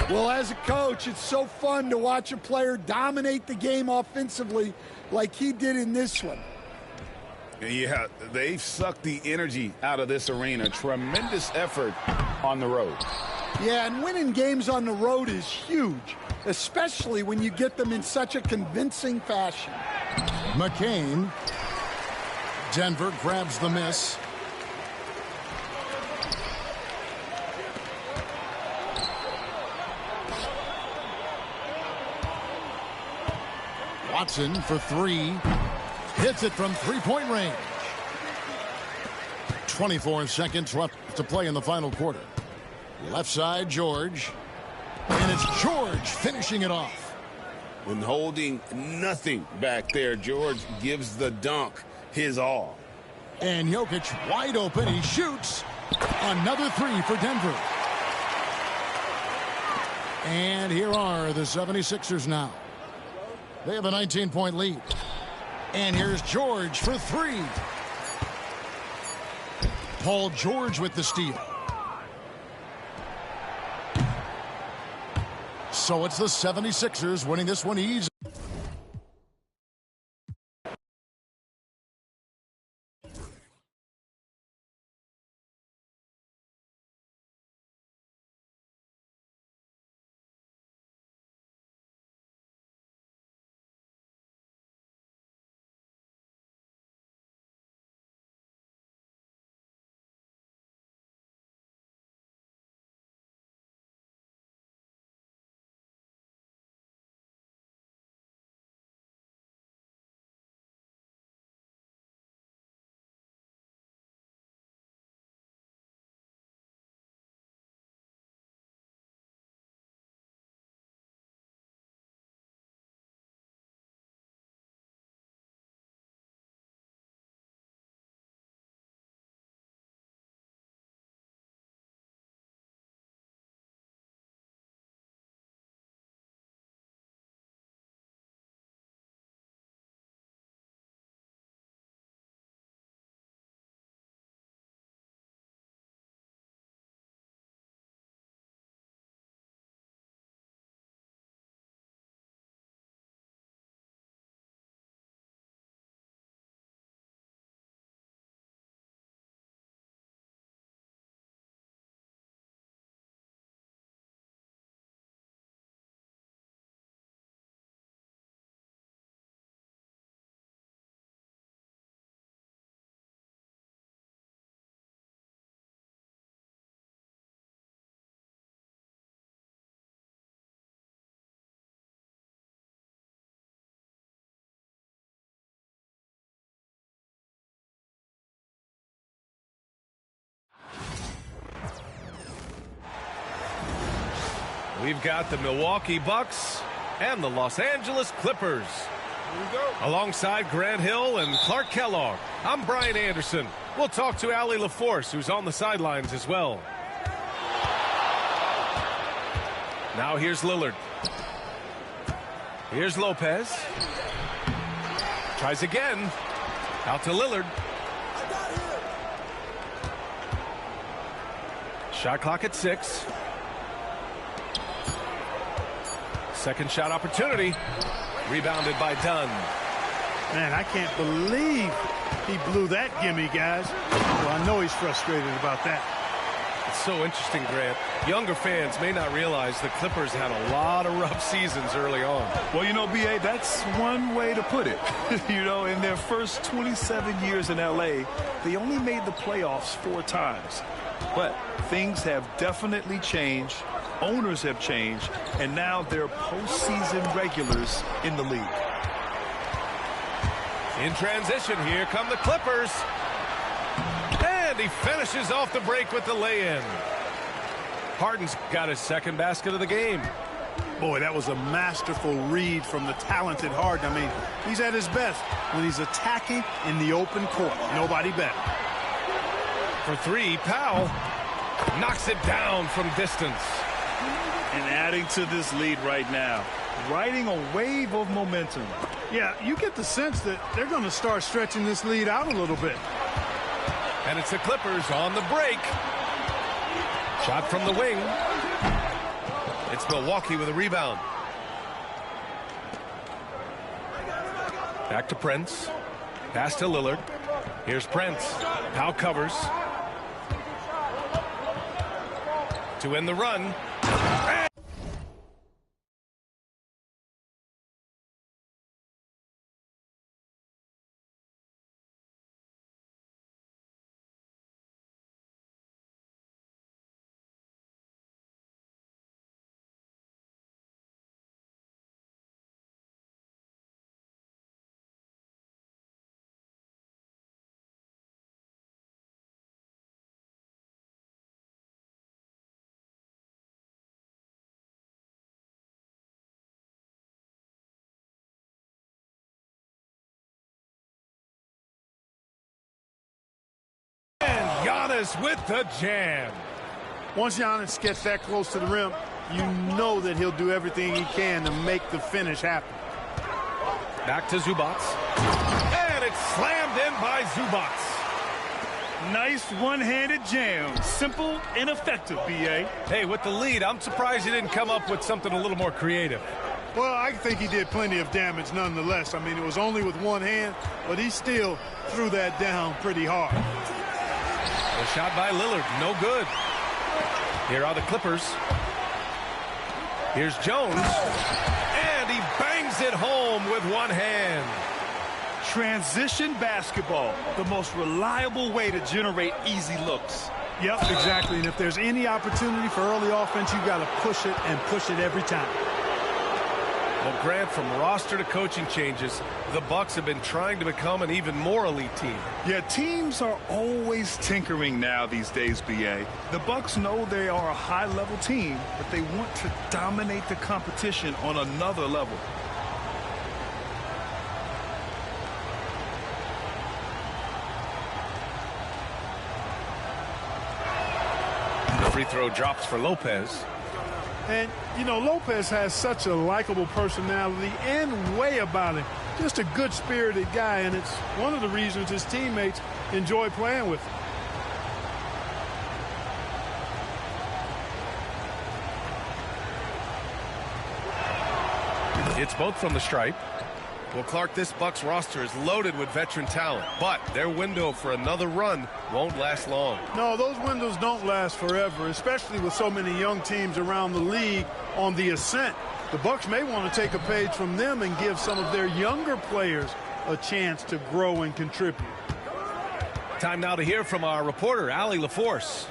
Well, as a coach, it's so fun to watch a player dominate the game offensively like he did in this one. Yeah, they've sucked the energy out of this arena. Tremendous effort on the road. Yeah, and winning games on the road is huge, especially when you get them in such a convincing fashion. McCain. Denver grabs the miss. Watson for 3. Hits it from 3-point range. 24 seconds left to play in the final quarter. Left side, George. And it's George finishing it off. When holding nothing back there, George gives the dunk his all. And Jokic wide open. He shoots. Another 3 for Denver. And here are the 76ers now. They have a 19-point lead. And here's George for 3. Paul George with the steal. So it's the 76ers winning this one easy. We've got the Milwaukee Bucks and the Los Angeles Clippers. Alongside Grant Hill and Clark Kellogg, I'm Brian Anderson. We'll talk to Allie LaForce, who's on the sidelines as well. Now here's Lillard. Here's Lopez. Tries again. Out to Lillard. Shot clock at 6. Second shot opportunity. Rebounded by Dunn. Man, I can't believe he blew that gimme, guys. Well, I know he's frustrated about that. It's so interesting, Grant. Younger fans may not realize the Clippers had a lot of rough seasons early on. Well, you know, B.A., that's one way to put it. You know, in their first 27 years in L.A., they only made the playoffs 4 times. But things have definitely changed. Owners have changed, and now they're postseason regulars in the league. In transition, here come the Clippers. And he finishes off the break with the lay-in. Harden's got his second basket of the game. Boy, that was a masterful read from the talented Harden. I mean, he's at his best when he's attacking in the open court. Nobody better. For 3, Powell knocks it down from distance. And adding to this lead right now, riding a wave of momentum. Yeah, you get the sense that they're going to start stretching this lead out a little bit. And it's the Clippers on the break. Shot from the wing. It's Milwaukee with a rebound. Back to Prince. Pass to Lillard. Here's Prince. Powell covers. To end the run. Giannis with the jam. Once Giannis gets that close to the rim, you know that he'll do everything he can to make the finish happen. Back to Zubac. And it's slammed in by Zubac. Nice one-handed jam. Simple and effective, B.A. Hey, with the lead, I'm surprised he didn't come up with something a little more creative. Well, I think he did plenty of damage nonetheless. I mean, it was only with one hand, but he still threw that down pretty hard. A shot by Lillard, no good. Here are the Clippers. Here's Jones. And he bangs it home with one hand. Transition basketball, the most reliable way to generate easy looks. Yep, exactly. And if there's any opportunity for early offense, you got to push it and push it every time. Well, Grant, from roster to coaching changes, the Bucks have been trying to become an even more elite team. Yeah, teams are always tinkering now these days, B.A. The Bucks know they are a high-level team, but they want to dominate the competition on another level. The free throw drops for Lopez. And, you know, Lopez has such a likable personality and way about him. Just a good-spirited guy, and it's one of the reasons his teammates enjoy playing with him. It's both from the stripe. Well, Clark, this Bucks roster is loaded with veteran talent, but their window for another run won't last long. No, those windows don't last forever, especially with so many young teams around the league on the ascent. The Bucks may want to take a page from them and give some of their younger players a chance to grow and contribute. Time now to hear from our reporter, Allie LaForce.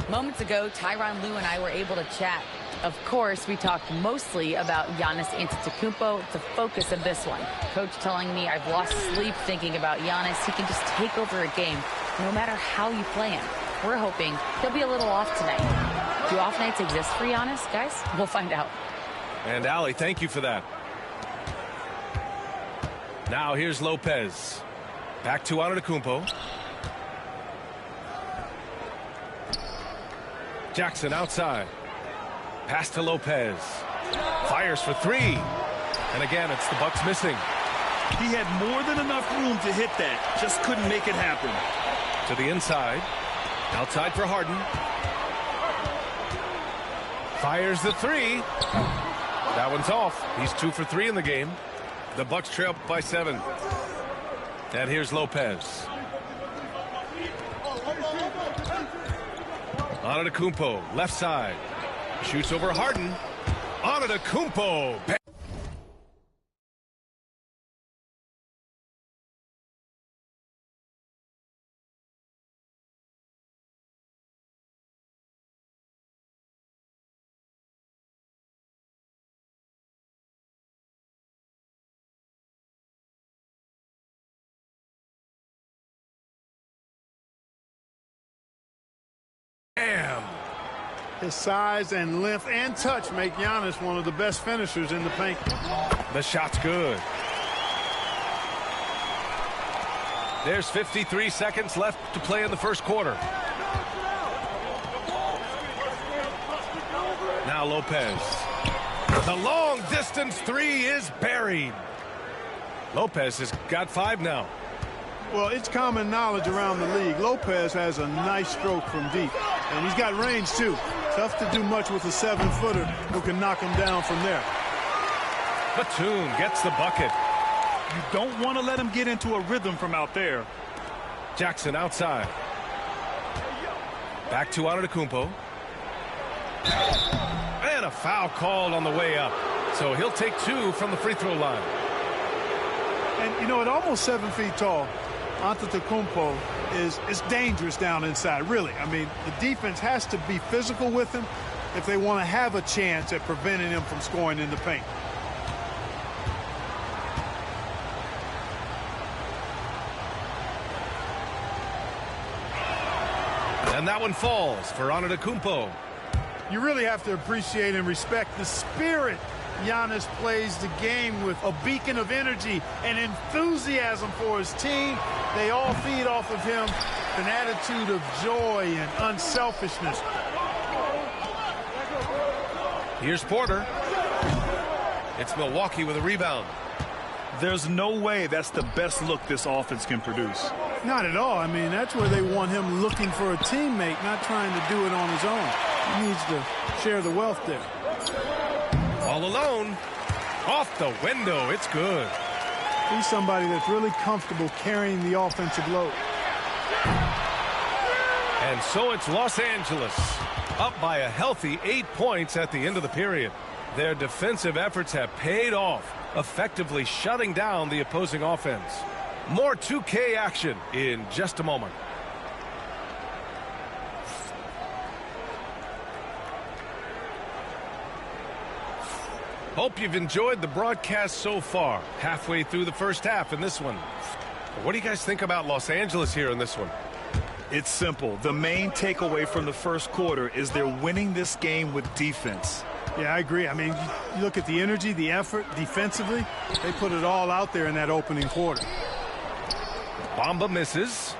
Moments ago, Tyronn Lue and I were able to chat. Of course, we talked mostly about Giannis Antetokounmpo, the focus of this one. Coach telling me I've lost sleep thinking about Giannis. He can just take over a game, no matter how you play him. We're hoping he'll be a little off tonight. Do off nights exist for Giannis, guys? We'll find out. And Allie, thank you for that. Now here's Lopez. Back to Antetokounmpo. Jackson outside. Pass to Lopez. Fires for three. And again, it's the Bucks missing. He had more than enough room to hit that. Just couldn't make it happen. To the inside. Outside for Harden. Fires the three. That one's off. He's 2 for 3 in the game. The Bucks trail by 7. And here's Lopez. Antetokounmpo, left side. Shoots over Harden. Antetokounmpo. Bam! His size and length and touch make Giannis one of the best finishers in the paint. The shot's good. There's 53 seconds left to play in the first quarter. Now Lopez. The long distance three is buried. Lopez has got 5 now. Well, it's common knowledge around the league. Lopez has a nice stroke from deep, and he's got range too. Tough to do much with a 7-footer who can knock him down from there. Batum gets the bucket. You don't want to let him get into a rhythm from out there. Jackson outside. Back to Antetokounmpo. And a foul called on the way up. So he'll take 2 from the free throw line. And, you know, at almost 7 feet tall, Antetokounmpo is dangerous down inside, really. I mean, the defense has to be physical with him if they want to have a chance at preventing him from scoring in the paint. And that one falls for Antetokounmpo. You really have to appreciate and respect the spirit Giannis plays the game with, a beacon of energy and enthusiasm for his team. They all feed off of him, an attitude of joy and unselfishness. Here's Porter. It's Milwaukee with a rebound. There's no way that's the best look this offense can produce. Not at all. I mean, that's where they want him looking for a teammate, not trying to do it on his own. He needs to share the wealth there. All alone. Off the window. It's good. He's somebody that's really comfortable carrying the offensive load. And so it's Los Angeles, up by a healthy 8 points at the end of the period. Their defensive efforts have paid off, effectively shutting down the opposing offense. More 2K action in just a moment. Hope you've enjoyed the broadcast so far. Halfway through the first half in this one. What do you guys think about Los Angeles here in this one? It's simple. The main takeaway from the first quarter is they're winning this game with defense. Yeah, I agree. I mean, you look at the energy, the effort defensively. They put it all out there in that opening quarter. Bamba misses.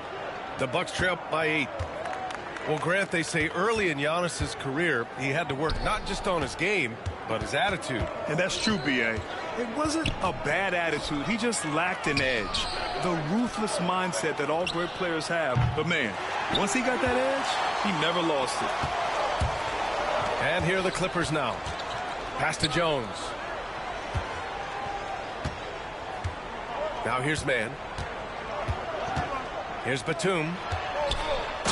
The Bucks trail by 8. Well, Grant, they say early in Giannis's career, he had to work not just on his game, but his attitude. And that's true, B.A. It wasn't a bad attitude. He just lacked an edge. The ruthless mindset that all great players have. But, man, once he got that edge, he never lost it. And here are the Clippers now. Pass to Jones. Now here's Mann. Here's Batum.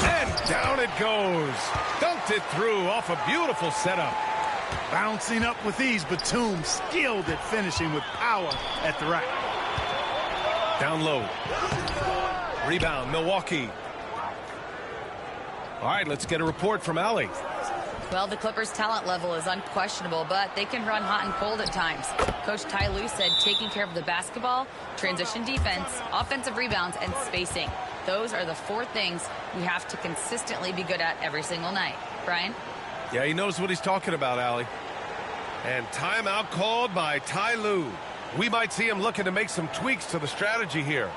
And down it goes. Dunked it through off a beautiful setup. Bouncing up with ease, Batum skilled at finishing with power at the rack. Down low. Rebound, Milwaukee. All right, let's get a report from Allie. Well, the Clippers' talent level is unquestionable, but they can run hot and cold at times. Coach Ty Lue said taking care of the basketball, transition defense, offensive rebounds, and spacing. Those are the 4 things we have to consistently be good at every single night. Brian? Yeah, he knows what he's talking about, Allie. And timeout called by Ty Lue. We might see him looking to make some tweaks to the strategy here.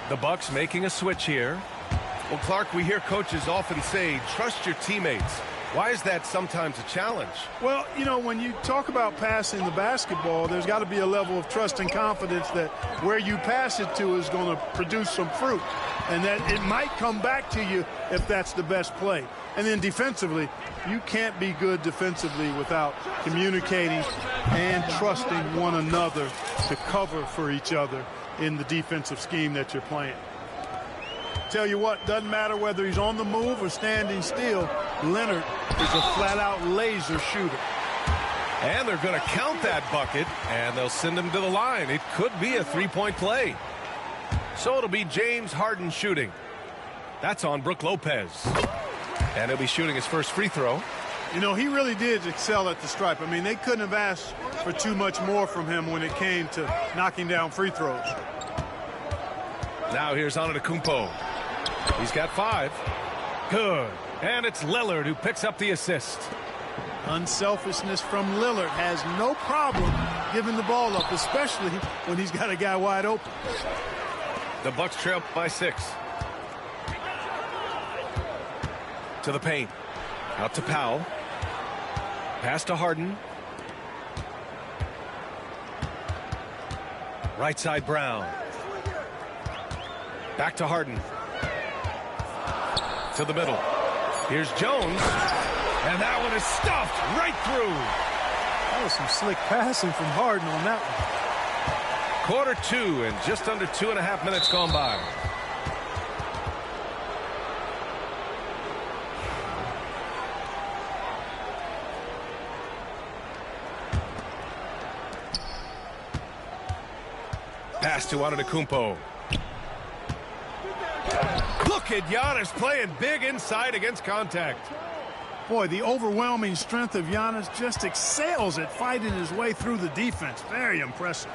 The Bucks making a switch here. Well, Clark, we hear coaches often say, trust your teammates. Why is that sometimes a challenge? Well, you know, when you talk about passing the basketball, there's got to be a level of trust and confidence that where you pass it to is going to produce some fruit, and that it might come back to you if that's the best play. And then defensively, you can't be good defensively without communicating and trusting one another to cover for each other in the defensive scheme that you're playing. Tell you what, doesn't matter whether he's on the move or standing still, Leonard is a flat-out laser shooter. And they're going to count that bucket, and they'll send him to the line. It could be a three-point play. So it'll be James Harden shooting. That's on Brook Lopez. And he'll be shooting his first free throw. You know, he really did excel at the stripe. I mean, they couldn't have asked for too much more from him when it came to knocking down free throws. Now here's Antetokounmpo. He's got 5. Good. And it's Lillard who picks up the assist. Unselfishness from Lillard has no problem giving the ball up, especially when he's got a guy wide open. The Bucks trail by 6. To the paint. Out to Powell. Pass to Harden. Right side Brown. Back to Harden. To the middle. Here's Jones. And that one is stuffed right through. That was some slick passing from Harden on that one. Quarter 2 and just under 2.5 minutes gone by. Pass to Antetokounmpo. Look at Giannis playing big inside against contact. Boy, the overwhelming strength of Giannis just excels at fighting his way through the defense. Very impressive.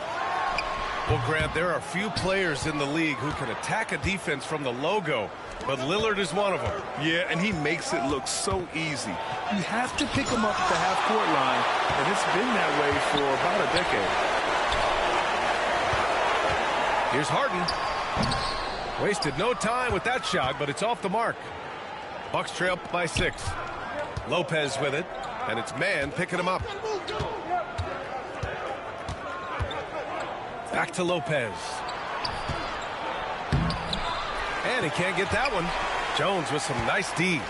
Well, Grant, there are few players in the league who can attack a defense from the logo, but Lillard is one of them. Yeah, and he makes it look so easy. You have to pick him up at the half-court line, and it's been that way for about a decade. Here's Harden. Wasted no time with that shot, but it's off the mark. Bucks trail by 6. Lopez with it, and it's Man picking him up. Back to Lopez. And he can't get that one. Jones with some nice D.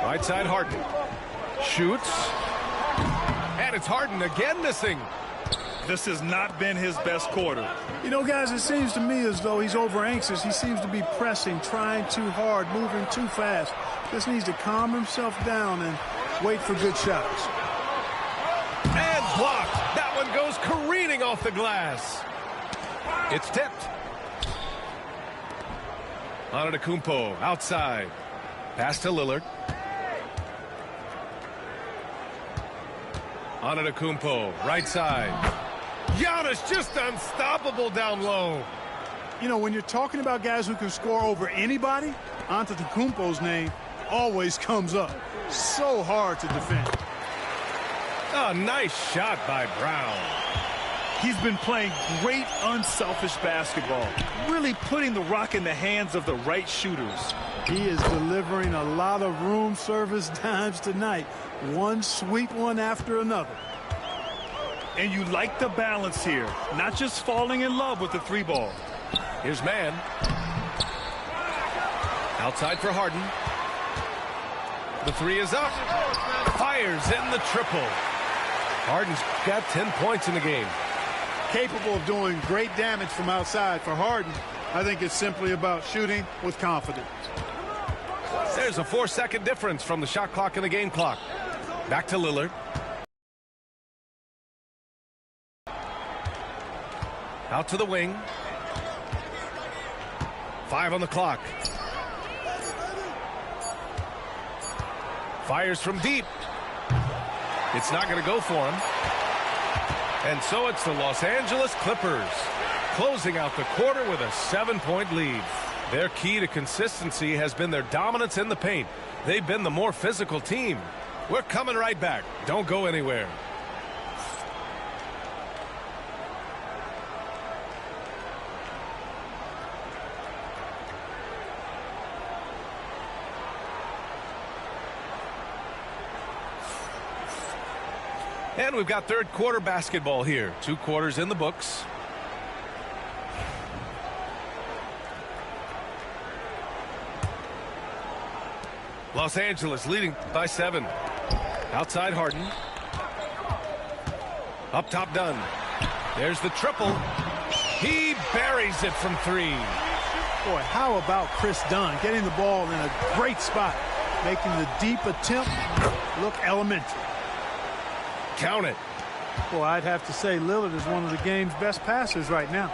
Right side Harden. Shoots. And it's Harden again missing. This has not been his best quarter. You know, guys, it seems to me as though he's over anxious. He seems to be pressing, trying too hard, moving too fast. Just needs to calm himself down and wait for good shots. And blocked. That one goes careening off the glass. It's tipped. Antetokounmpo outside. Pass to Lillard. Antetokounmpo right side. Giannis just unstoppable down low. You know, when you're talking about guys who can score over anybody, Antetokounmpo's name always comes up. So hard to defend. Oh, nice shot by Brown. He's been playing great unselfish basketball, really putting the rock in the hands of the right shooters. He is delivering a lot of room service dimes tonight. One sweet one after another. And you like the balance here, not just falling in love with the three ball. Here's man. Outside for Harden. The three is up. Fires in the triple. Harden's got 10 points in the game. Capable of doing great damage from outside. For Harden, I think it's simply about shooting with confidence. There's a 4-second difference from the shot clock and the game clock. Back to Lillard. Out to the wing. 5 on the clock. Fires from deep. It's not going to go for him. And so it's the Los Angeles Clippers closing out the quarter with a 7-point lead. Their key to consistency has been their dominance in the paint. They've been the more physical team. We're coming right back. Don't go anywhere. And we've got third quarter basketball here. 2 quarters in the books. Los Angeles leading by 7. Outside Harden. Up top Dunn. There's the triple. He buries it from 3. Boy, how about Chris Dunn getting the ball in a great spot, making the deep attempt look elementary. Count it. Well, I'd have to say Lillard is one of the game's best passers right now.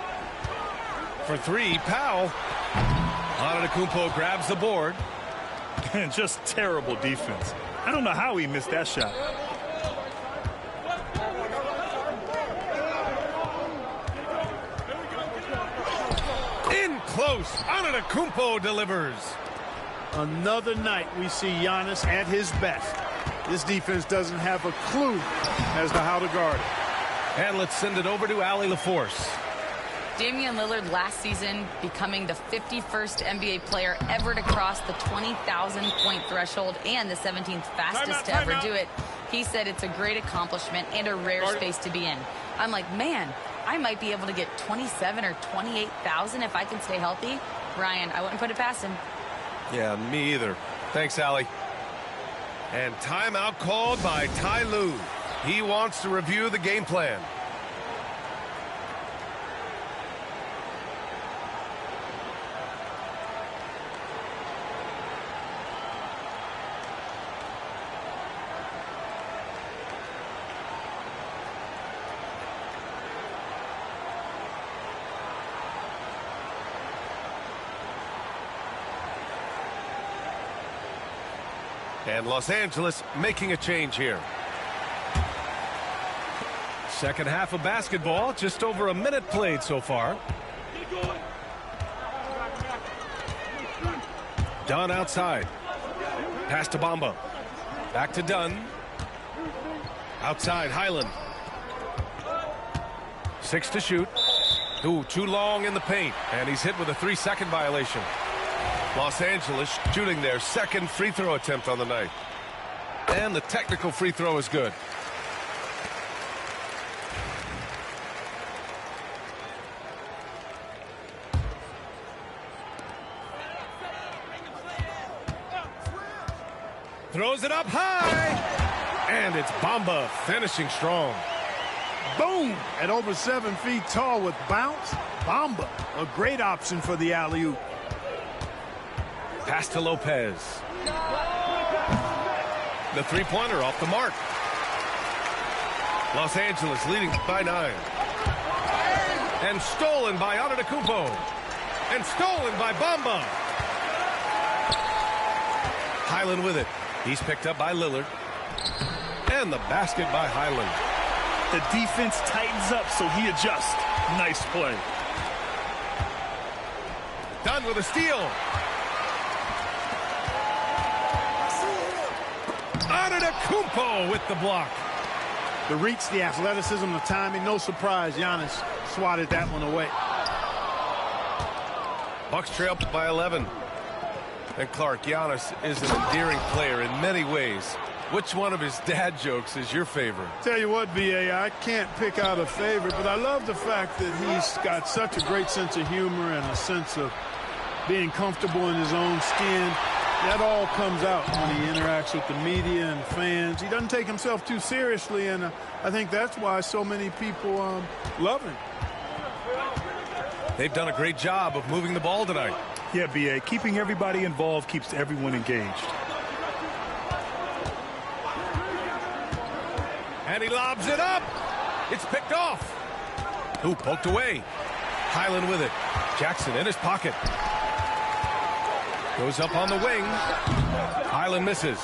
For 3, Powell. Antetokounmpo grabs the board. And just terrible defense. I don't know how he missed that shot. In close. Antetokounmpo delivers. Another night we see Giannis at his best. This defense doesn't have a clue as to how to guard it. And let's send it over to Allie LaForce. Damian Lillard last season becoming the 51st NBA player ever to cross the 20,000-point threshold and the 17th fastest to ever do it. He said it's a great accomplishment and a rare space to be in. I'm like, man, I might be able to get 27 or 28,000 if I can stay healthy. Ryan, I wouldn't put it past him. Yeah, me either. Thanks, Allie. And timeout called by Ty Lue. He wants to review the game plan. And Los Angeles making a change here. Second half of basketball, just over a minute played so far. Dunn outside. Pass to Bamba. Back to Dunn. Outside, Highland. 6 to shoot. Ooh, too long in the paint. And he's hit with a 3-second violation. Los Angeles shooting their second free throw attempt on the night. And the technical free throw is good. Throws it up high. And it's Bamba finishing strong. Boom! At over 7 feet tall with bounce, Bamba, a great option for the alley-oop. Pass to Lopez. The three-pointer off the mark. Los Angeles leading by 9. And stolen by Antetokounmpo. And stolen by Bamba. Highland with it. He's picked up by Lillard. And the basket by Highland. The defense tightens up, so he adjusts. Nice play. Dunn with a steal. Antetokounmpo with the block. The reach, the athleticism, the timing, no surprise. Giannis swatted that one away. Bucks trail by 11. And Clark, Giannis is an endearing player in many ways. Which one of his dad jokes is your favorite? Tell you what, B.A., I can't pick out a favorite, but I love the fact that he's got such a great sense of humor and a sense of being comfortable in his own skin. That all comes out when he interacts with the media and fans. He doesn't take himself too seriously, and I think that's why so many people love him. They've done a great job of moving the ball tonight. Yeah, B.A., keeping everybody involved keeps everyone engaged. And he lobs it up. It's picked off. Who poked away? Highland with it. Jackson in his pocket. Goes up on the wing. Highland misses.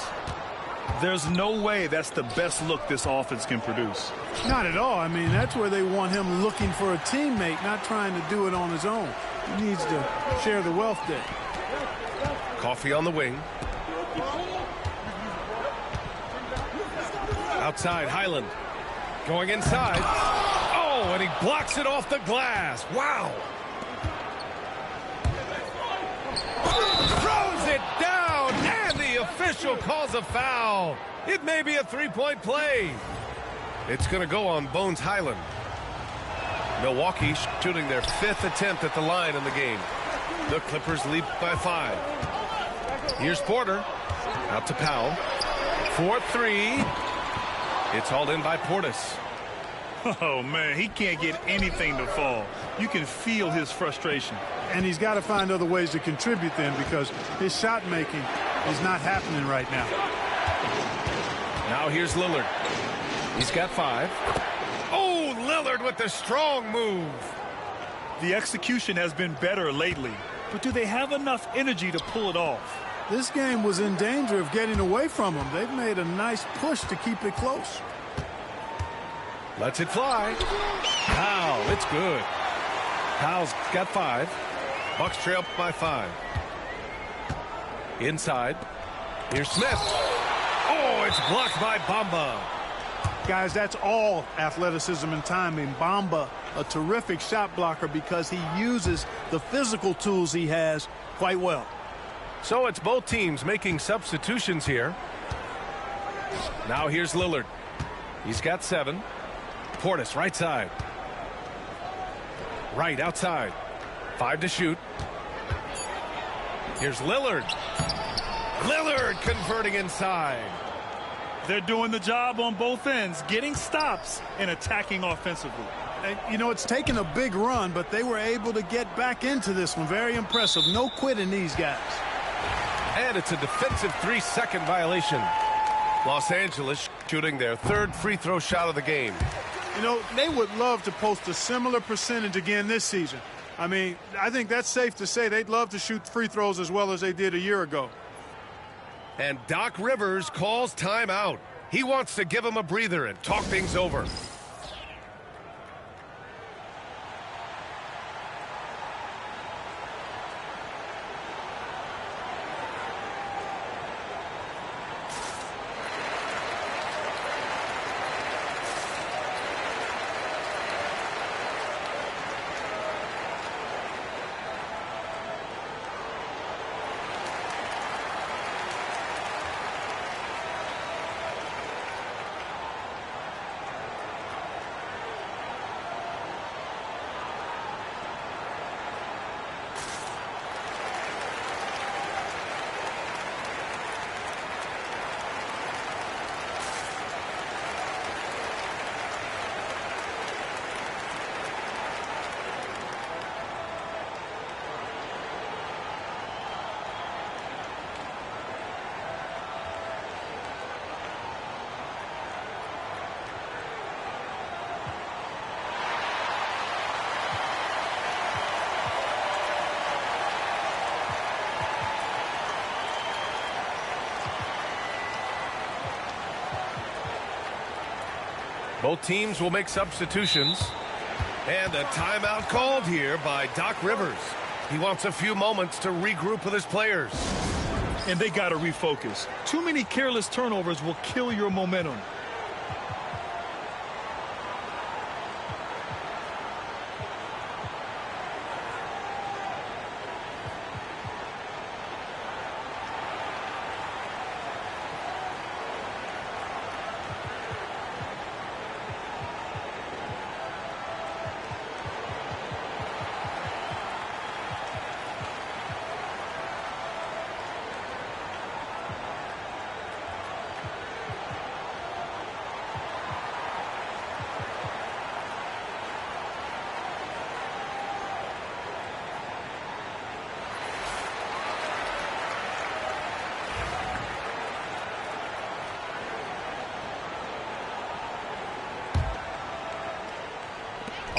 There's no way that's the best look this offense can produce. Not at all. I mean, that's where they want him looking for a teammate, not trying to do it on his own. He needs to share the wealth there. Coffee on the wing. Outside, Highland. Going inside. Oh, and he blocks it off the glass. Wow. Throws it down, and the official calls a foul. It may be a three-point play. It's going to go on Bones Highland. Milwaukee shooting their 5th attempt at the line in the game. The Clippers lead by 5. Here's Porter. Out to Powell. 4-3. It's hauled in by Portis. Oh, man, he can't get anything to fall. You can feel his frustration. And he's got to find other ways to contribute then, because his shot making is not happening right now. Now here's Lillard. He's got 5. Oh, Lillard with the strong move. The execution has been better lately, but do they have enough energy to pull it off? This game was in danger of getting away from them. They've made a nice push to keep it close. Lets it fly. Powell, it's good. Powell's got 5. Bucks trail by 5. Inside. Here's Smith. Oh, it's blocked by Bamba. Guys, that's all athleticism and timing. Bamba, a terrific shot blocker because he uses the physical tools he has quite well. So it's both teams making substitutions here. Now here's Lillard. He's got 7. Portis right side. Right outside. 5 to shoot. Here's Lillard. Lillard converting inside. They're doing the job on both ends, getting stops and attacking offensively. And, you know, it's taken a big run, but they were able to get back into this one. Very impressive. No quitting these guys. And it's a defensive 3-second violation. Los Angeles shooting their 3rd free throw shot of the game. You know, they would love to post a similar percentage again this season. I mean, I think that's safe to say they'd love to shoot free throws as well as they did a year ago. And Doc Rivers calls timeout. He wants to give him a breather and talk things over. Both teams will make substitutions. And a timeout called here by Doc Rivers. He wants a few moments to regroup with his players. And they got to refocus. Too many careless turnovers will kill your momentum.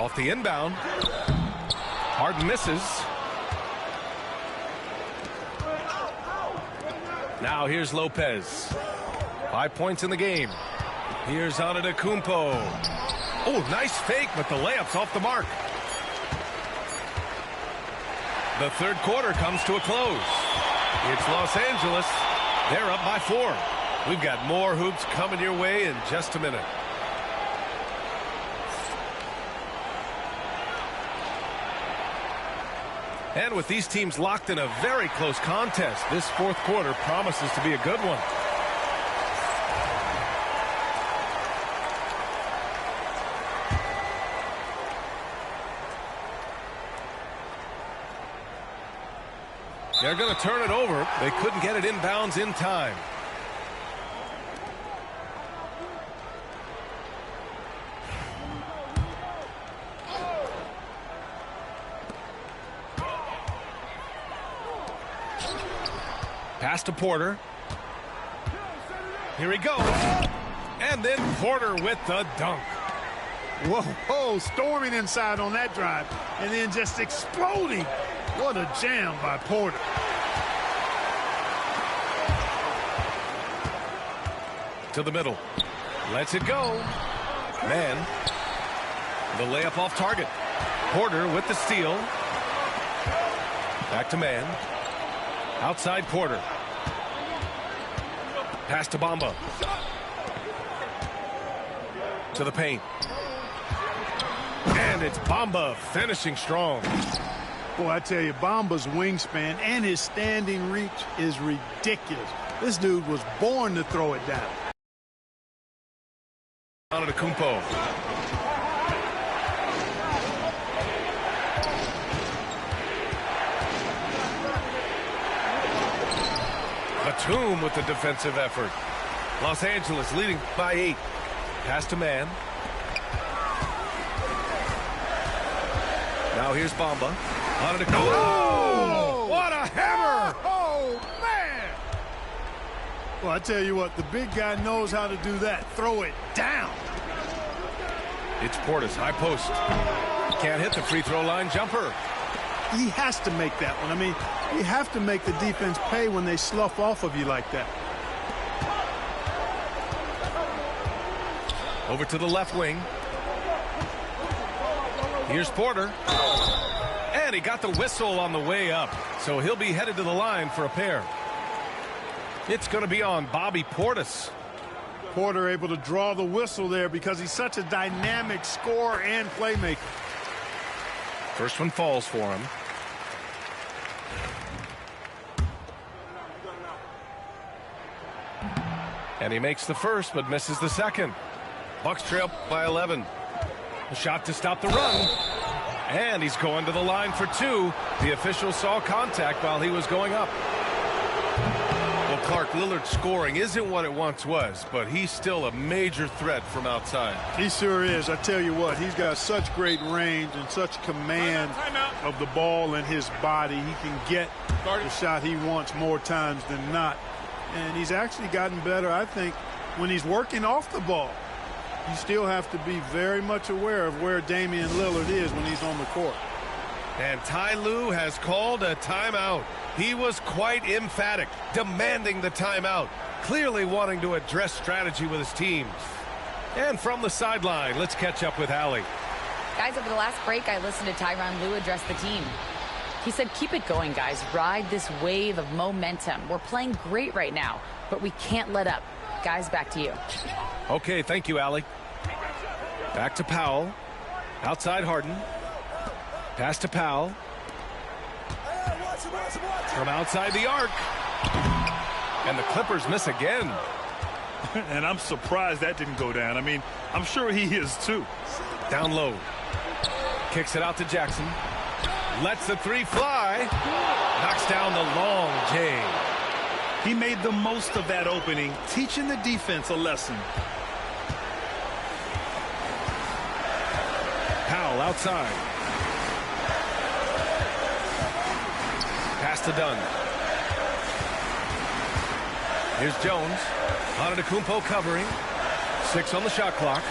Off the inbound. Harden misses. Now here's Lopez. 5 points in the game. Here's Antetokounmpo. Oh, nice fake, but the layup's off the mark. The third quarter comes to a close. It's Los Angeles. They're up by 4. We've got more hoops coming your way in just a minute. And with these teams locked in a very close contest, this fourth quarter promises to be a good one. They're going to turn it over. They couldn't get it inbounds in time. Pass to Porter. Here he goes. And then Porter with the dunk. Whoa, storming inside on that drive. And then just exploding. What a jam by Porter. To the middle. Lets it go. Man. The layup off target. Porter with the steal. Back to man. Outside Porter. Pass to Bamba. To the paint. And it's Bamba finishing strong. Boy, I tell you, Bamba's wingspan and his standing reach is ridiculous. This dude was born to throw it down. Antetokounmpo. Batum with the defensive effort. Los Angeles leading by 8. Pass to man. Now here's Bamba. Oh! What a hammer! Oh, man! Well, I tell you what, the big guy knows how to do that. Throw it down. It's Portis, high post. Can't hit the free throw line jumper. He has to make that one. I mean, you have to make the defense pay when they slough off of you like that. Over to the left wing. Here's Porter. And he got the whistle on the way up. So he'll be headed to the line for a pair. It's going to be on Bobby Portis. Porter able to draw the whistle there because he's such a dynamic scorer and playmaker. First one falls for him. And he makes the first but misses the second. Bucks trail by 11. A shot to stop the run. And he's going to the line for 2. The official saw contact while he was going up. Well, Clark, Lillard's scoring isn't what it once was, but he's still a major threat from outside. He sure is. I tell you what, he's got such great range and such command of the ball in his body. He can get the shot he wants more times than not. And he's actually gotten better, I think, when he's working off the ball. You still have to be very much aware of where Damian Lillard is when he's on the court. And Ty Lue has called a timeout. He was quite emphatic, demanding the timeout, clearly wanting to address strategy with his team. And from the sideline, let's catch up with Allie. Guys, over the last break, I listened to Tyronn Lue address the team. He said, keep it going, guys. Ride this wave of momentum. We're playing great right now, but we can't let up. Guys, back to you. Okay, thank you, Allie. Back to Powell. Outside Harden. Pass to Powell. From outside the arc. And the Clippers miss again. And I'm surprised that didn't go down. I mean, I'm sure he is too. Down low. Kicks it out to Jackson. Lets the 3 fly. Knocks down the long J. He made the most of that opening, teaching the defense a lesson. Powell outside. Pass to Dunn. Here's Jones. Antetokounmpo covering. 6 on the shot clock.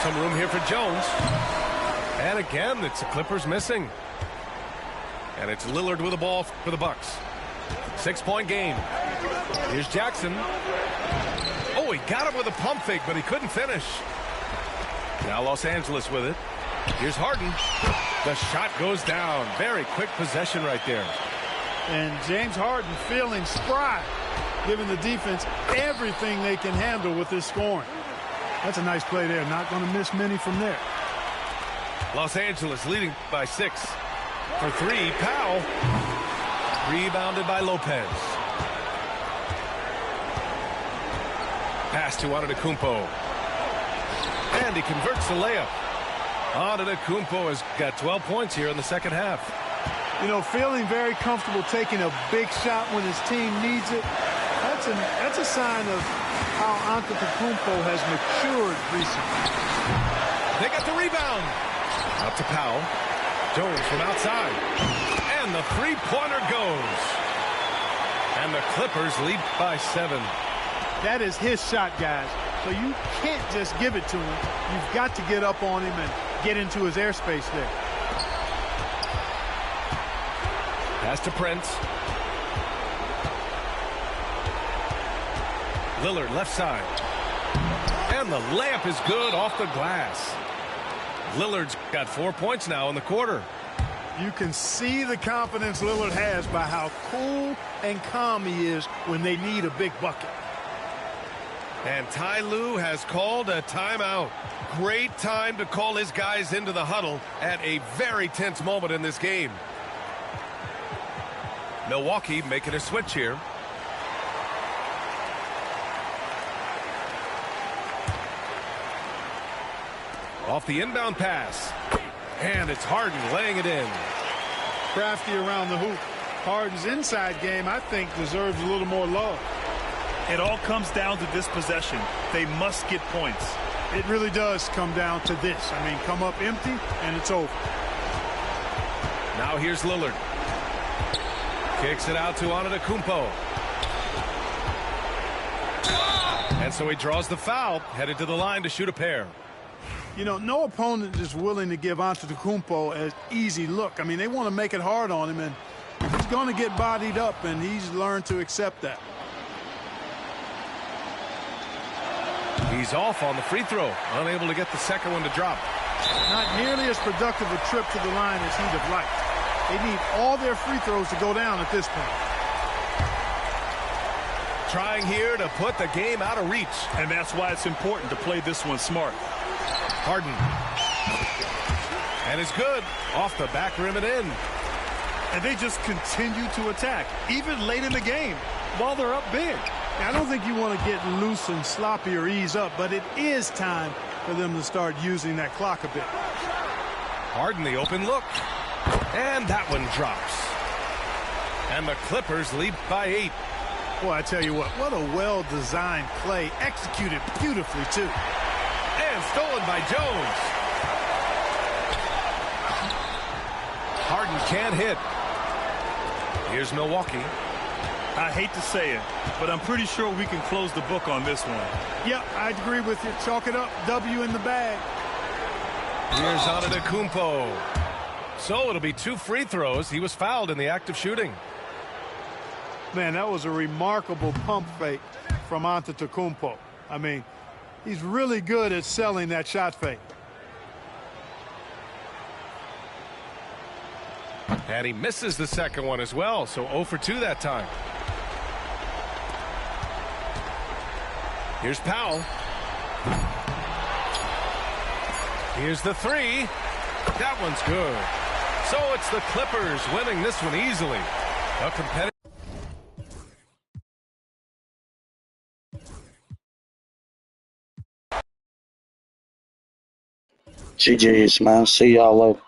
Some room here for Jones. And again, it's the Clippers missing. And it's Lillard with the ball for the Bucks. 6-point game. Here's Jackson. Oh, he got him with a pump fake, but he couldn't finish. Now Los Angeles with it. Here's Harden. The shot goes down. Very quick possession right there. And James Harden feeling spry, giving the defense everything they can handle with this scoring. That's a nice play there. Not going to miss many from there. Los Angeles leading by 6. For 3, Powell. Rebounded by Lopez. Pass to Antetokounmpo. And he converts the layup. Antetokounmpo has got 12 points here in the second half. You know, feeling very comfortable taking a big shot when his team needs it. That's a sign of how Antetokounmpo has matured recently. They got the rebound. Out to Powell. Jones from outside. And the three-pointer goes. And the Clippers lead by 7. That is his shot, guys. So you can't just give it to him. You've got to get up on him and get into his airspace there. Pass to Prince. Lillard left side. And the layup is good off the glass. Lillard's got 4 points now in the quarter. You can see the confidence Lillard has by how cool and calm he is when they need a big bucket. And Ty Lue has called a timeout. Great time to call his guys into the huddle at a very tense moment in this game. Milwaukee making a switch here. Off the inbound pass. And it's Harden laying it in. Crafty around the hoop. Harden's inside game, I think, deserves a little more love. It all comes down to this possession. They must get points. It really does come down to this. I mean, come up empty, and it's over. Now here's Lillard. Kicks it out to Antetokounmpo. And so he draws the foul, headed to the line to shoot a pair. You know, no opponent is willing to give Antetokounmpo an easy look. I mean, they want to make it hard on him, and he's going to get bodied up, and he's learned to accept that. He's off on the free throw, unable to get the second one to drop. Not nearly as productive a trip to the line as he'd have liked. They need all their free throws to go down at this point. Trying here to put the game out of reach. And that's why it's important to play this one smart. Harden. And it's good. Off the back rim and in. And they just continue to attack, even late in the game, while they're up big. I don't think you want to get loose and sloppy or ease up, but it is time for them to start using that clock a bit. Harden the open look. And that one drops. And the Clippers lead by 8. Boy, I tell you what a well-designed play, executed beautifully, too. And stolen by Jones. Harden can't hit. Here's Milwaukee. I hate to say it, but I'm pretty sure we can close the book on this one. Yep, I agree with you. Chalk it up. W in the bag. Here's Antetokounmpo. So it'll be 2 free throws. He was fouled in the act of shooting. Man, that was a remarkable pump fake from Antetokounmpo. I mean, he's really good at selling that shot fake. And he misses the second one as well, so 0 for 2 that time. Here's Powell. Here's the 3. That one's good. So it's the Clippers winning this one easily. A competitive. GG's, man. See y'all later.